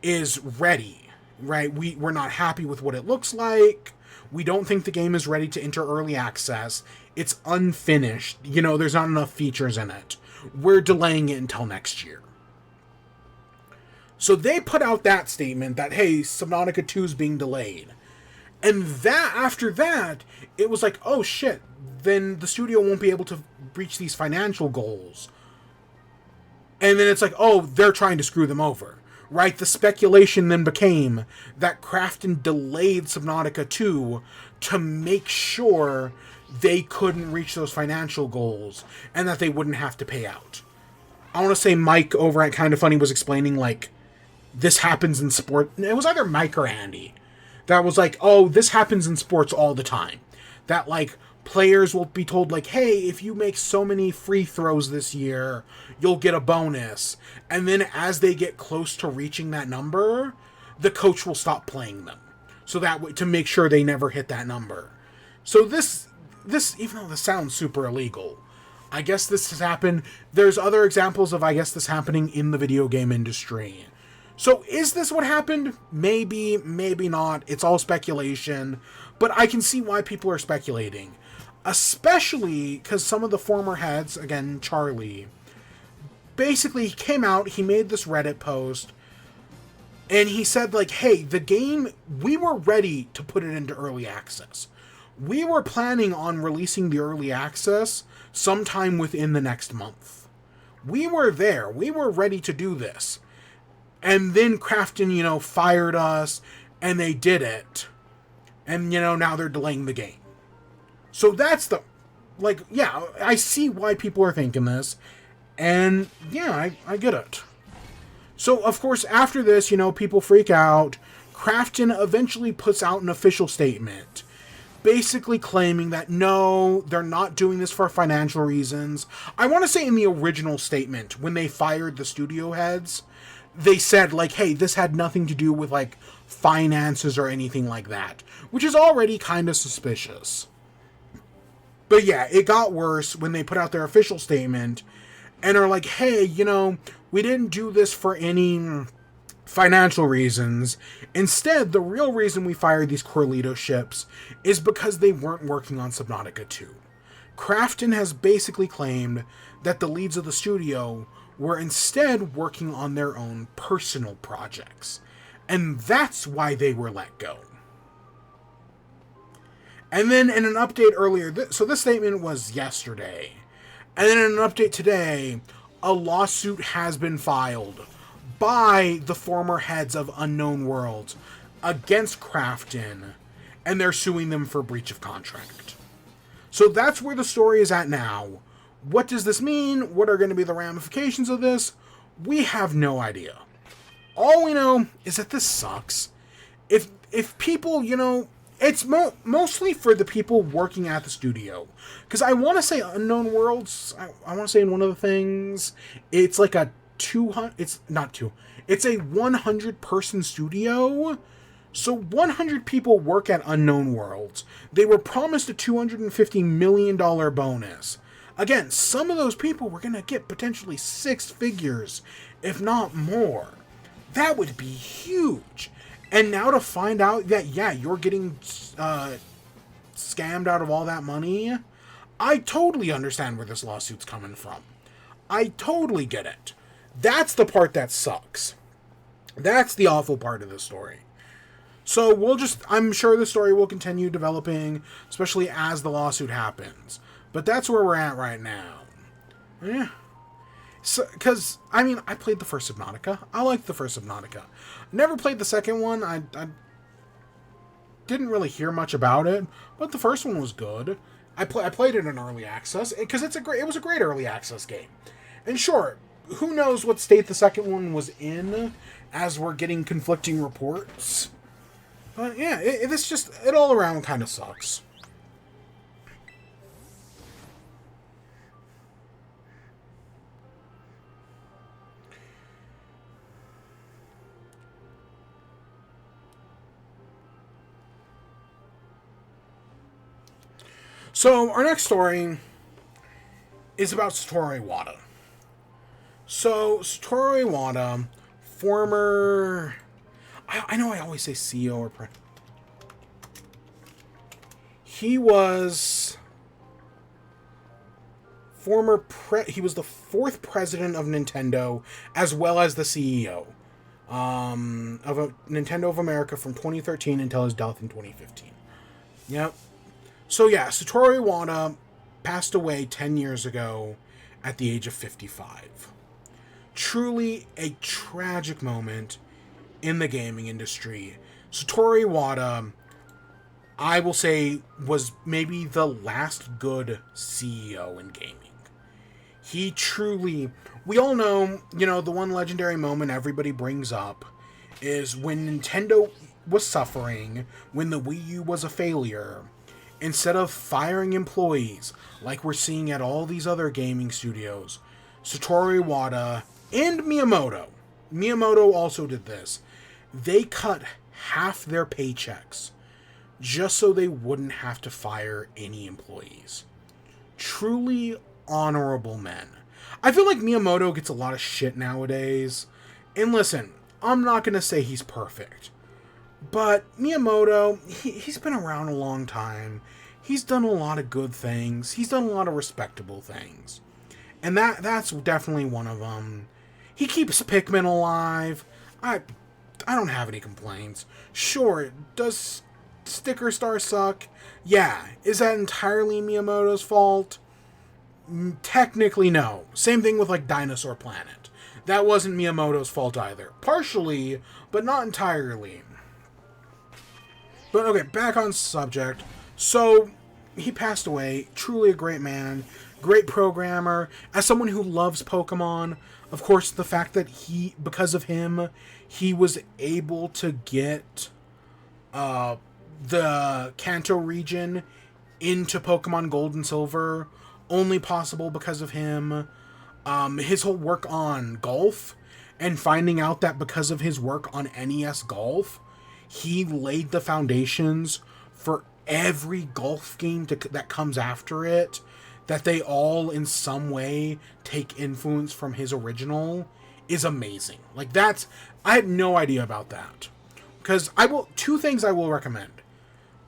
is ready, right? We're not happy with what it looks like. We don't think the game is ready to enter early access. It's unfinished. You know, there's not enough features in it. We're delaying it until next year. So they put out that statement that, hey, Subnautica 2 is being delayed. And that, after that, it was like, oh shit, then the studio won't be able to reach these financial goals. And then it's like, oh, they're trying to screw them over. Right? The speculation then became that Krafton delayed Subnautica 2 to make sure they couldn't reach those financial goals and that they wouldn't have to pay out. I want to say Mike over at Kinda Funny was explaining, like, this happens in sport. It was either Mike or Andy that was like, oh, this happens in sports all the time. That, like, players will be told, like, hey, if you make so many free throws this year, you'll get a bonus. And then as they get close to reaching that number, the coach will stop playing them. So that way, to make sure they never hit that number. So this, even though this sounds super illegal, I guess this has happened. There's other examples of, I guess, this happening in the video game industry. So is this what happened? Maybe, maybe not. It's all speculation. But I can see why people are speculating. Especially because some of the former heads, again, Charlie, basically he came out, he made this Reddit post, and he said, like, hey, the game, we were ready to put it into early access. We were planning on releasing the early access sometime within the next month. We were there. We were ready to do this. And then Krafton, you know, fired us, and they did it. And, you know, now they're delaying the game. So that's the, like, yeah, I see why people are thinking this. And, yeah, I get it. So, of course, after this, you know, people freak out. Krafton eventually puts out an official statement, basically claiming that, no, they're not doing this for financial reasons. I want to say in the original statement, when they fired the studio heads, they said, like, hey, this had nothing to do with, like, finances or anything like that, which is already kind of suspicious. But yeah, it got worse when they put out their official statement and are like, hey, you know, we didn't do this for any financial reasons. Instead, the real reason we fired these Corleto ships is because they weren't working on Subnautica 2. Krafton has basically claimed that the leads of the studio were instead working on their own personal projects. And that's why they were let go. And then in an update earlier, so this statement was yesterday. And then in an update today, a lawsuit has been filed by the former heads of Unknown Worlds against Krafton, and they're suing them for breach of contract. So that's where the story is at now. What does this mean? What are going to be the ramifications of this? We have no idea. All we know is that this sucks. If people, you know, it's mostly for the people working at the studio. Because I want to say Unknown Worlds, I want to say in one of the things, it's like a 200, it's not two, it's a 100-person studio. So 100 people work at Unknown Worlds. They were promised a $250 million bonus. Again, some of those people were going to get potentially 6 figures, if not more. That would be huge. And now to find out that, yeah, you're getting scammed out of all that money, I totally understand where this lawsuit's coming from. I totally get it. That's the part that sucks. That's the awful part of the story. So I'm sure the story will continue developing, especially as the lawsuit happens. But that's where we're at right now. Yeah. So, because, I mean, I played the first Subnautica. I liked the first Subnautica. Never played the second one. I didn't really hear much about it, but the first one was good. I played it in early access, because it was a great early access game. And sure, who knows what state the second one was in, as we're getting conflicting reports. But yeah, it all around kind of sucks. So, our next story is about Satoru Iwata. So, Satoru Iwata, former... I know I always say CEO or... He was he was the 4th president of Nintendo, as well as the CEO of Nintendo of America from 2013 until his death in 2015. Yep. So yeah, Satoru Iwata passed away 10 years ago at the age of 55. Truly a tragic moment in the gaming industry. Satoru Iwata, I will say, was maybe the last good CEO in gaming. He truly... We all know, the one legendary moment everybody brings up is when Nintendo was suffering, when the Wii U was a failure. Instead of firing employees, like we're seeing at all these other gaming studios, Satoru Iwata and Miyamoto also did this. They cut half their paychecks just so they wouldn't have to fire any employees. Truly honorable men. I feel like Miyamoto gets a lot of shit nowadays. And listen, I'm not going to say he's perfect. But Miyamoto, he's been around a long time. He's done a lot of good things. He's done a lot of respectable things. And that's definitely one of them. He keeps Pikmin alive. I don't have any complaints. Sure, does Sticker Star suck? Yeah. Is that entirely Miyamoto's fault? Technically, no. Same thing with, like, Dinosaur Planet. That wasn't Miyamoto's fault either. Partially, but not entirely. But, okay, back on subject. So, he passed away. Truly a great man. Great programmer. As someone who loves Pokemon, of course, the fact that because of him, he was able to get the Kanto region into Pokemon Gold and Silver, only possible because of him. His whole work on golf, and finding out that because of his work on NES Golf, he laid the foundations for every golf game that comes after it, that they all in some way take influence from his original, is amazing. Like, I had no idea about that. Because two things I will recommend.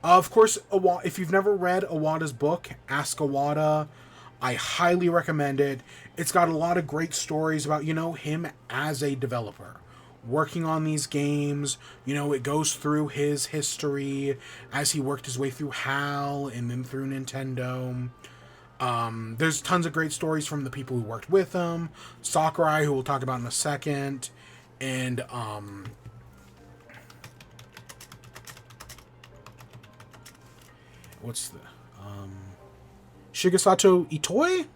Of course, if you've never read Iwata's book, Ask Iwata, I highly recommend it. It's got a lot of great stories about, him as a developer, working on these games. It goes through his history as he worked his way through HAL and then through Nintendo. There's tons of great stories from the people who worked with him. Sakurai, who we'll talk about in a second. And, Shigesato Itoi?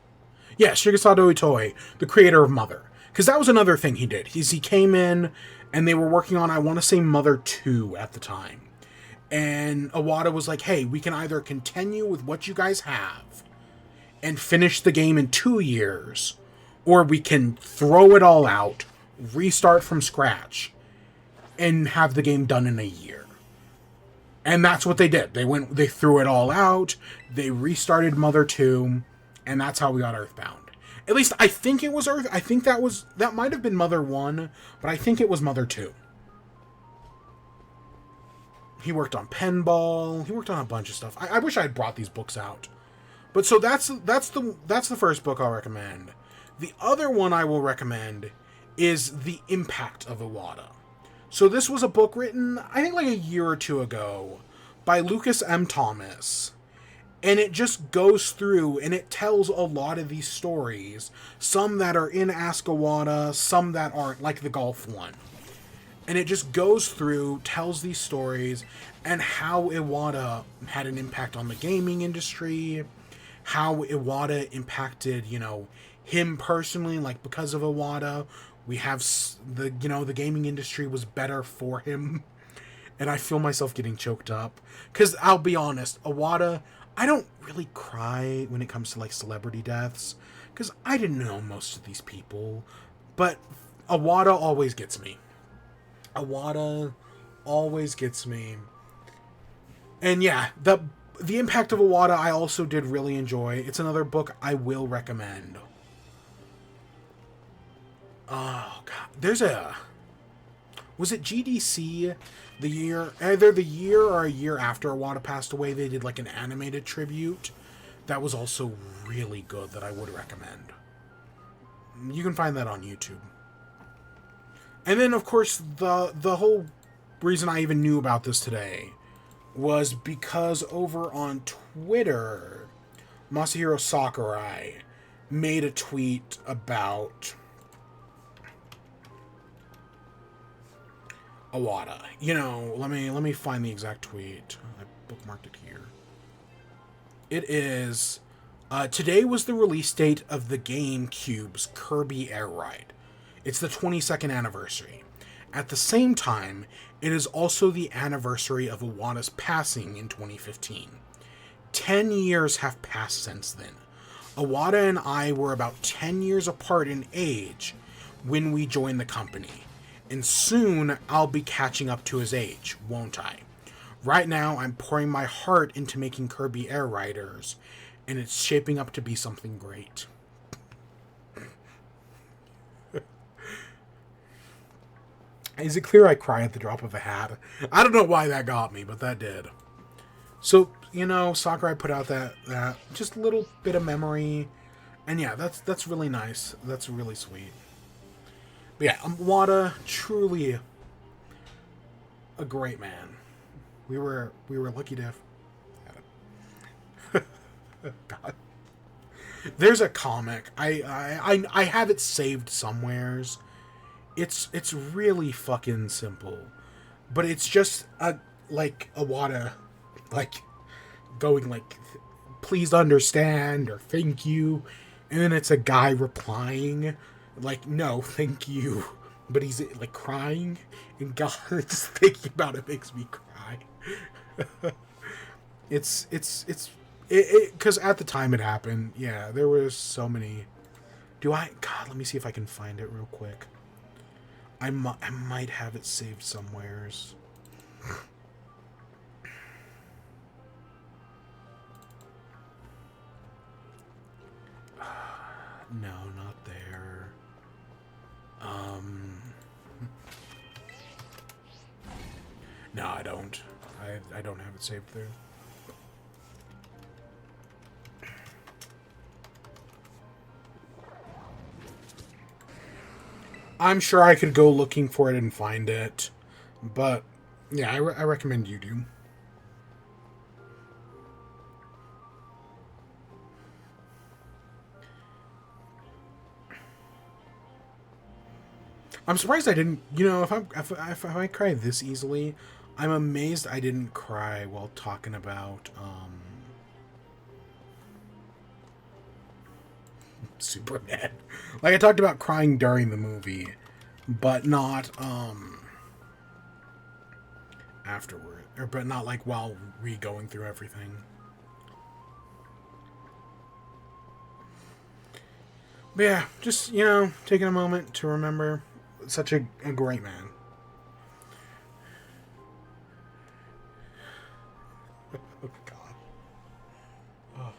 Yeah, Shigesato Itoi, the creator of Mother. Because that was another thing he did. He came in, and they were working on, I want to say, Mother 2 at the time. And Iwata was like, hey, we can either continue with what you guys have and finish the game in 2 years, or we can throw it all out, restart from scratch, and have the game done in a year. And that's what they did. They threw it all out, they restarted Mother 2, and that's how we got Earthbound. At least I think it was I think that might have been Mother 1, but I think it was Mother 2. He worked on Pinball, he worked on a bunch of stuff. I wish I had brought these books out. But so that's the first book I'll recommend. The other one I will recommend is The Impact of Iwata. So this was a book written, I think, like a year or two ago by Lucas M. Thomas. And it just goes through and it tells a lot of these stories. Some that are in Ask Iwata, some that aren't, like the golf one. And it just goes through, tells these stories, and how Iwata had an impact on the gaming industry, how Iwata impacted, him personally, like because of Iwata, we have the gaming industry was better for him. And I feel myself getting choked up. Because I'll be honest, Iwata, I don't really cry when it comes to like celebrity deaths. Because I didn't know most of these people. But Iwata always gets me. Iwata always gets me. And yeah, the Impact of Iwata I also did really enjoy. It's another book I will recommend. Oh, God. Was it GDC the year, either the year or a year after Iwata passed away, they did like an animated tribute that was also really good that I would recommend. You can find that on YouTube. And then, of course, the whole reason I even knew about this today was because over on Twitter, Masahiro Sakurai made a tweet about Iwata. You know, let me find the exact tweet. I bookmarked it here. It is, today was the release date of the GameCube's Kirby Air Ride. It's the 22nd anniversary. At the same time, it is also the anniversary of Iwata's passing in 2015. 10 years have passed since then. Iwata and I were about 10 years apart in age when we joined the company. And soon, I'll be catching up to his age, won't I? Right now, I'm pouring my heart into making Kirby Air Riders, and it's shaping up to be something great. Is it clear I cry at the drop of a hat? I don't know why that got me, but that did. So, you know, Sakurai put out that just a little bit of memory. And yeah, that's really nice. That's really sweet. But yeah, Iwata, truly a great man. We were lucky to have had him. God. There's a comic. I have it saved somewheres. It's really fucking simple. But it's just like Iwata like going like, please understand or thank you, and then it's a guy replying like, no no, you, but he's like crying, and God, just thinking about it makes me cry. it's because at the time it happened, yeah, there was so many. God, let me see if I can find it real quick. I might have it saved somewheres. No, not there. No, I don't. I don't have it saved there. I'm sure I could go looking for it and find it, but yeah, I recommend you do. I'm surprised I didn't. You know, if I cry this easily, I'm amazed I didn't cry while talking about Superman. Like, I talked about crying during the movie, but not afterward, but not like while going through everything. But yeah, just, you know, taking a moment to remember such a great man. Oh, God. Oh.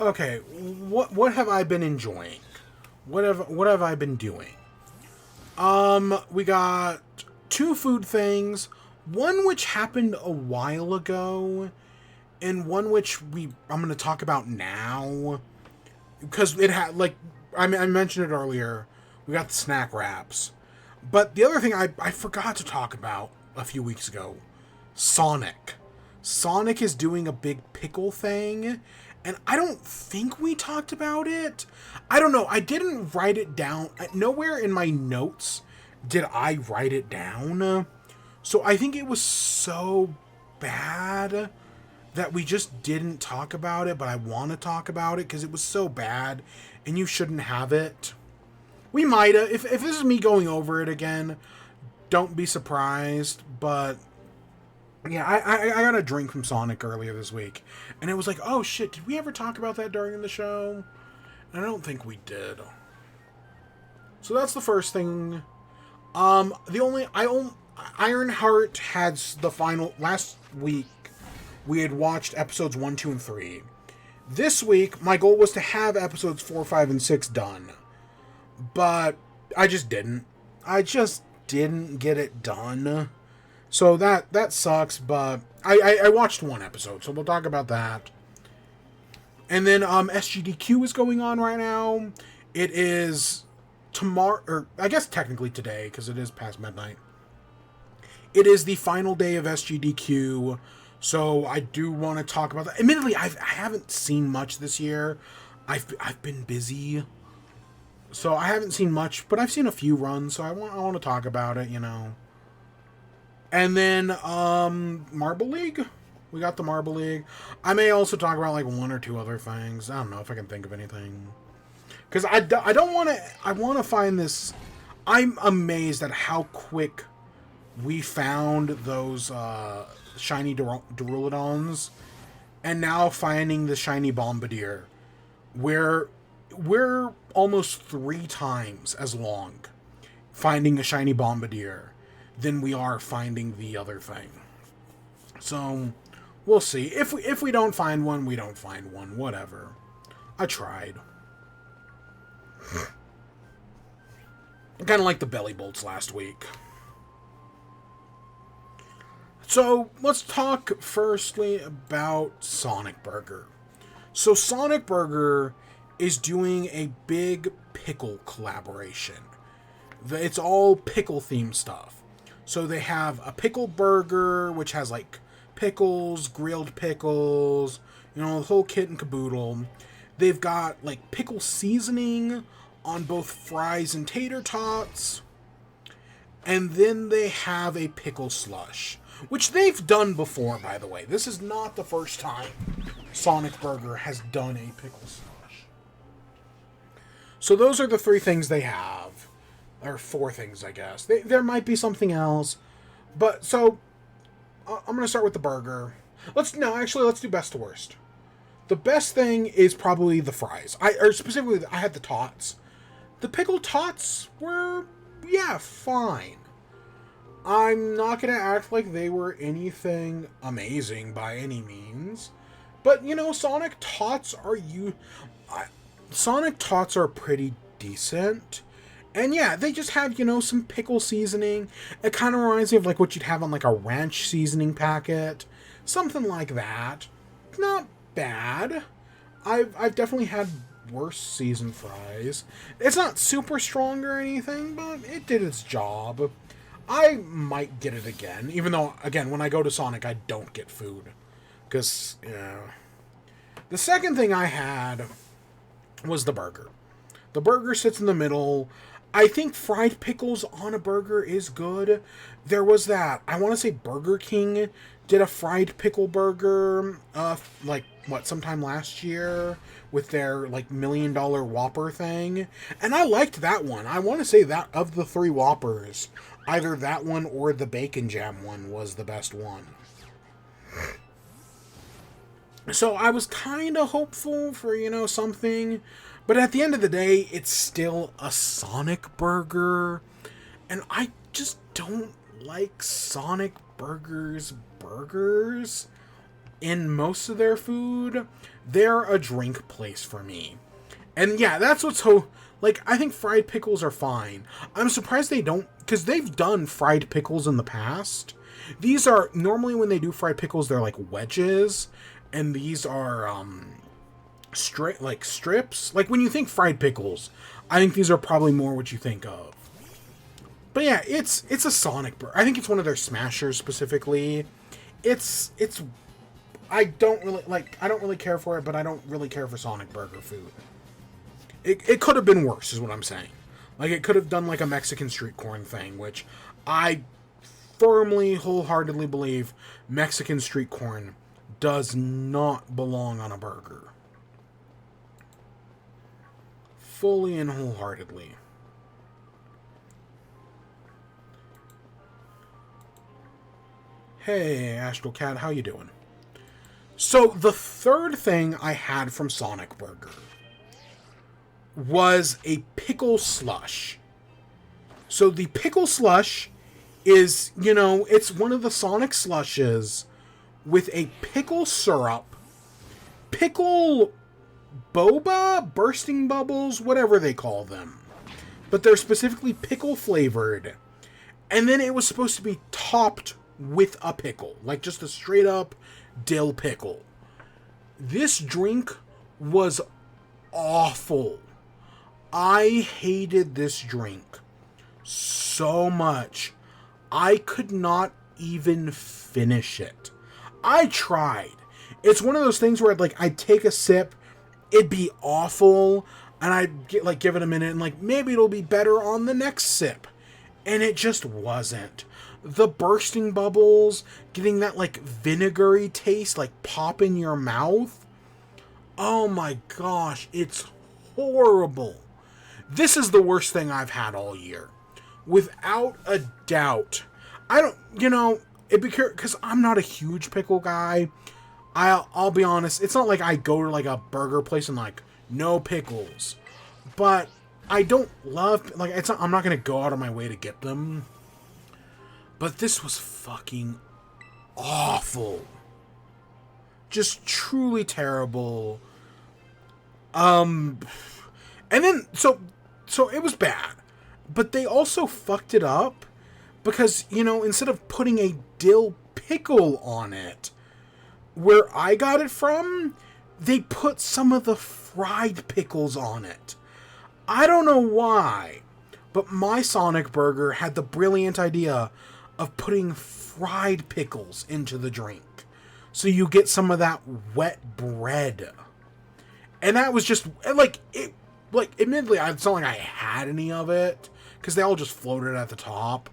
Okay, what have I been enjoying? What have I been doing? We got 2 food things. One which happened a while ago, and one which I'm going to talk about now, because it had, like, I mentioned it earlier. We got the snack wraps, but the other thing I forgot to talk about a few weeks ago, Sonic. Sonic is doing a big Pickle thing, and I don't think we talked about it. I don't know. I didn't write it down. Nowhere in my notes did I write it down. So I think it was so bad that we just didn't talk about it, but I want to talk about it because it was so bad, and you shouldn't have it. We might have. If this is me going over it again, don't be surprised, but yeah, I got a drink from Sonic earlier this week, and it was like, oh shit, did we ever talk about that during the show? And I don't think we did. So that's the first thing. Ironheart had the final last week. we had watched episodes 1, 2, and 3. This week, my goal was to have episodes 4, 5, and 6 done. But I just didn't. I just didn't get it done. So that sucks, but I watched one episode, so we'll talk about that. And then SGDQ is going on right now. It is tomorrow, or I guess technically today, because it is past midnight. It is the final day of SGDQ, so I do want to talk about that. Admittedly, I haven't seen much this year. I've been busy, so I haven't seen much, but I've seen a few runs, so I want to talk about it, you know. And then Marble League. We got the Marble League. I may also talk about like one or two other things. I don't know if I can think of anything. Because I don't want to... I want to find this... I'm amazed at how quick we found those shiny Duraludons. And now finding the shiny Bombardier. We're almost 3 times as long finding a shiny Bombardier than we are finding the other thing. So... we'll see. If we don't find one, we don't find one. Whatever. I tried. Kind of like the belly bolts last week. So, let's talk firstly about Sonic Burger. So, Sonic Burger is doing a big Pickle collaboration. It's all Pickle themed stuff. So, they have a Pickle Burger, which has like pickles, grilled pickles, you know, the whole kit and caboodle. They've got like pickle seasoning on both fries and tater tots. And then they have a pickle slush, which they've done before, by the way. This is not the first time Sonic Burger has done a pickle slush. So those are the 3 things they have. Or 4 things, I guess. There might be something else. But, so... I'm going to start with the burger. Let's do best to worst. The best thing is probably the fries. I had the tots. The pickle tots were, yeah, fine. I'm not going to act like they were anything amazing by any means. But, you know, Sonic tots are pretty decent. And yeah, they just have, you know, some pickle seasoning. It kind of reminds me of like what you'd have on like a ranch seasoning packet. Something like that. Not bad. I've definitely had worse seasoned fries. It's not super strong or anything, but it did its job. I might get it again. Even though, again, when I go to Sonic, I don't get food. Because, yeah. The second thing I had was the burger. The burger sits in the middle. I think fried pickles on a burger is good. There was that, I want to say Burger King did a fried pickle burger, sometime last year with their, like, $1 million Whopper thing. And I liked that one. I want to say that of the 3 Whoppers, either that one or the Bacon Jam one was the best one. So I was kind of hopeful for, you know, something. But at the end of the day, it's still a Sonic burger. And I just don't like Sonic burgers in most of their food. They're a drink place for me. And yeah, that's what's so... like, I think fried pickles are fine. I'm surprised they don't... because they've done fried pickles in the past. These are... normally when they do fried pickles, they're like wedges. And these are... strips. Like, when you think fried pickles, I think these are probably more what you think of. But yeah, it's a Sonic burger. I think it's one of their smashers specifically. I don't really care for it, but I don't really care for Sonic burger food. It could have been worse, is what I'm saying. Like, it could have done like a Mexican street corn thing, which I firmly, wholeheartedly believe Mexican street corn does not belong on a burger. Fully and wholeheartedly. Hey, Astral Cat, how you doing? So, the third thing I had from Sonic Burger was a pickle slush. So, the pickle slush is, you know, it's one of the Sonic slushes with a pickle syrup, pickle boba, bursting bubbles, whatever they call them. But they're specifically pickle flavored. And then it was supposed to be topped with a pickle, like just a straight up dill pickle. This drink was awful. I hated this drink so much. I could not even finish it. I tried. It's one of those things where I'd take a sip, it'd be awful, and I'd give it a minute and maybe it'll be better on the next sip. And it just wasn't. The bursting bubbles, getting that vinegary taste pop in your mouth. Oh my gosh, it's horrible. This is the worst thing I've had all year. Without a doubt. I don't, because I'm not a huge pickle guy. I'll be honest, it's not like I go to a burger place and no pickles. But I don't love, I'm not going to go out of my way to get them. But this was fucking awful. Just truly terrible. And then, so it was bad. But they also fucked it up because, instead of putting a dill pickle on it, where I got it from, they put some of the fried pickles on it. I don't know why, but my Sonic Burger had the brilliant idea of putting fried pickles into the drink. So you get some of that wet bread. And that was just, admittedly, it's not like I had any of it, because they all just floated at the top.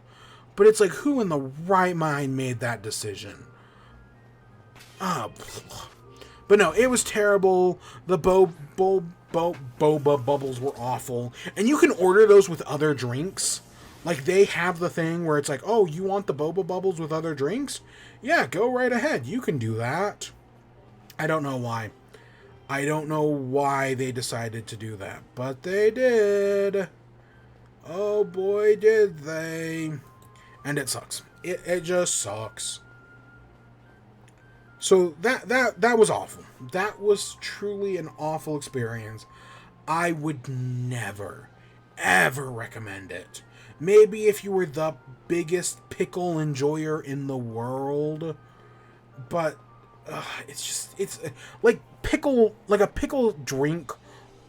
But it's who in the right mind made that decision? But no, it was terrible. The boba bubbles were awful. And you can order those with other drinks. They have the thing where it's oh, you want the boba bubbles with other drinks? Yeah, go right ahead. You can do that. I don't know why. I don't know why they decided to do that. But they did. Oh boy, did they. And it sucks. It just sucks. So that was awful. That was truly an awful experience. I would never, ever recommend it. Maybe if you were the biggest pickle enjoyer in the world, but it's pickle, a pickle drink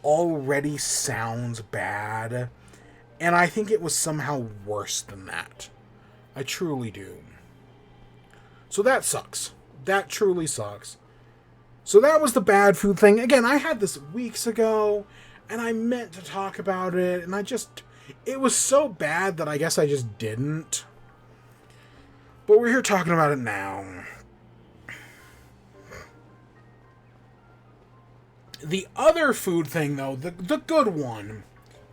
already sounds bad, and I think it was somehow worse than that. I truly do. So that sucks. That truly sucks. So that was the bad food thing. Again, I had this weeks ago, and I meant to talk about it, and it was so bad that I guess I just didn't. But we're here talking about it now. The other food thing, though, the good one,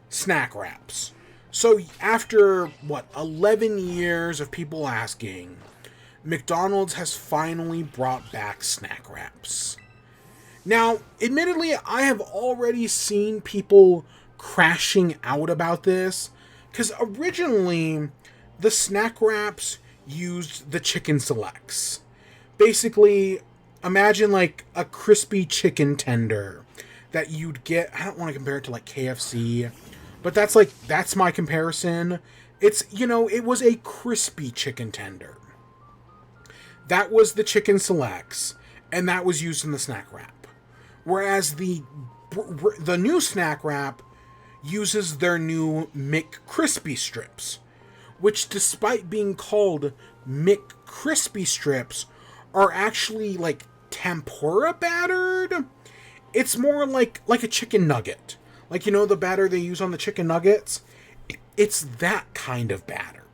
snack wraps. So after, 11 years of people asking, McDonald's has finally brought back snack wraps. Now, admittedly, I have already seen people crashing out about this, because originally, the snack wraps used the chicken selects. Basically, imagine a crispy chicken tender that you'd get. I don't want to compare it to KFC, but that's my comparison. It's, it was a crispy chicken tender. That was the chicken selects, and that was used in the snack wrap. Whereas the new snack wrap uses their new McCrispy strips, which, despite being called McCrispy strips, are actually tempura battered. It's more like a chicken nugget. The batter they use on the chicken nuggets? It's that kind of batter.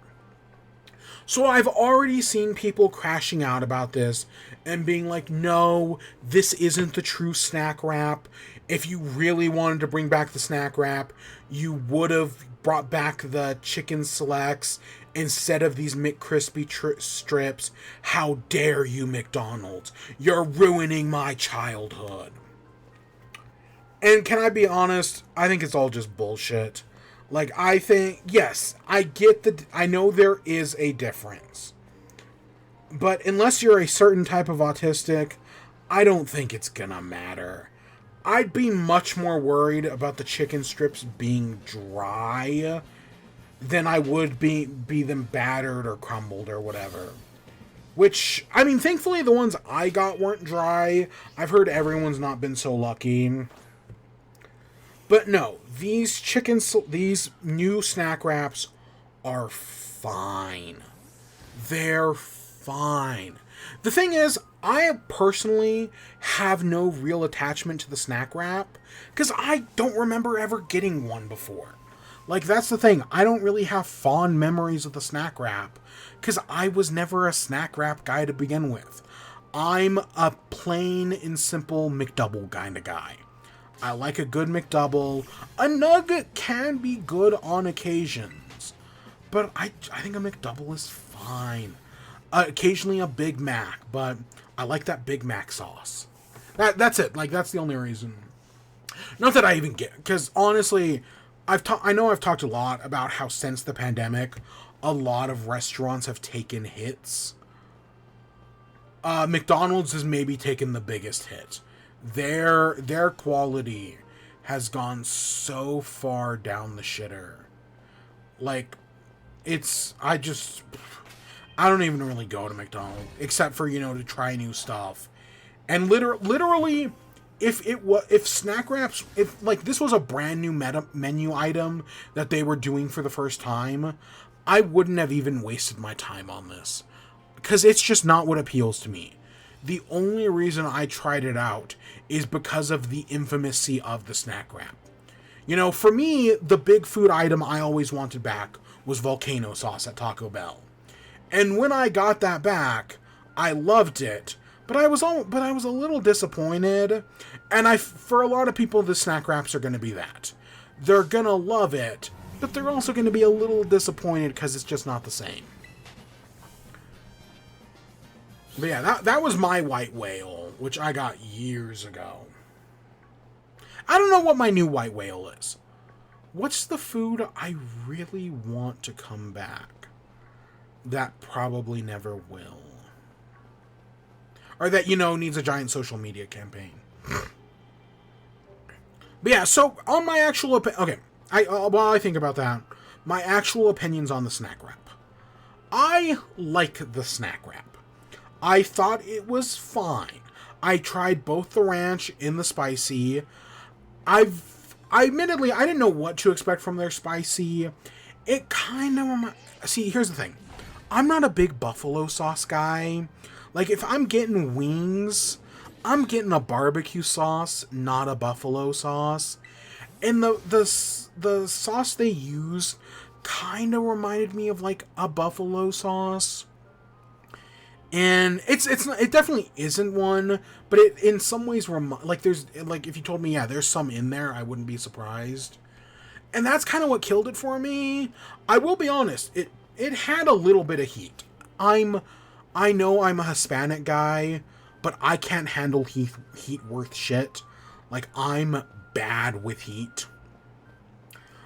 So I've already seen people crashing out about this and being no, this isn't the true snack wrap. If you really wanted to bring back the snack wrap, you would have brought back the chicken selects instead of these McCrispy strips. How dare you, McDonald's? You're ruining my childhood. And can I be honest? I think it's all just bullshit. I think, yes, I know there is a difference. But unless you're a certain type of autistic, I don't think it's gonna matter. I'd be much more worried about the chicken strips being dry than I would be them battered or crumbled or whatever. Which, I mean, thankfully the ones I got weren't dry. I've heard everyone's not been so lucky. But no, these new snack wraps are fine. They're fine. The thing is, I personally have no real attachment to the snack wrap because I don't remember ever getting one before. Like, that's the thing. I don't really have fond memories of the snack wrap because I was never a snack wrap guy to begin with. I'm a plain and simple McDouble kind of guy. I like a good McDouble. A nugget can be good on occasions, but I think a McDouble is fine. Occasionally a Big Mac, but I like that Big Mac sauce. That's it. Like, that's the only reason. Not that I even get, because honestly, I know I've talked a lot about how since the pandemic, a lot of restaurants have taken hits. McDonald's has maybe taken the biggest hit. Their quality has gone so far down the shitter. Like, I don't even really go to McDonald's except for, to try new stuff. And literally, if snack wraps, if like this was a brand new menu item that they were doing for the first time, I wouldn't have even wasted my time on this because it's just not what appeals to me. The only reason I tried it out is because of the infamousy of the snack wrap. For me, the big food item I always wanted back was volcano sauce at Taco Bell. And when I got that back, I loved it, but I was a little disappointed. And for a lot of people, the snack wraps are going to be that. They're going to love it, but they're also going to be a little disappointed because it's just not the same. But yeah, that was my white whale, which I got years ago. I don't know what my new white whale is. What's the food I really want to come back that probably never will? Or that, needs a giant social media campaign. But yeah, so on my actual okay, while I think about that, my actual opinions on the snack wrap. I like the snack wrap. I thought it was fine. I tried both the ranch and the spicy. Admittedly, I didn't know what to expect from their spicy. It kind of see, here's the thing. I'm not a big buffalo sauce guy. Like, if I'm getting wings, I'm getting a barbecue sauce, not a buffalo sauce. And the sauce they used kind of reminded me of like a buffalo sauce. And it definitely isn't one, but it in some ways there's like, if you told me, yeah, there's some in there, I wouldn't be surprised. And that's kind of what killed it for me. I will be honest, it had a little bit of heat. I know I'm a Hispanic guy, but I can't handle heat worth shit. Like, I'm bad with heat.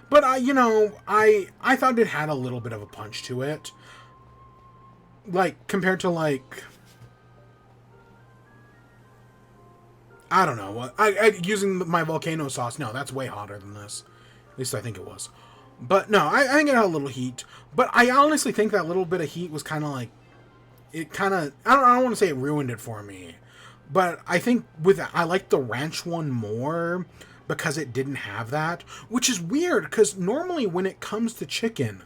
But I thought it had a little bit of a punch to it. Like, compared to, like, I don't know. Using my volcano sauce, no, that's way hotter than this. At least I think it was. But no, I think it had a little heat. But I honestly think that little bit of heat was kind of like, I don't want to say it ruined it for me. But I think I like the ranch one more because it didn't have that. Which is weird, because normally when it comes to chicken,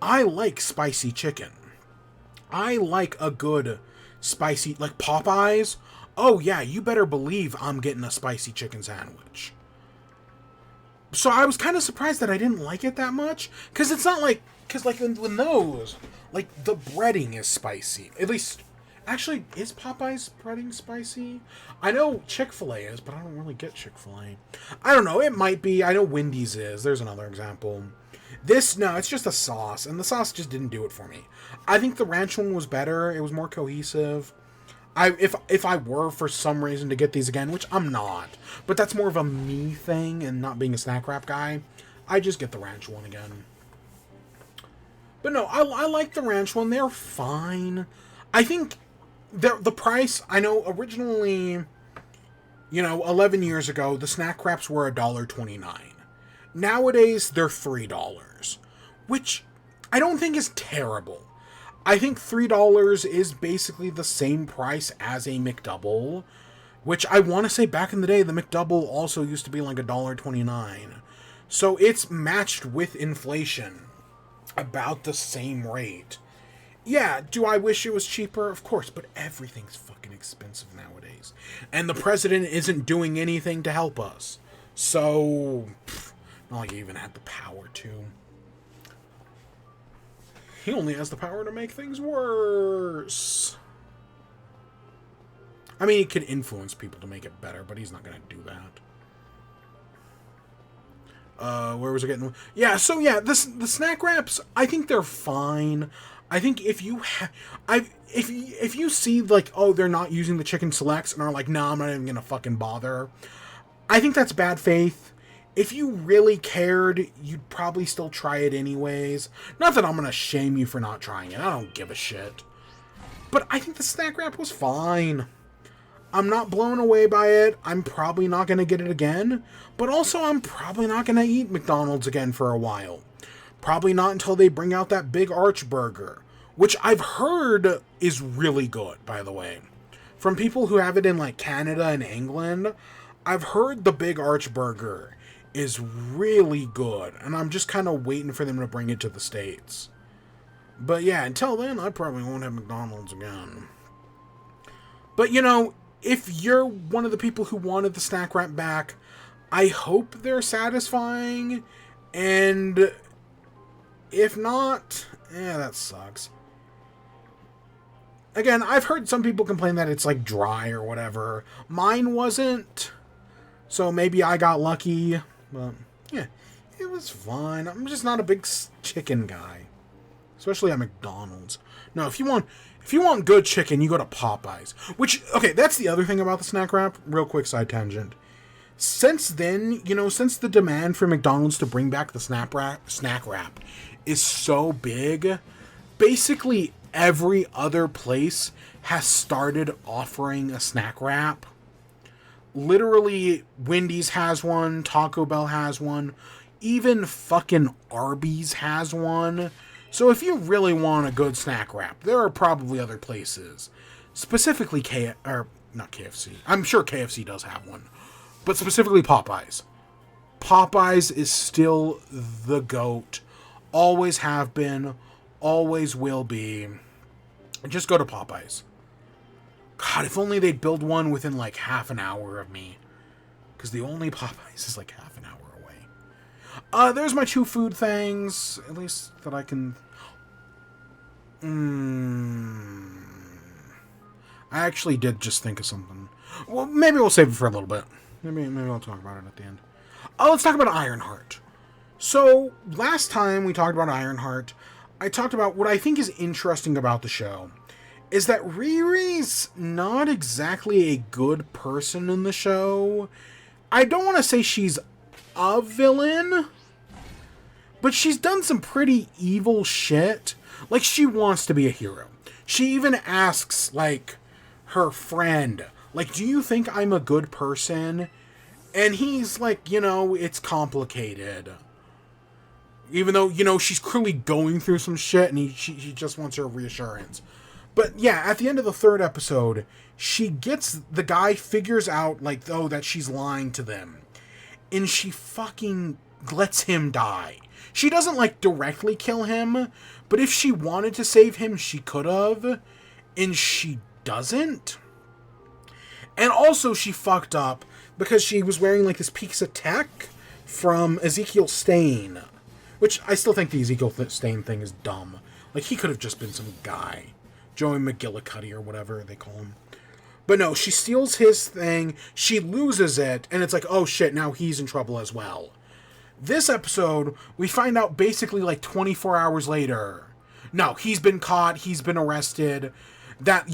I like spicy chicken. I like a good spicy, like Popeyes. Oh yeah, you better believe I'm getting a spicy chicken sandwich. So I was kind of surprised that I didn't like it that much. Because it's not like, when those, like, the breading is spicy. At least, actually, is Popeyes breading spicy? I know Chick-fil-A is, but I don't really get Chick-fil-A. I don't know, it might be. I know Wendy's is. There's another example. No, it's just a sauce, and the sauce just didn't do it for me. I think the ranch one was better. It was more cohesive. If I were for some reason to get these again, which I'm not, but that's more of a me thing and not being a snack wrap guy, I just get the ranch one again. But no, I like the ranch one. They're fine. I think the price, I know originally, 11 years ago, the snack wraps were $1.29. Nowadays, they're $3, which I don't think is terrible. I think $3 is basically the same price as a McDouble, which I want to say back in the day, the McDouble also used to be like $1.29. So it's matched with inflation about the same rate. Yeah, do I wish it was cheaper? Of course, but everything's fucking expensive nowadays. And the president isn't doing anything to help us. So, not like he even had the power to. He only has the power to make things worse. I mean, he could influence people to make it better, but he's not going to do that. Where was I getting? Yeah, so yeah, the snack wraps, I think they're fine. I think if you if you see like, oh, they're not using the chicken selects and are like, nah, I'm not even gonna fucking bother, I think that's bad faith. If you really cared, you'd probably still try it anyways. Not that I'm gonna shame you for not trying it. I don't give a shit. But I think the snack wrap was fine. I'm not blown away by it. I'm probably not gonna get it again. But also, I'm probably not gonna eat McDonald's again for a while. Probably not until they bring out that Big Arch Burger, which I've heard is really good, by the way. From people who have it in like Canada and England, I've heard the Big Arch Burger is really good, and I'm just kind of waiting for them to bring it to the States. But yeah, until then, I probably won't have McDonald's again. But if you're one of the people who wanted the snack wrap back, I hope they're satisfying, and if not, that sucks. Again, I've heard some people complain that it's like dry or whatever. Mine wasn't, so maybe I got lucky, but yeah, it was fine. I'm just not a big chicken guy, especially at McDonald's. No, if you want good chicken, you go to Popeyes. Which, okay, that's the other thing about the snack wrap. Real quick side tangent. Since then, since the demand for McDonald's to bring back the snack wrap is so big, basically every other place has started offering a snack wrap. Literally, Wendy's has one, Taco Bell has one, even fucking Arby's has one. So if you really want a good snack wrap, there are probably other places. Specifically not KFC. I'm sure KFC does have one. But specifically Popeyes. Popeyes is still the GOAT. Always have been. Always will be. Just go to Popeyes. God, if only they'd build one within like half an hour of me. Because the only Popeyes is like half an hour away. There's my 2 food things. At least that I can... I actually did just think of something. Well, maybe we'll save it for a little bit. Maybe I'll talk about it at the end. Let's talk about Ironheart. So, last time we talked about Ironheart, I talked about what I think is interesting about the show is that Riri's not exactly a good person in the show. I don't want to say she's a villain, but she's done some pretty evil shit. Like, she wants to be a hero. She even asks, like, her friend, like, do you think I'm a good person? And he's like, it's complicated. Even though, she's clearly going through some shit and she just wants her reassurance. But yeah, at the end of the 3rd episode, the guy figures out, like, that she's lying to them. And she fucking lets him die. She doesn't, like, directly kill him, but if she wanted to save him, she could have. And she doesn't. And also she fucked up because she was wearing like this piece of tech from Ezekiel Stain. Which I still think the Ezekiel Stain thing is dumb. Like, he could have just been some guy. Joey McGillicuddy or whatever they call him. But no, she steals his thing, she loses it, and it's like, oh shit, now he's in trouble as well. This episode, we find out basically like 24 hours later. No, he's been caught, he's been arrested. That,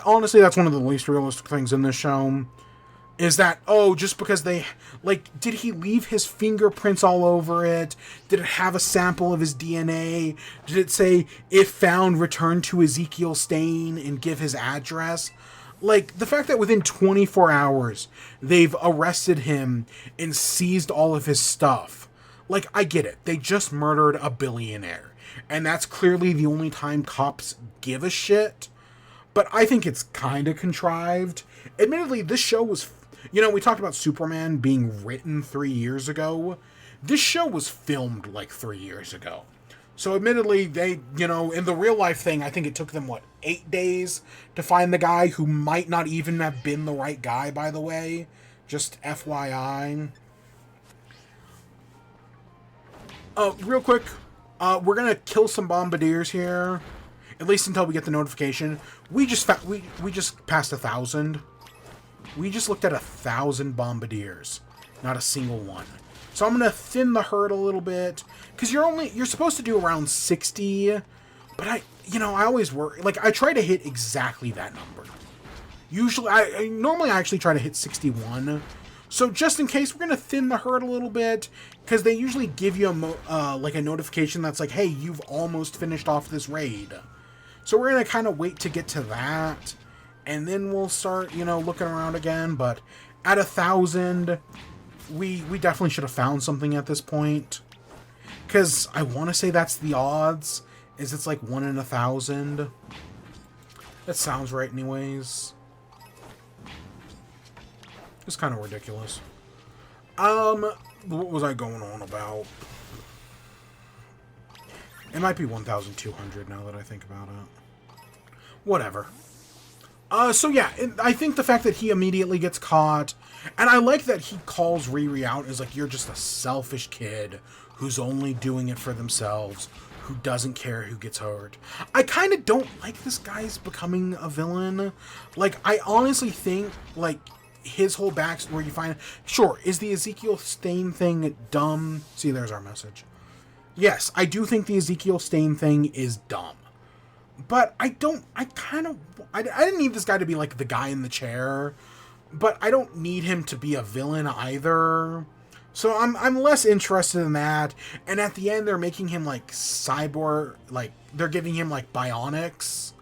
honestly, that's one of the least realistic things in this show. is that, oh, just because they, like, did he leave his fingerprints all over it? Did it have a sample of his DNA? Did it say, if found, return to Ezekiel Stain and give his address? Like, the fact that within 24 hours, they've arrested him and seized all of his stuff. Like, I get it. They just murdered a billionaire. And that's clearly the only time cops give a shit. But I think it's kind of contrived. Admittedly, this show was... You know, we talked about Superman being written 3 years ago. This show was filmed like 3 years ago. So admittedly, they, you know, in the real life thing, I think it took them, 8 days to find the guy who might not even have been the right guy, by the way. Just FYI. Real quick, we're gonna kill some bombardiers here. At least until we get the notification. We just passed 1,000. We just looked at 1,000 bombardiers. Not a single one. So I'm gonna thin the herd a little bit. Because you're supposed to do around 60. But I always work, like, I try to hit exactly that number. Usually, normally I actually try to hit 61. So just in case, we're gonna thin the herd a little bit. Because they usually give you a notification that's like, hey, you've almost finished off this raid. So we're gonna kind of wait to get to that. And then we'll start, looking around again. But at 1,000, we definitely should have found something at this point. Because I want to say that's the odds. Is it's like 1 in 1,000. That sounds right anyways. It's kind of ridiculous. What was I going on about? It might be 1,200 now that I think about it. Whatever. So yeah, I think the fact that he immediately gets caught, and I like that he calls Riri out as like, you're just a selfish kid who's only doing it for themselves, who doesn't care who gets hurt. I kind of don't like this guy's becoming a villain. Like, I honestly think, like, his whole backstory, you find, sure, is the Ezekiel Stain thing dumb? See, there's our message. Yes, I do think the Ezekiel Stain thing is dumb. But I didn't need this guy to be like the guy in the chair, but I don't need him to be a villain either. So I'm less interested in that. And at the end, they're making him like cyborg, like they're giving him like bionics.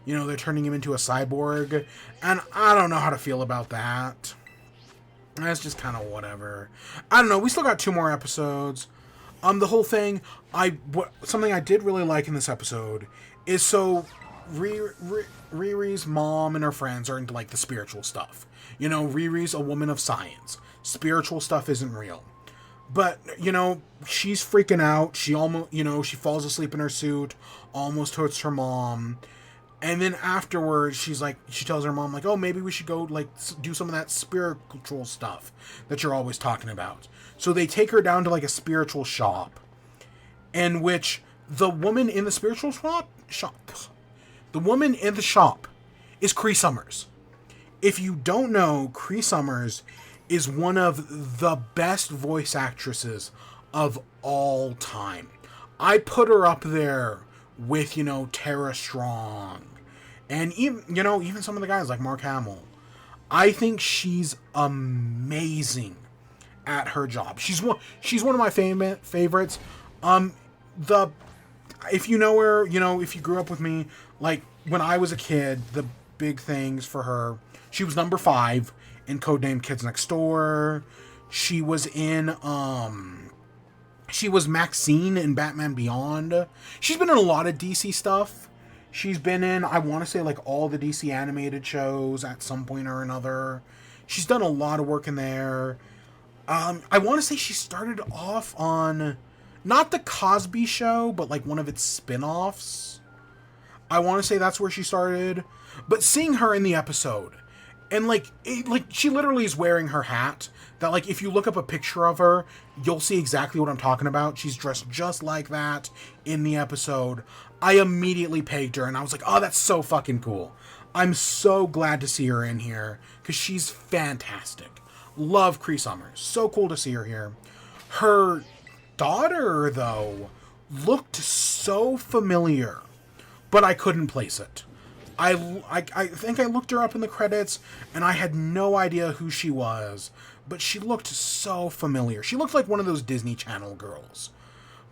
They're turning him into a cyborg, and I don't know how to feel about that. That's just kind of whatever. I don't know. We still got 2 more episodes. The whole thing, something I did really like in this episode is so Riri's mom and her friends are into like the spiritual stuff. Riri's a woman of science. Spiritual stuff isn't real. But, she's freaking out. She almost, she falls asleep in her suit, almost hurts her mom. And then afterwards, she tells her mom, like, oh, maybe we should go, like, do some of that spiritual stuff that you're always talking about. So they take her down to, like, a spiritual shop, in which the woman in the spiritual the woman in the shop is Cree Summers. If you don't know, Cree Summers is one of the best voice actresses of all time. I put her up there with, Tara Strong. And even some of the guys like Mark Hamill. I think she's amazing at her job. She's one of my favorites. If you know her, if you grew up with me, like when I was a kid, the big things for her, she was number 5 in Codename Kids Next Door. She was in she was Maxine in Batman Beyond. She's been in a lot of DC stuff. She's been in, I want to say, like, all the DC animated shows at some point or another. She's done a lot of work in there. I want to say she started off on, not the Cosby Show, but, like, one of its spin-offs. I want to say that's where she started. But seeing her in the episode, and, she literally is wearing her hat. That, like, if you look up a picture of her, you'll see exactly what I'm talking about. She's dressed just like that in the episode. I immediately pegged her, and I was like, oh, that's so fucking cool. I'm so glad to see her in here, because she's fantastic. Love Cree Summers. So cool to see her here. Her daughter, though, looked so familiar, but I couldn't place it. I think I looked her up in the credits, and I had no idea who she was, but she looked so familiar. She looked like one of those Disney Channel girls,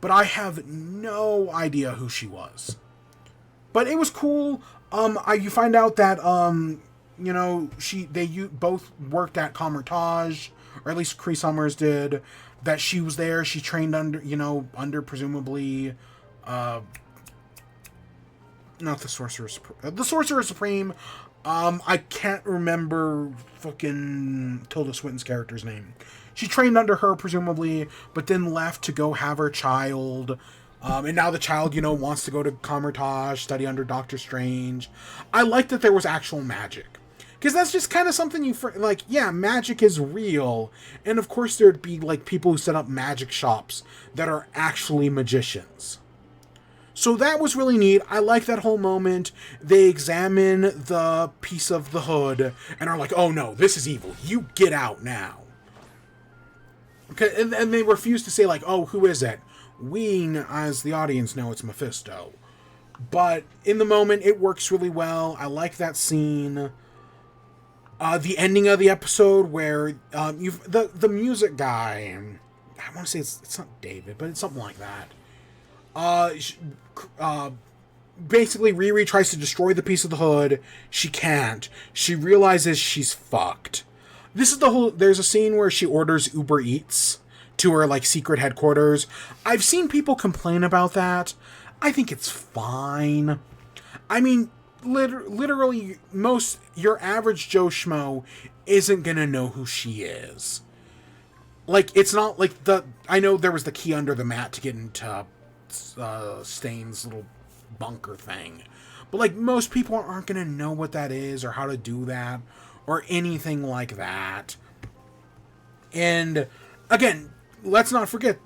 but I have no idea who she was. But it was cool. You find out that you know, you both worked at Comertage, or at least Cree Summers did. That she was there. She trained under presumably, not the Sorcerer Supreme. I can't remember fucking Tilda Swinton's character's name. She trained under her, presumably, but then left to go have her child. And now the child, wants to go to Comertage, study under Doctor Strange. I like that there was actual magic. Because that's just kind of something magic is real. And of course there'd be, people who set up magic shops that are actually magicians. So that was really neat. I like that whole moment. They examine the piece of the hood and are like, oh no, this is evil. You get out now. Okay, and they refuse to say, oh, who is it? We, as the audience, know it's Mephisto. But in the moment, it works really well. I like that scene. The ending of the episode where the music guy, I want to say it's not David, but it's something like that. Basically Riri tries to destroy the piece of the hood. She can't. She realizes she's fucked. There's a scene where she orders Uber Eats to her, secret headquarters. I've seen people complain about that. I think it's fine. I mean, literally, your average Joe Schmo isn't gonna know who she is. It's not I know there was the key under the mat to get into Stain's little bunker thing, but most people aren't gonna know what that is or how to do that or anything like that. And again, let's not forget,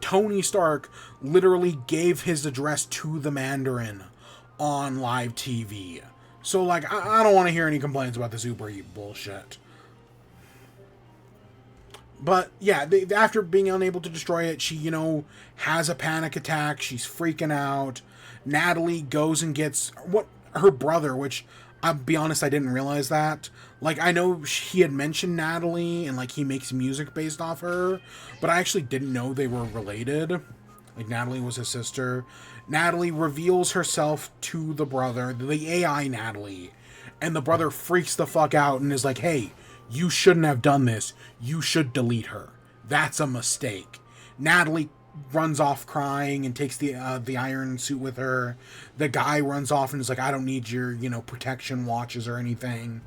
Tony Stark literally gave his address to the Mandarin on live TV. So I don't want to hear any complaints about this Uber Eat bullshit. But yeah, after being unable to destroy it, she, has a panic attack. She's freaking out. Natalie goes and gets her brother, which I'll be honest, I didn't realize that. I know he had mentioned Natalie and he makes music based off her, but I actually didn't know they were related. Natalie was his sister. Natalie reveals herself to the brother, the AI Natalie, and the brother freaks the fuck out and is like, hey, you shouldn't have done this. You should delete her. That's a mistake. Natalie runs off crying and takes the iron suit with her. The guy runs off and is like, I don't need your, protection watches or anything.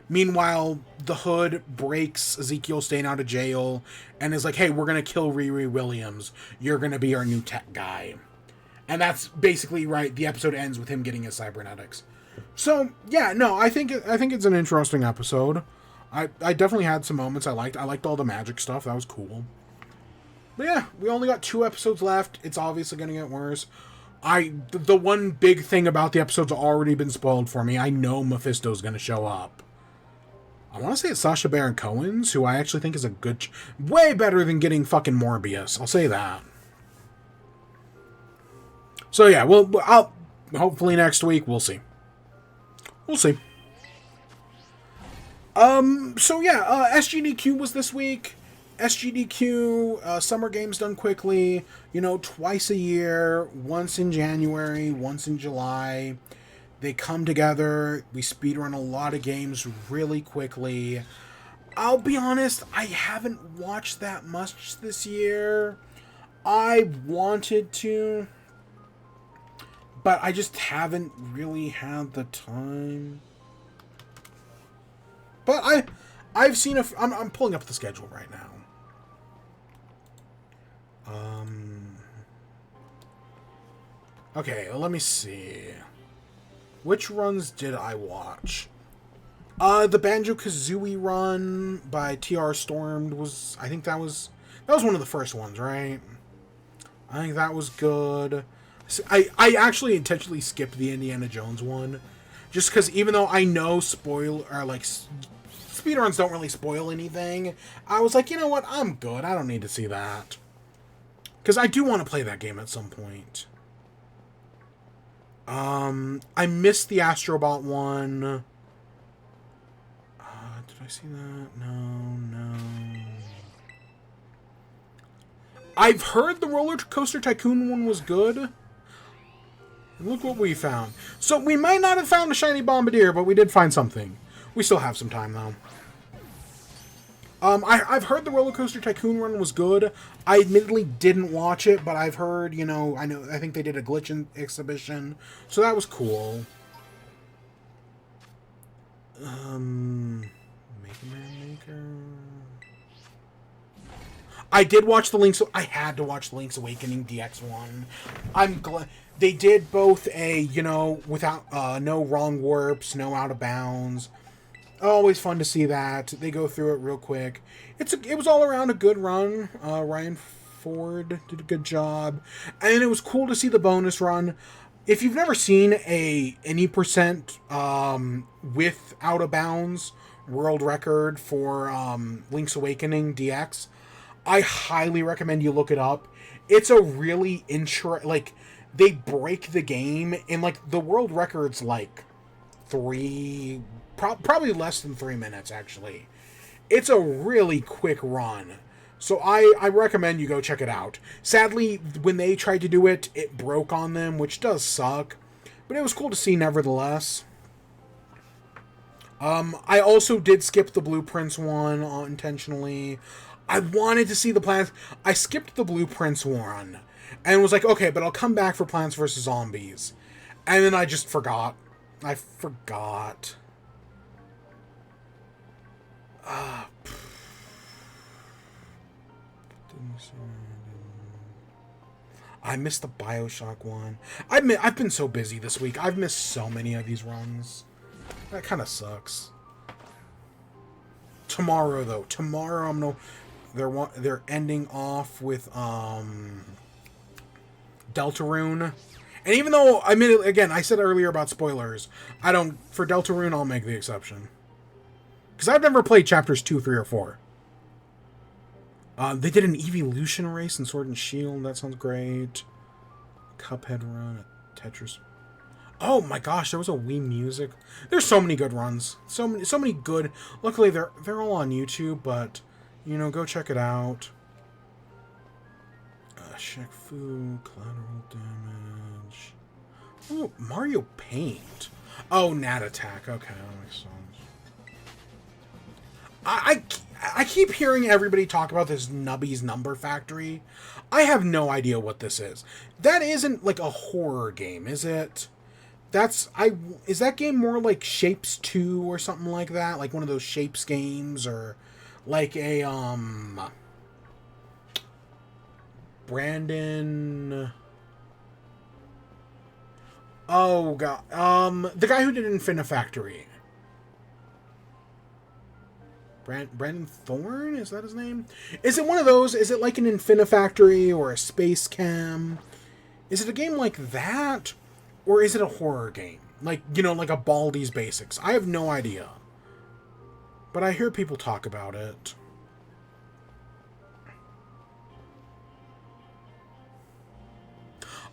Meanwhile, the Hood breaks Ezekiel Stain out of jail and is like, hey, we're going to kill Riri Williams. You're going to be our new tech guy. And that's basically right. The episode ends with him getting his cybernetics. So, yeah, no, I think it's an interesting episode. I definitely had some moments I liked. I liked all the magic stuff. That was cool. But yeah, we only got 2 episodes left. It's obviously going to get worse. The one big thing about the episode's already been spoiled for me. I know Mephisto's going to show up. I want to say it's Sacha Baron Cohen's, who I actually think is a good... way better than getting fucking Morbius. I'll say that. So yeah, I'll hopefully next week, we'll see. We'll see. So yeah, SGDQ was this week. SGDQ, Summer Games Done Quickly, twice a year, once in January, once in July. They come together, we speedrun a lot of games really quickly. I'll be honest, I haven't watched that much this year. I wanted to, but I just haven't really had the time. But I've seen I'm pulling up the schedule right now. Okay, let me see. Which runs did I watch? The Banjo-Kazooie run by TR Stormed was... I think that was one of the first ones, right? I think that was good. I actually intentionally skipped the Indiana Jones one. Just because even though I know speedruns don't really spoil anything, I was like, you know what? I'm good. I don't need to see that. Because I do want to play that game at some point. I missed the Astrobot one. Did I see that? No. I've heard the Roller Coaster Tycoon one was good. Look what we found. So we might not have found a shiny Bombardier, but we did find something. We still have some time, though. I've heard the Roller Coaster Tycoon run was good. I admittedly didn't watch it, but I've heard, I think they did a glitch exhibition, so that was cool. Maker. I did watch the Link's. I had to watch the Link's Awakening DX one. I'm glad they did both a without no wrong warps, no out of bounds. Always fun to see that. They go through it real quick. It was all around a good run. Ryan Ford did a good job. And it was cool to see the bonus run. If you've never seen any percent with out of bounds world record for Link's Awakening DX, I highly recommend you look it up. It's a really they break the game, and the world record's probably less than 3 minutes, actually. It's a really quick run. So I recommend you go check it out. Sadly, when they tried to do it, it broke on them, which does suck. But it was cool to see nevertheless. I also did skip the Blueprints one intentionally. I wanted to see the Plants. I skipped the Blueprints one. And was like, okay, but I'll come back for Plants vs. Zombies. And then I just forgot. I forgot. I missed the BioShock one. I've been so busy this week. I've missed so many of these runs. That kind of sucks. Tomorrow, though. Tomorrow, I'm gonna... They're ending off with, Deltarune. And even though, I said earlier about spoilers, for Deltarune, I'll make the exception. Because I've never played chapters 2, 3, or 4. They did an evolution race in Sword and Shield. That sounds great. Cuphead run, Tetris. Oh my gosh, there was a Wii Music. There's so many good runs. So many good. Luckily, they're all on YouTube, but go check it out. Shaq Fu, collateral damage. Oh, Mario Paint. Oh, Nat Attack. Okay, that makes sense. I keep hearing everybody talk about this Nubby's Number Factory. I have no idea what this is. That isn't a horror game, is it? Is that game more like Shapes 2 or something like that? Like one of those Shapes games, or like a Brandon. Oh god. The guy who did Infinifactory. Brandon Thorne? Is that his name? Is it one of those? Is it like an Infinifactory or a Space Cam? Is it a game like that? Or is it a horror game? Like a Baldi's Basics. I have no idea. But I hear people talk about it.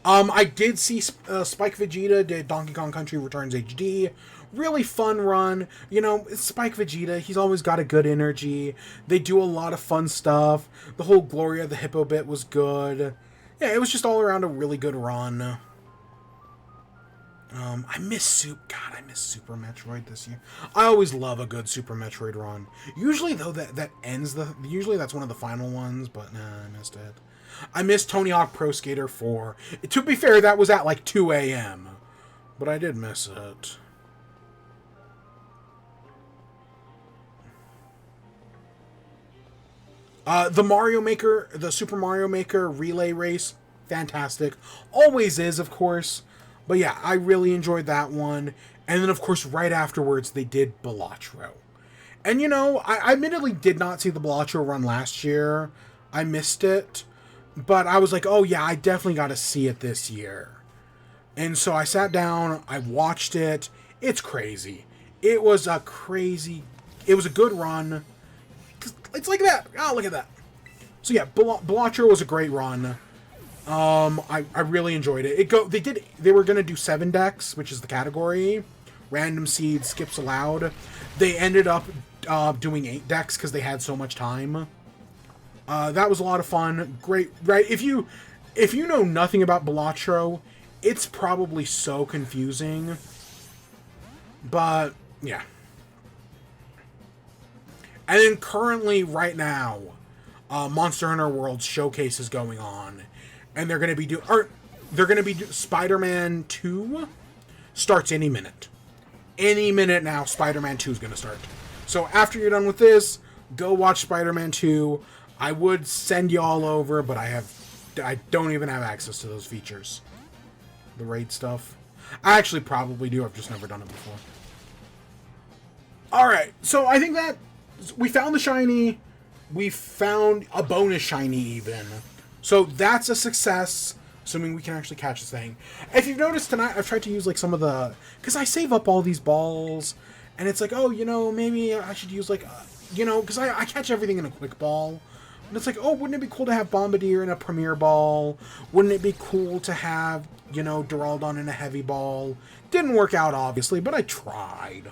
I did see Spike Vegeta did Donkey Kong Country Returns HD. Really fun run. Spike Vegeta, he's always got a good energy. They do a lot of fun stuff. The whole Gloria the Hippo bit was good. Yeah, it was just all around a really good run. I miss Super Metroid this year. I always love a good Super Metroid run. Usually, though, usually that's one of the final ones, but nah, I missed it. I missed Tony Hawk Pro Skater 4. To be fair, that was at 2 a.m. But I did miss it. The Super Mario Maker relay race, fantastic. Always is, of course. But yeah, I really enjoyed that one. And then, of course, right afterwards, they did Balatro. And, I admittedly did not see the Balatro run last year. I missed it. But I was like, oh yeah, I definitely got to see it this year. And so I sat down, I watched it. It's crazy. It was a good run. It's like that. Oh, look at that. So yeah, Balatro was a great run. I really enjoyed it. They were gonna do 7 decks, which is the category. Random seed, skips allowed. They ended up doing 8 decks because they had so much time. That was a lot of fun. Great, right? If you know nothing about Balatro, it's probably so confusing. But yeah. And then currently, right now, Monster Hunter World Showcase is going on, and they're going to be Spider-Man 2 starts any minute. Any minute now, Spider-Man 2 is going to start. So after you're done with this, go watch Spider-Man 2. I would send you all over, but I don't even have access to those features. The raid stuff. I actually probably do. I've just never done it before. Alright, so I think that we found the shiny. We found a bonus shiny even. So that's a success, assuming we can actually catch this thing. If you've noticed tonight, I've tried to use like some of the... Because I save up all these balls, and it's like, oh, you know, maybe I should use like... you know, because I catch everything in a quick ball. And it's like, oh, wouldn't it be cool to have Bombardier in a Premier Ball? Wouldn't it be cool to have, you know, Duraludon in a Heavy Ball? Didn't work out, obviously, but I tried.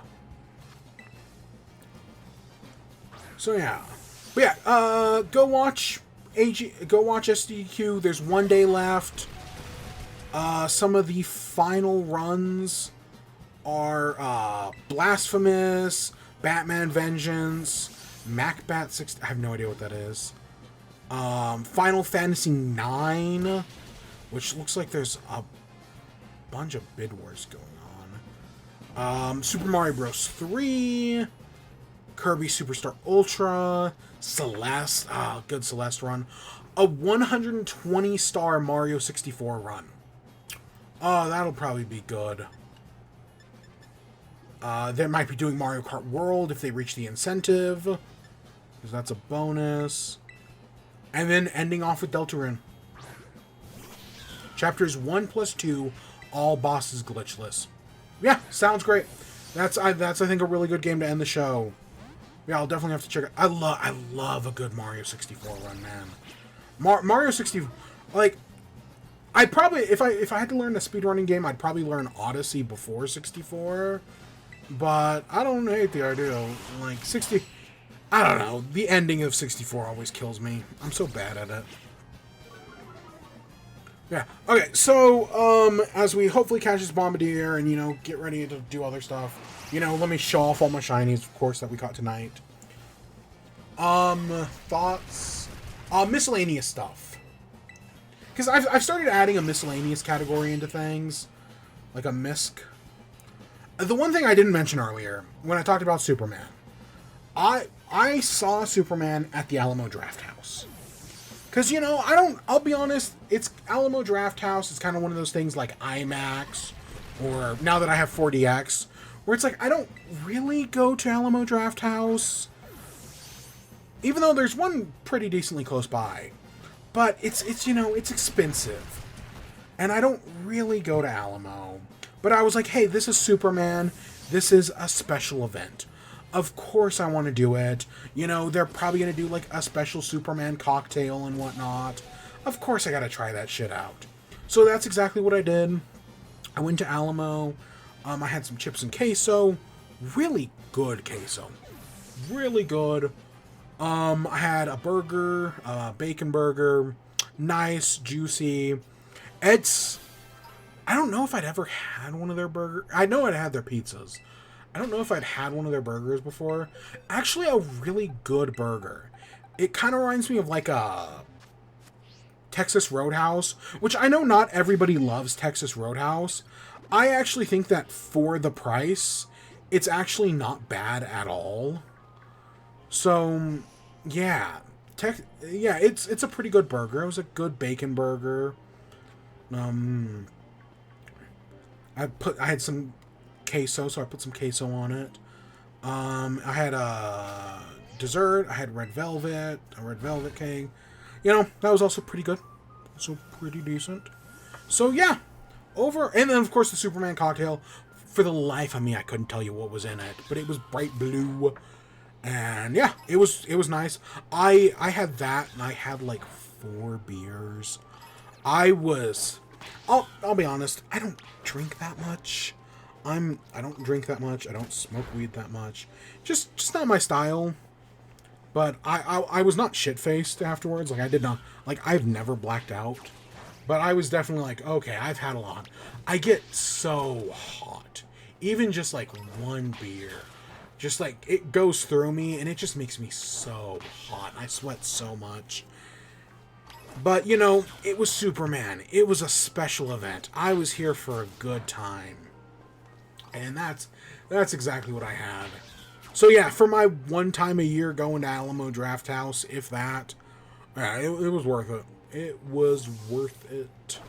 So yeah, but yeah, go watch SGDQ. There's 1 day left. Some of the final runs are Blasphemous, Batman Vengeance, MacBat 6. I have no idea what that is. Final Fantasy 9, which looks like there's a bunch of bid wars going on. Super Mario Bros. 3. Kirby Superstar Ultra, Celeste, good Celeste run, a 120-star Mario 64 run. Oh, that'll probably be good. They might be doing Mario Kart World if they reach the incentive, because that's a bonus. And then ending off with Deltarune. Chapters 1 plus 2, all bosses glitchless. Yeah, sounds great. That's I think a really good game to end the show. Yeah, I'll definitely have to check it. I love a good Mario 64 run, man. Mario 64, like, I'd probably, if I had to learn a speedrunning game, I'd probably learn Odyssey before 64. But I don't hate the idea. Like, I don't know. The ending of 64 always kills me. I'm so bad at it. Yeah. Okay, so, as we hopefully catch this Bombardier and, you know, get ready to do other stuff, you know, let me show off all my shinies, of course, that we caught tonight. Thoughts? Miscellaneous stuff. Because I've started adding a miscellaneous category into things. Like a Misc. The one thing I didn't mention earlier, when I talked about Superman. I saw Superman at the Alamo Draft House. Because, you know, I'll be honest, it's Alamo Draft House. It's kind of one of those things like IMAX, or now that I have 4DX, where it's like, I don't really go to Alamo Draft House, even though there's one pretty decently close by. But it's you know, it's expensive. And I don't really go to Alamo. But I was like, hey, this is Superman. This is a special event. Of course I want to do it. You know, they're probably going to do like a special Superman cocktail and whatnot. Of course I got to try that shit out. So that's exactly what I did. I went to Alamo. I had some chips and queso. Really good queso. Really good. I had a burger, bacon burger. Nice, juicy. I don't know if I'd ever had one of their burgers. I know I'd had their pizzas. I don't know if I'd had one of their burgers before. Actually, a really good burger. It kind of reminds me of like a Texas Roadhouse, which I know not everybody loves Texas Roadhouse. I actually think that for the price, it's actually not bad at all. So, yeah. It's a pretty good burger. It was a good bacon burger. I had some queso, so I put some queso on it. I had a dessert. I had a red velvet cake. You know, that was also pretty good. Also pretty decent. So yeah, and then of course the Superman cocktail. For the life of me, I couldn't tell you what was in it, but it was bright blue, and yeah, it was nice. I had that, and I had like 4 beers. I was... I'll be honest, I don't drink that much. I don't drink that much. I don't smoke weed that much. Just not my style. But I was not shit-faced afterwards. Like, I did not... Like, I've never blacked out. But I was definitely like, okay, I've had a lot. I get so hot. Even just, like, one beer. Just, like, it goes through me, and it just makes me so hot. I sweat so much. But, you know, it was Superman. It was a special event. I was here for a good time. And that's exactly what I had. So, yeah, for my one time a year going to Alamo Draft House, if that, yeah, it was worth it. It was worth it.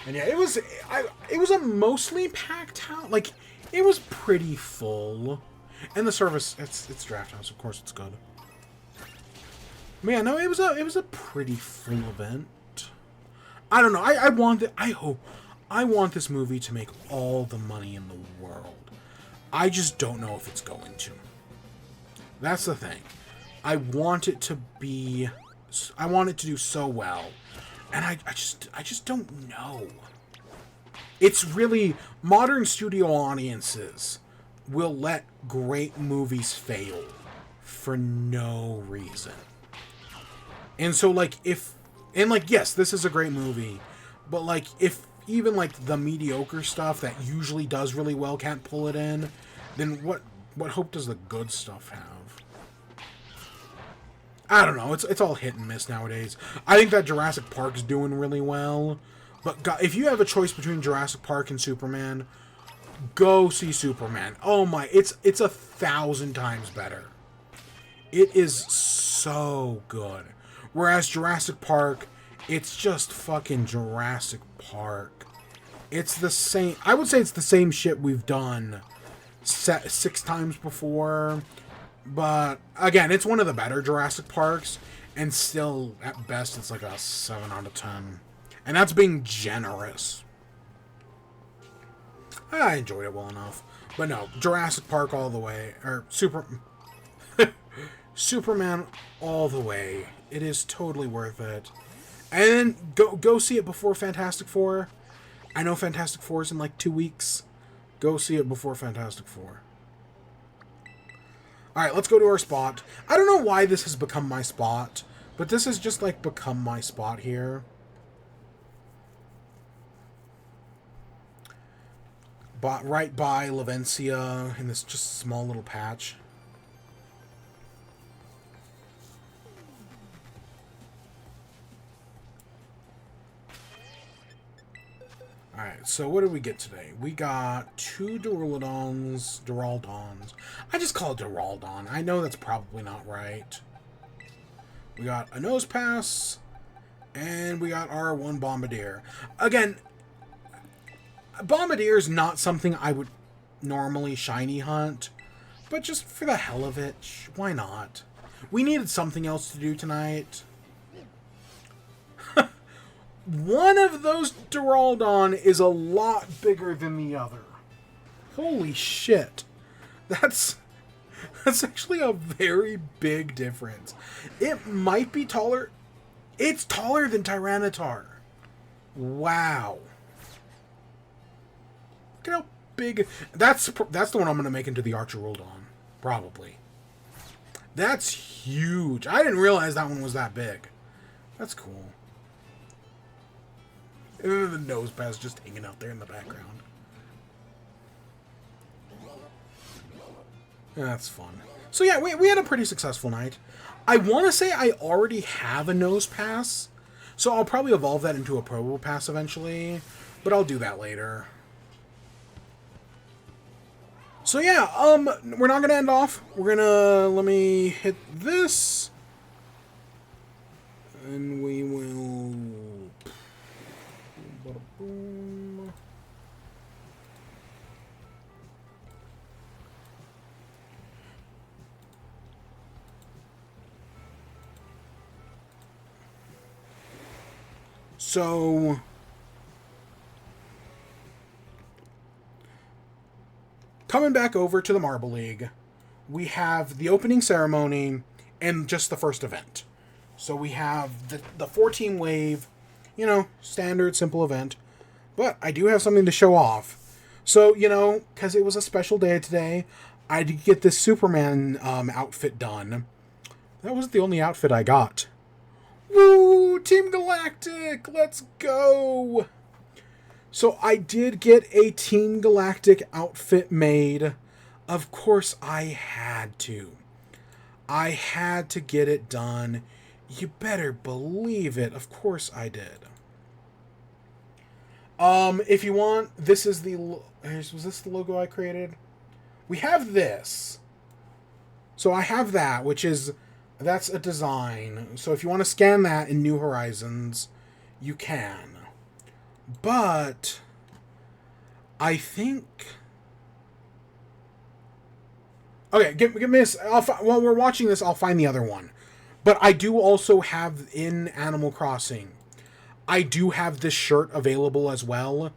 And yeah, it was a mostly packed house. Like, it was pretty full. And the service, it's Draft House, of course it's good. But yeah, no, it was a pretty full event. I don't know. I want this movie to make all the money in the world. I just don't know if it's going to. That's the thing. I want it to do so well. And I just don't know. It's really, modern studio audiences will let great movies fail for no reason. And so, like, yes, this is a great movie, but, like, if even, like, the mediocre stuff that usually does really well can't pull it in, then what hope does the good stuff have? I don't know. It's all hit and miss nowadays. I think that Jurassic Park's doing really well, but God, if you have a choice between Jurassic Park and Superman, go see Superman. Oh my, it's 1,000 times better. It is so good. Whereas Jurassic Park, it's just fucking Jurassic Park. It's the same, I would say it's the same shit we've done 6 times before. But, again, it's one of the better Jurassic Parks. And still, at best, it's like a 7 out of 10. And that's being generous. I enjoyed it well enough. But no, Jurassic Park all the way. Or Superman all the way. It is totally worth it. And go see it before Fantastic Four. I know Fantastic Four is in like 2 weeks. Go see it before Fantastic Four. Alright, let's go to our spot. I don't know why this has become my spot, but this has just, like, become my spot here. Right by Lavencia, in this just small little patch. Alright, so what did we get today? We got 2 Duraludons. I just call it Duraludon. I know that's probably not right. We got a Nose Pass, and we got our 1 Bombardier. Again, Bombardier is not something I would normally shiny hunt, but just for the hell of it, why not? We needed something else to do tonight. One of those Duraludon is a lot bigger than the other. Holy shit. That's actually a very big difference. It might be taller. It's taller than Tyranitar. Wow. Look at how big. That's the one I'm going to make into the Archerodon. Probably. That's huge. I didn't realize that one was that big. That's cool. And then the Nose Pass just hanging out there in the background. That's fun. So yeah, we had a pretty successful night. I want to say I already have a Nose Pass, so I'll probably evolve that into a Probo Pass eventually, but I'll do that later. So yeah, we're not going to end off. We're going to, let me hit this, and we will... Boom. So coming back over to the Marble League, we have the opening ceremony and just the first event. So we have the 4-team wave, you know, standard, simple event. But I do have something to show off. So, you know, because it was a special day today, I did get this Superman outfit done. That wasn't the only outfit I got. Woo! Team Galactic! Let's go! So I did get a Team Galactic outfit made. Of course, I had to. I had to get it done. You better believe it. Of course I did. If you want, this is the... Was this the logo I created? We have this. So I have that, which is... That's a design. So if you want to scan that in New Horizons, you can. But... I think... Okay, give me this. While we're watching this, I'll find the other one. But I do also have in Animal Crossing, I do have this shirt available as well.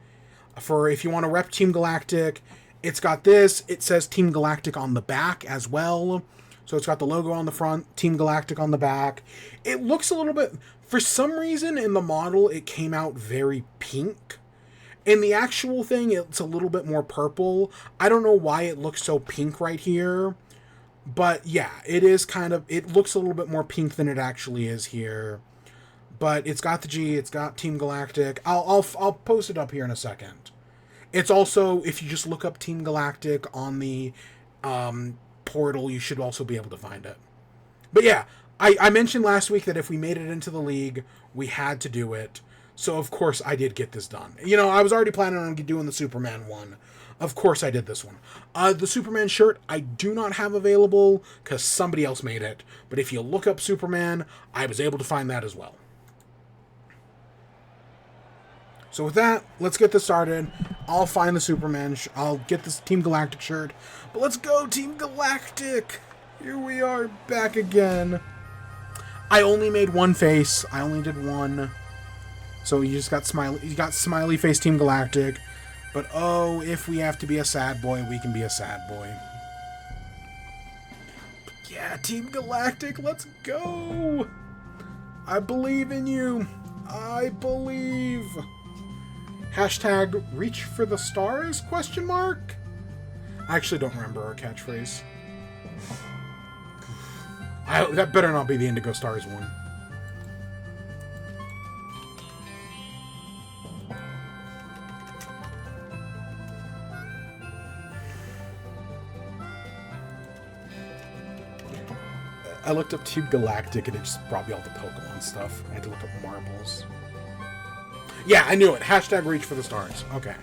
For if you want to rep Team Galactic, it's got this. It says Team Galactic on the back as well. So it's got the logo on the front, Team Galactic on the back. It looks a little bit... For some reason, in the model, it came out very pink. In the actual thing, it's a little bit more purple. I don't know why it looks so pink right here. But yeah, it is kind of... It looks a little bit more pink than it actually is here. But it's got the G, it's got Team Galactic. I'll post it up here in a second. It's also, if you just look up Team Galactic on the portal, you should also be able to find it. But yeah, I mentioned last week that if we made it into the league, we had to do it. So, of course, I did get this done. You know, I was already planning on doing the Superman one. Of course, I did this one. The Superman shirt, I do not have available because somebody else made it. But if you look up Superman, I was able to find that as well. So with that, let's get this started. I'll find the Superman. I'll get this Team Galactic shirt. But let's go, Team Galactic! Here we are, back again. I only made one face. I only did one. So you just got smiley. You got smiley face Team Galactic. But oh, if we have to be a sad boy, we can be a sad boy. But yeah, Team Galactic, let's go! I believe in you. I believe. Hashtag reach for the stars? Question mark? I actually don't remember our catchphrase. That better not be the Indigo Stars one. I looked up Team Galactic and it just brought me all the Pokemon stuff. I had to look up marbles. Yeah, I knew it. Hashtag reach for the stars. Okay.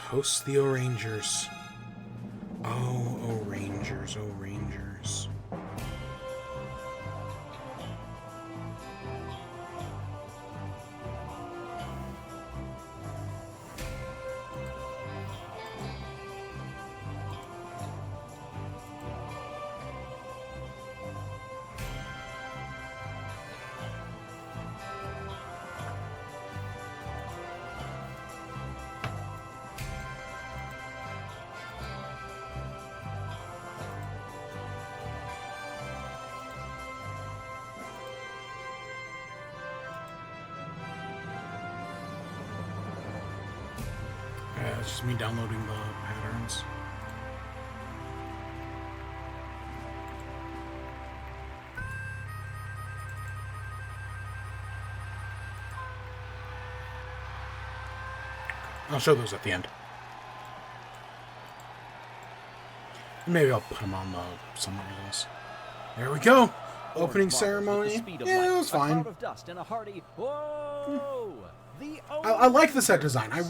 Hosts the O'Rangers. Oh, O'Rangers, O'Rangers. It's just me downloading the patterns. I'll show those at the end. Maybe I'll put them on the somewhere else. There we go. Opening ceremony. Yeah, it was fine. I like the set design. I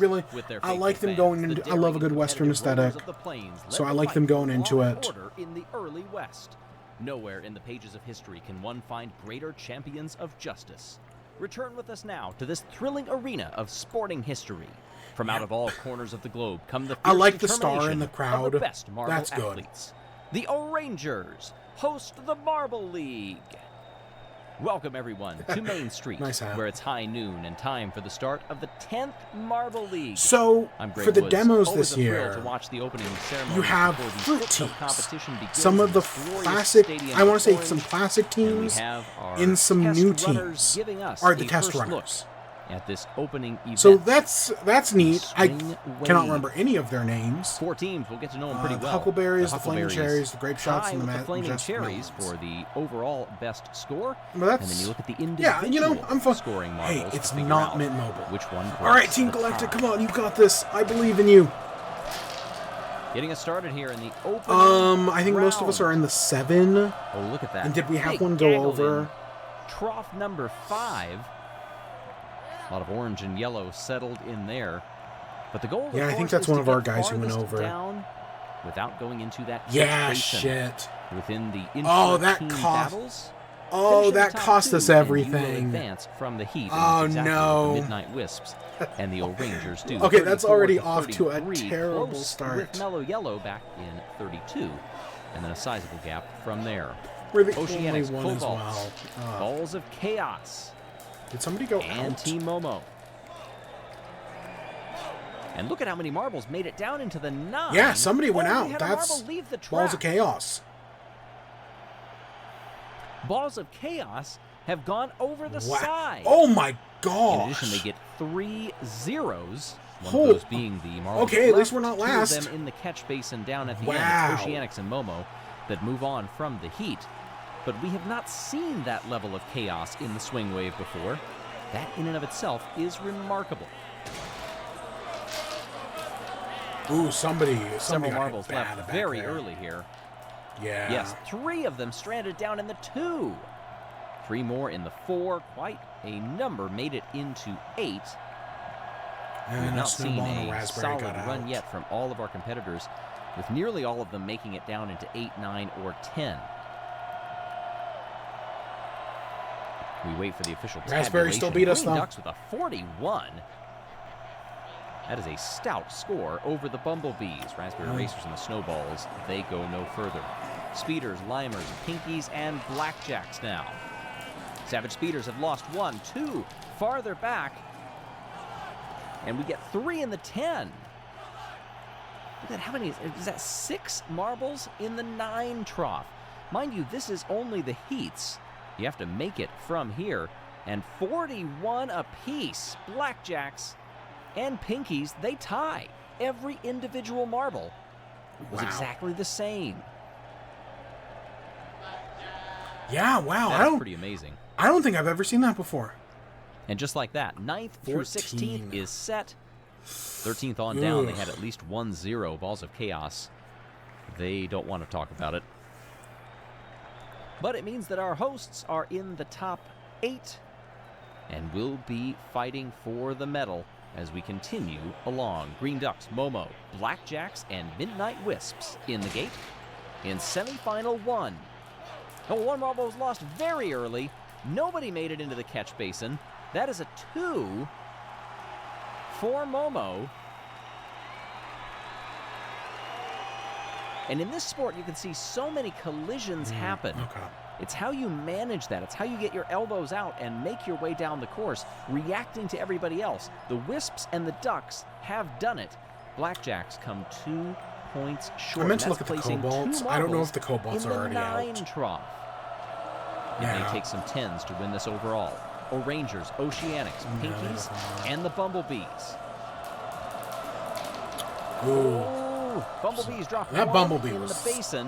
like them going into. I love a good Western aesthetic, so I like them going into it. In the early West. Nowhere in the pages of history can one find greater champions of justice. Return with us now to this thrilling arena of sporting history. From out of all corners of the globe come the I like the star in the crowd. The best marble That's athletes. Good. The O'Rangers host the Marble League. Welcome, everyone, to Main Street, Nice where it's high noon and time for the start of the 10th Marble League. So, for the demos this year, to watch the opening ceremony you have fruit teams. Some of the classic, I want to say some classic teams, and some new teams are the test runners. At this opening event. So that's neat. I cannot remember any of their names. 4 teams, we'll get to know them pretty well. The Huckleberries, the Flaming Cherries, the Grape Shots, and the Flaming Cherries for the overall best score. But that's, and then you look at the individual I'm fun. Scoring marbles. Hey, it's not Mint Mobile. Which one? All right, Team Galactic, come on, you got this. I believe in you. Getting us started here in the opening I think most of us are in the 7. Oh, look at that. And did we have one go over? Trough number 5. A lot of orange and yellow settled in there. But the goal, I think that's one of our guys who went over. Down without going into that shit. Within the that cost battles. Oh, that cost us everything. Advance from the heat. Oh, exactly no. The Midnight Wisps and the O'Rangers do. Okay, that's already off to a terrible start. With mellow yellow back in 32. And then a sizable gap from there. We're the Oceanics, only one Cobalts, as well. Balls of Chaos. Did somebody go and out? Team Momo. And look at how many marbles made it down into the 9. Yeah, somebody went out. Had That's leave the track. Balls of Chaos. Balls of Chaos have gone over the side. Oh my gosh. In addition, they get 3 zeros. One of those being the marbles. Okay, at least we're not last. 2 of them in the catch basin down at the end. It's Oceanics and Momo that move on from the heat. But we have not seen that level of chaos in the swing wave before. That in and of itself is remarkable. Ooh, somebody Several got marbles left very early here. Yeah. Yes, 3 of them stranded down in the 2. 3 more in the 4. Quite a number made it into 8. We've not seen a solid run yet from all of our competitors, with nearly all of them making it down into 8, 9, or 10. We wait for the official Raspberry still beat us, though. Ducks with a 41. That is a stout score over the Bumblebees. Raspberry Racers and the Snowballs, they go no further. Speeders, Limers, Pinkies, and Blackjacks now. Savage Speeders have lost 1, 2, farther back. And we get 3 in the 10. Look at how many, is that 6 marbles in the 9 trough? Mind you, this is only the heats. You have to make it from here. And 41 apiece. Blackjacks and Pinkies, they tie. Every individual marble was exactly the same. Yeah, wow. That's pretty amazing. I don't think I've ever seen that before. And just like that, 9th through 16th is set. 13th on down, they had at least 1-0. Balls of Chaos. They don't want to talk about it. But it means that our hosts are in the top 8 and will be fighting for the medal as we continue along. Green Ducks, Momo, Blackjacks, and Midnight Wisps in the gate in semifinal 1. Oh, 1 marble was lost very early. Nobody made it into the catch basin. That is a 2 for Momo. And in this sport, you can see so many collisions happen. Okay. It's how you manage that. It's how you get your elbows out and make your way down the course, reacting to everybody else. The Wisps and the Ducks have done it. Blackjacks come 2 points short. I meant to look at the Cobalts. I don't know if the Cobalts are already out. In the 9 trough. It may take some 10s to win this overall. O'Rangers, Oceanics, Pinkies, and the Bumblebees. Ooh. Bumblebees drop that Bumblebee in was the basin.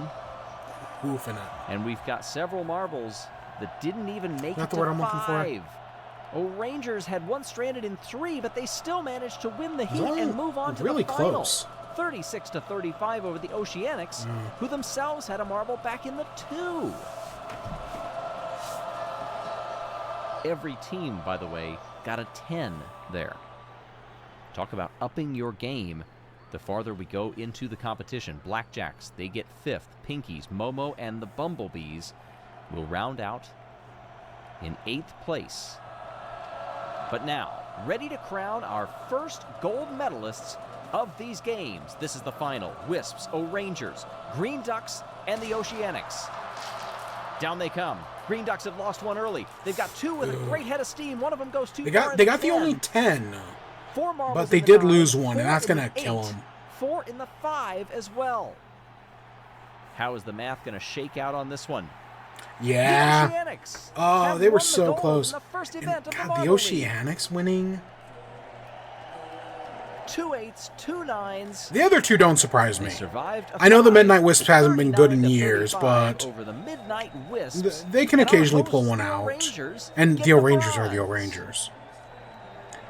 Hoofing it. And we've got several marbles that didn't even make it to the word I'm looking for. 5. O'Rangers had 1 stranded in 3, but they still managed to win the heat and move on to really the final. Close. 36-35 over the Oceanics, who themselves had a marble back in the 2. Every team, by the way, got a 10 there. Talk about upping your game the farther we go into the competition. Blackjacks, they get 5th. Pinkies, Momo, and the Bumblebees will round out in 8th place. But now, ready to crown our first gold medalists of these games. This is the final. Wisps, O'Rangers, Green Ducks, and the Oceanics. Down they come. Green Ducks have lost one early. They've got 2 with a great head of steam. One of them goes too far. They got the only 10. 4 marbles, but they in the did 9, lose one, 4 and that's in going to the kill 8, them. 4 in the 5 as well. How is the math going to shake out on this one? Yeah. The Oceanics Oh, they were so close. In the first And event of God, the the Marble League. Oceanics winning. 2 8s, 2 9s. The other 2 don't surprise me. They survived I know the 5, Midnight Wisp hasn't been good in 39 to years, 35 but over the Midnight Wisps, they can and our occasionally pull hosts, one the out. O'Rangers, And get the O'Rangers are the bronze. O'Rangers.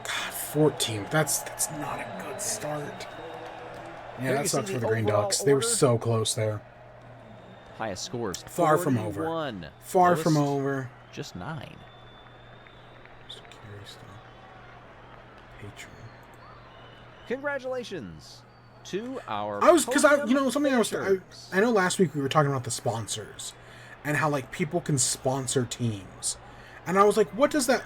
God, 14th. That's not a good start. Yeah, There that you see sucks the for the Green overall Ducks. They were order. so close there. Highest scores, Far from over. 41. Far from Lowest, over. just 9. Security stuff. Patron. Congratulations to our Because something finishers. I know last week we were talking about the sponsors and how like people can sponsor teams. And I was like, what does that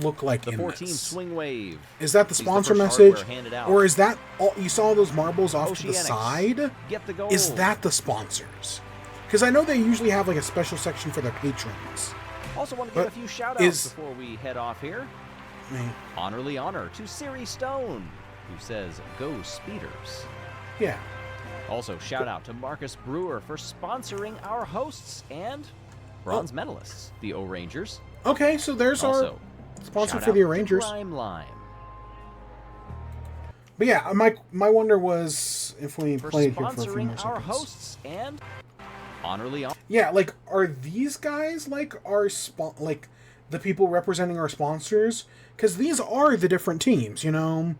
look like The in 14 this? Swing Wave. Is that the These sponsor the first message? hardware handed out. Or is that all you saw those marbles off to the Oceanics, side? Get the gold. Is that the sponsors? Because I know they usually have like a special section for their patrons. Also want to give But a few shout-outs before we head off here. Honorly honor to Siri Stone, who says, "Go Speeders." Yeah. Also, shout out to Marcus Brewer for sponsoring our hosts and bronze medalists, the O'Rangers. Okay, so there's Also, our sponsor shout for out the to O'Rangers. Grime Lime But yeah, my wonder was if we for played here for a few sponsoring more our seconds. hosts and honorly honor. Yeah, like are these guys like our like the people representing our sponsors? Because these are the different teams, you know.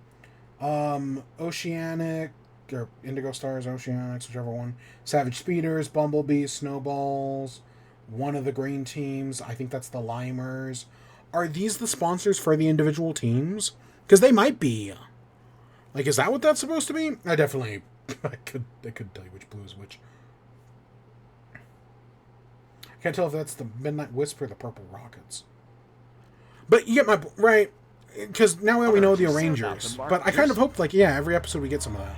Oceanic or Indigo Stars, Oceanics, whichever one. Savage Speeders, Bumblebees, Snowballs, one of the green teams. I think that's the Limers. Are these the sponsors for the individual teams? Because they might be. Like, is that what that's supposed to be? I could tell you which blue is which. I can't tell if that's the Midnight Wisp or the Purple Rockets. But you get my right, because now we know the O'Rangers. But I kind of hope, like, yeah, every episode we get some of that.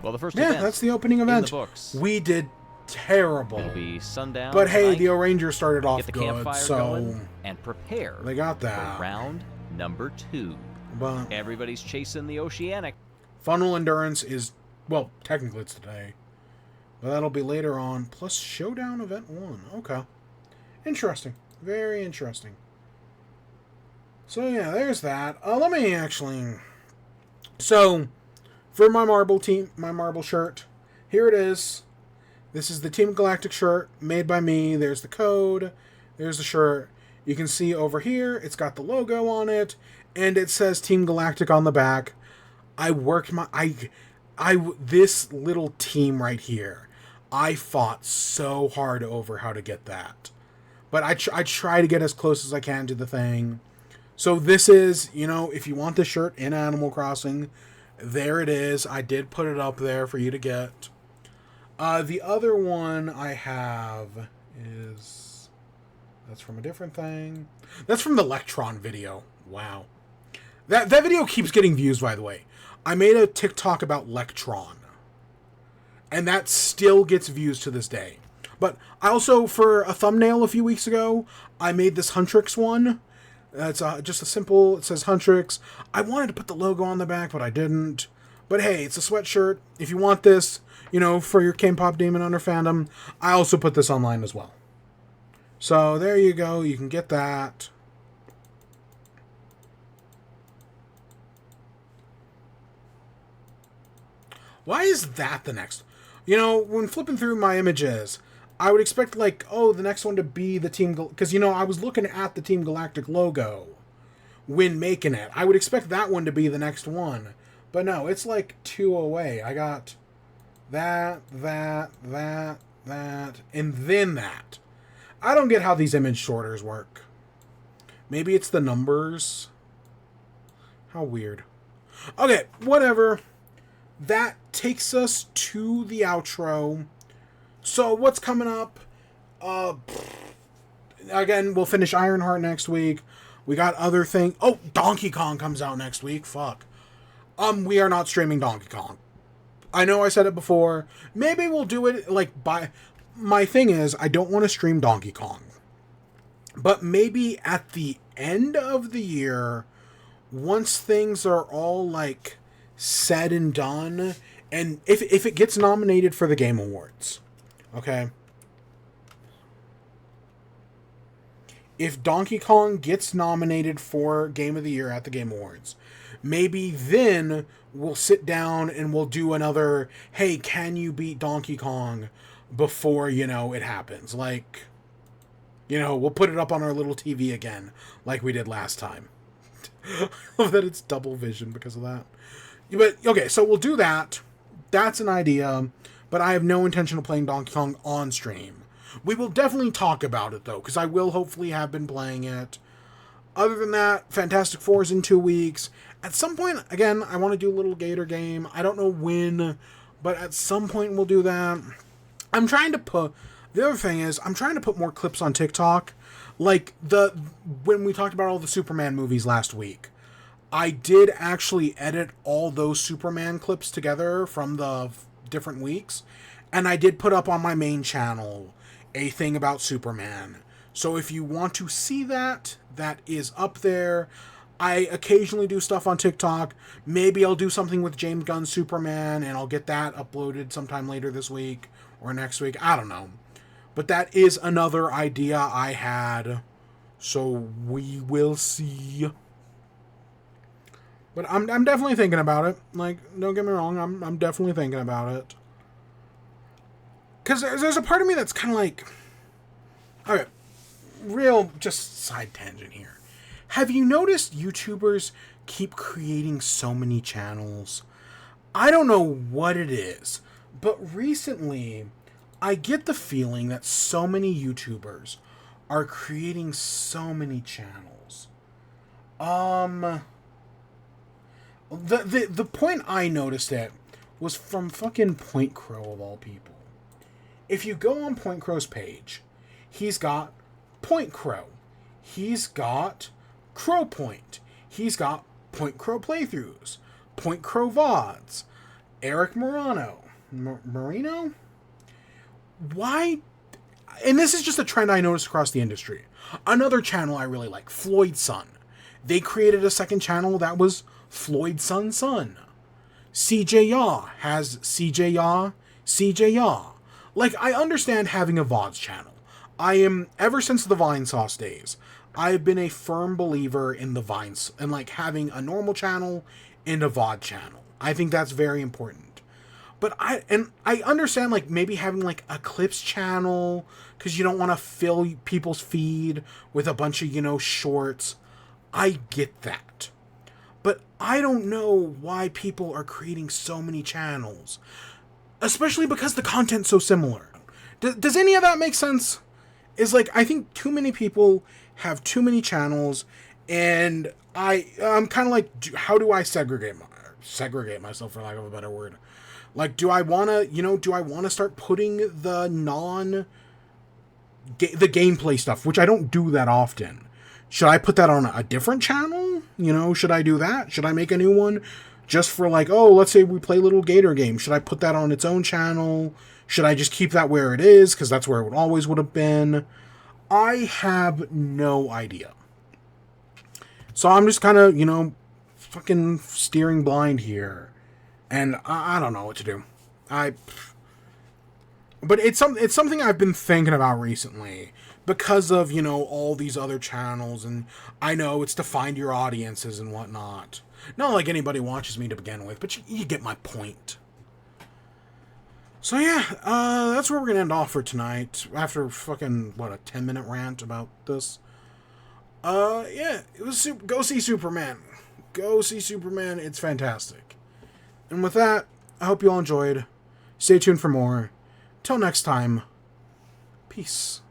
Well, the first Yeah, event that's the opening in event. the books. We did terrible. It'll be sundown. But hey, tonight. the O'Rangers started Get off the good, campfire so going and prepare they got that. for round number 2. But Everybody's chasing the Oceanic. Funnel Endurance is, well, technically it's today. But that'll be later on. Plus Showdown Event 1. Okay. Interesting. Very interesting. So yeah, there's that. Let me actually... So, for my marble team, my marble shirt, here it is. This is the Team Galactic shirt made by me. There's the code. There's the shirt. You can see over here, it's got the logo on it, and it says Team Galactic on the back. I worked my... this little team right here, I fought so hard over how to get that. But I try to get as close as I can to the thing. So this is, you know, if you want the shirt in Animal Crossing, there it is. I did put it up there for you to get. The other one I have is... That's from a different thing. That's from the Electron video. Wow. That video keeps getting views, by the way. I made a TikTok about Electron. And that still gets views to this day. But I also, for a thumbnail a few weeks ago, I made this Huntrix one. It's just a simple, it says Huntrix. I wanted to put the logo on the back, but I didn't. But hey, it's a sweatshirt. If you want this, you know, for your K-pop Demon Hunter fandom, I also put this online as well. So there you go. You can get that. Why is that the next? You know, when flipping through my images, I would expect, like, oh, the next one to be the Team... Because, you know, I was looking at the Team Galactic logo when making it. I would expect that one to be the next one. But no, it's like 2 away. I got that, and then that. I don't get how these image sorters work. Maybe it's the numbers. How weird. Okay, whatever. That takes us to the outro. So what's coming up? Again, we'll finish Ironheart next week. We got other things. Oh, Donkey Kong comes out next week. Fuck. We are not streaming Donkey Kong. I know I said it before. Maybe we'll do it like by... My thing is, I don't want to stream Donkey Kong. But maybe at the end of the year, once things are all like said and done, and if it gets nominated for the Game Awards, okay? If Donkey Kong gets nominated for Game of the Year at the Game Awards, maybe then we'll sit down and we'll do another, hey, can you beat Donkey Kong before, it happens? Like, we'll put it up on our little TV again, like we did last time. I love that it's double vision because of that. But, okay, so we'll do that. That's an idea. But I have no intention of playing Donkey Kong on stream. We will definitely talk about it, though, because I will hopefully have been playing it. Other than that, Fantastic Four is in 2 weeks. At some point, again, I want to do a little Gator game. I don't know when, but at some point we'll do that. I'm trying to put... The other thing is, I'm trying to put more clips on TikTok. Like, when we talked about all the Superman movies last week, I did actually edit all those Superman clips together from the different weeks, and I did put up on my main channel a thing about Superman. So if you want to see that, that is up there. I occasionally do stuff on TikTok. Maybe I'll do something with James Gunn's Superman, and I'll get that uploaded sometime later this week or next week. I don't know. But that is another idea I had. So we will see. But I'm definitely thinking about it. Like, don't get me wrong, I'm definitely thinking about it. Because there's a part of me that's kind of like... Okay, real just side tangent here. Have you noticed YouTubers keep creating so many channels? I don't know what it is, but recently I get the feeling that so many YouTubers are creating so many channels. The point I noticed it was from fucking Point Crow of all people. If you go on Point Crow's page, he's got Point Crow. He's got Crow Point. He's got Point Crow playthroughs, Point Crow VODs, Eric Marino. Why? And this is just a trend I noticed across the industry. Another channel I really like, Floyd Son. They created a second channel that was Floyd Son. CJ Yaw has CJ Yaw. Like, I understand having a VODs channel. Ever since the Vine Sauce days, I've been a firm believer in the Vines, and like having a normal channel and a VOD channel. I think that's very important. But I understand like maybe having like a clips channel, because you don't want to fill people's feed with a bunch of, shorts. I get that. But I don't know why people are creating so many channels. Especially because the content's so similar. Does any of that make sense? Is like, I think too many people have too many channels, and I'm kind of like, how do I segregate myself, for lack of a better word? Like, do I want to start putting the gameplay stuff, which I don't do that often. Should I put that on a different channel? Should I do that? Should I make a new one just for like, oh, let's say we play little Gator game. Should I put that on its own channel? Should I just keep that where it is? Because that's where it always would have been. I have no idea. So I'm just kind of, fucking steering blind here. And I don't know what to do. But it's something I've been thinking about recently. Because of, all these other channels. And I know it's to find your audiences and whatnot. Not like anybody watches me to begin with, but you get my point. So yeah, that's where we're gonna end off for tonight. After fucking, a 10-minute rant about this. Yeah, it was go see Superman. Go see Superman, it's fantastic. And with that, I hope you all enjoyed. Stay tuned for more. Till next time, peace.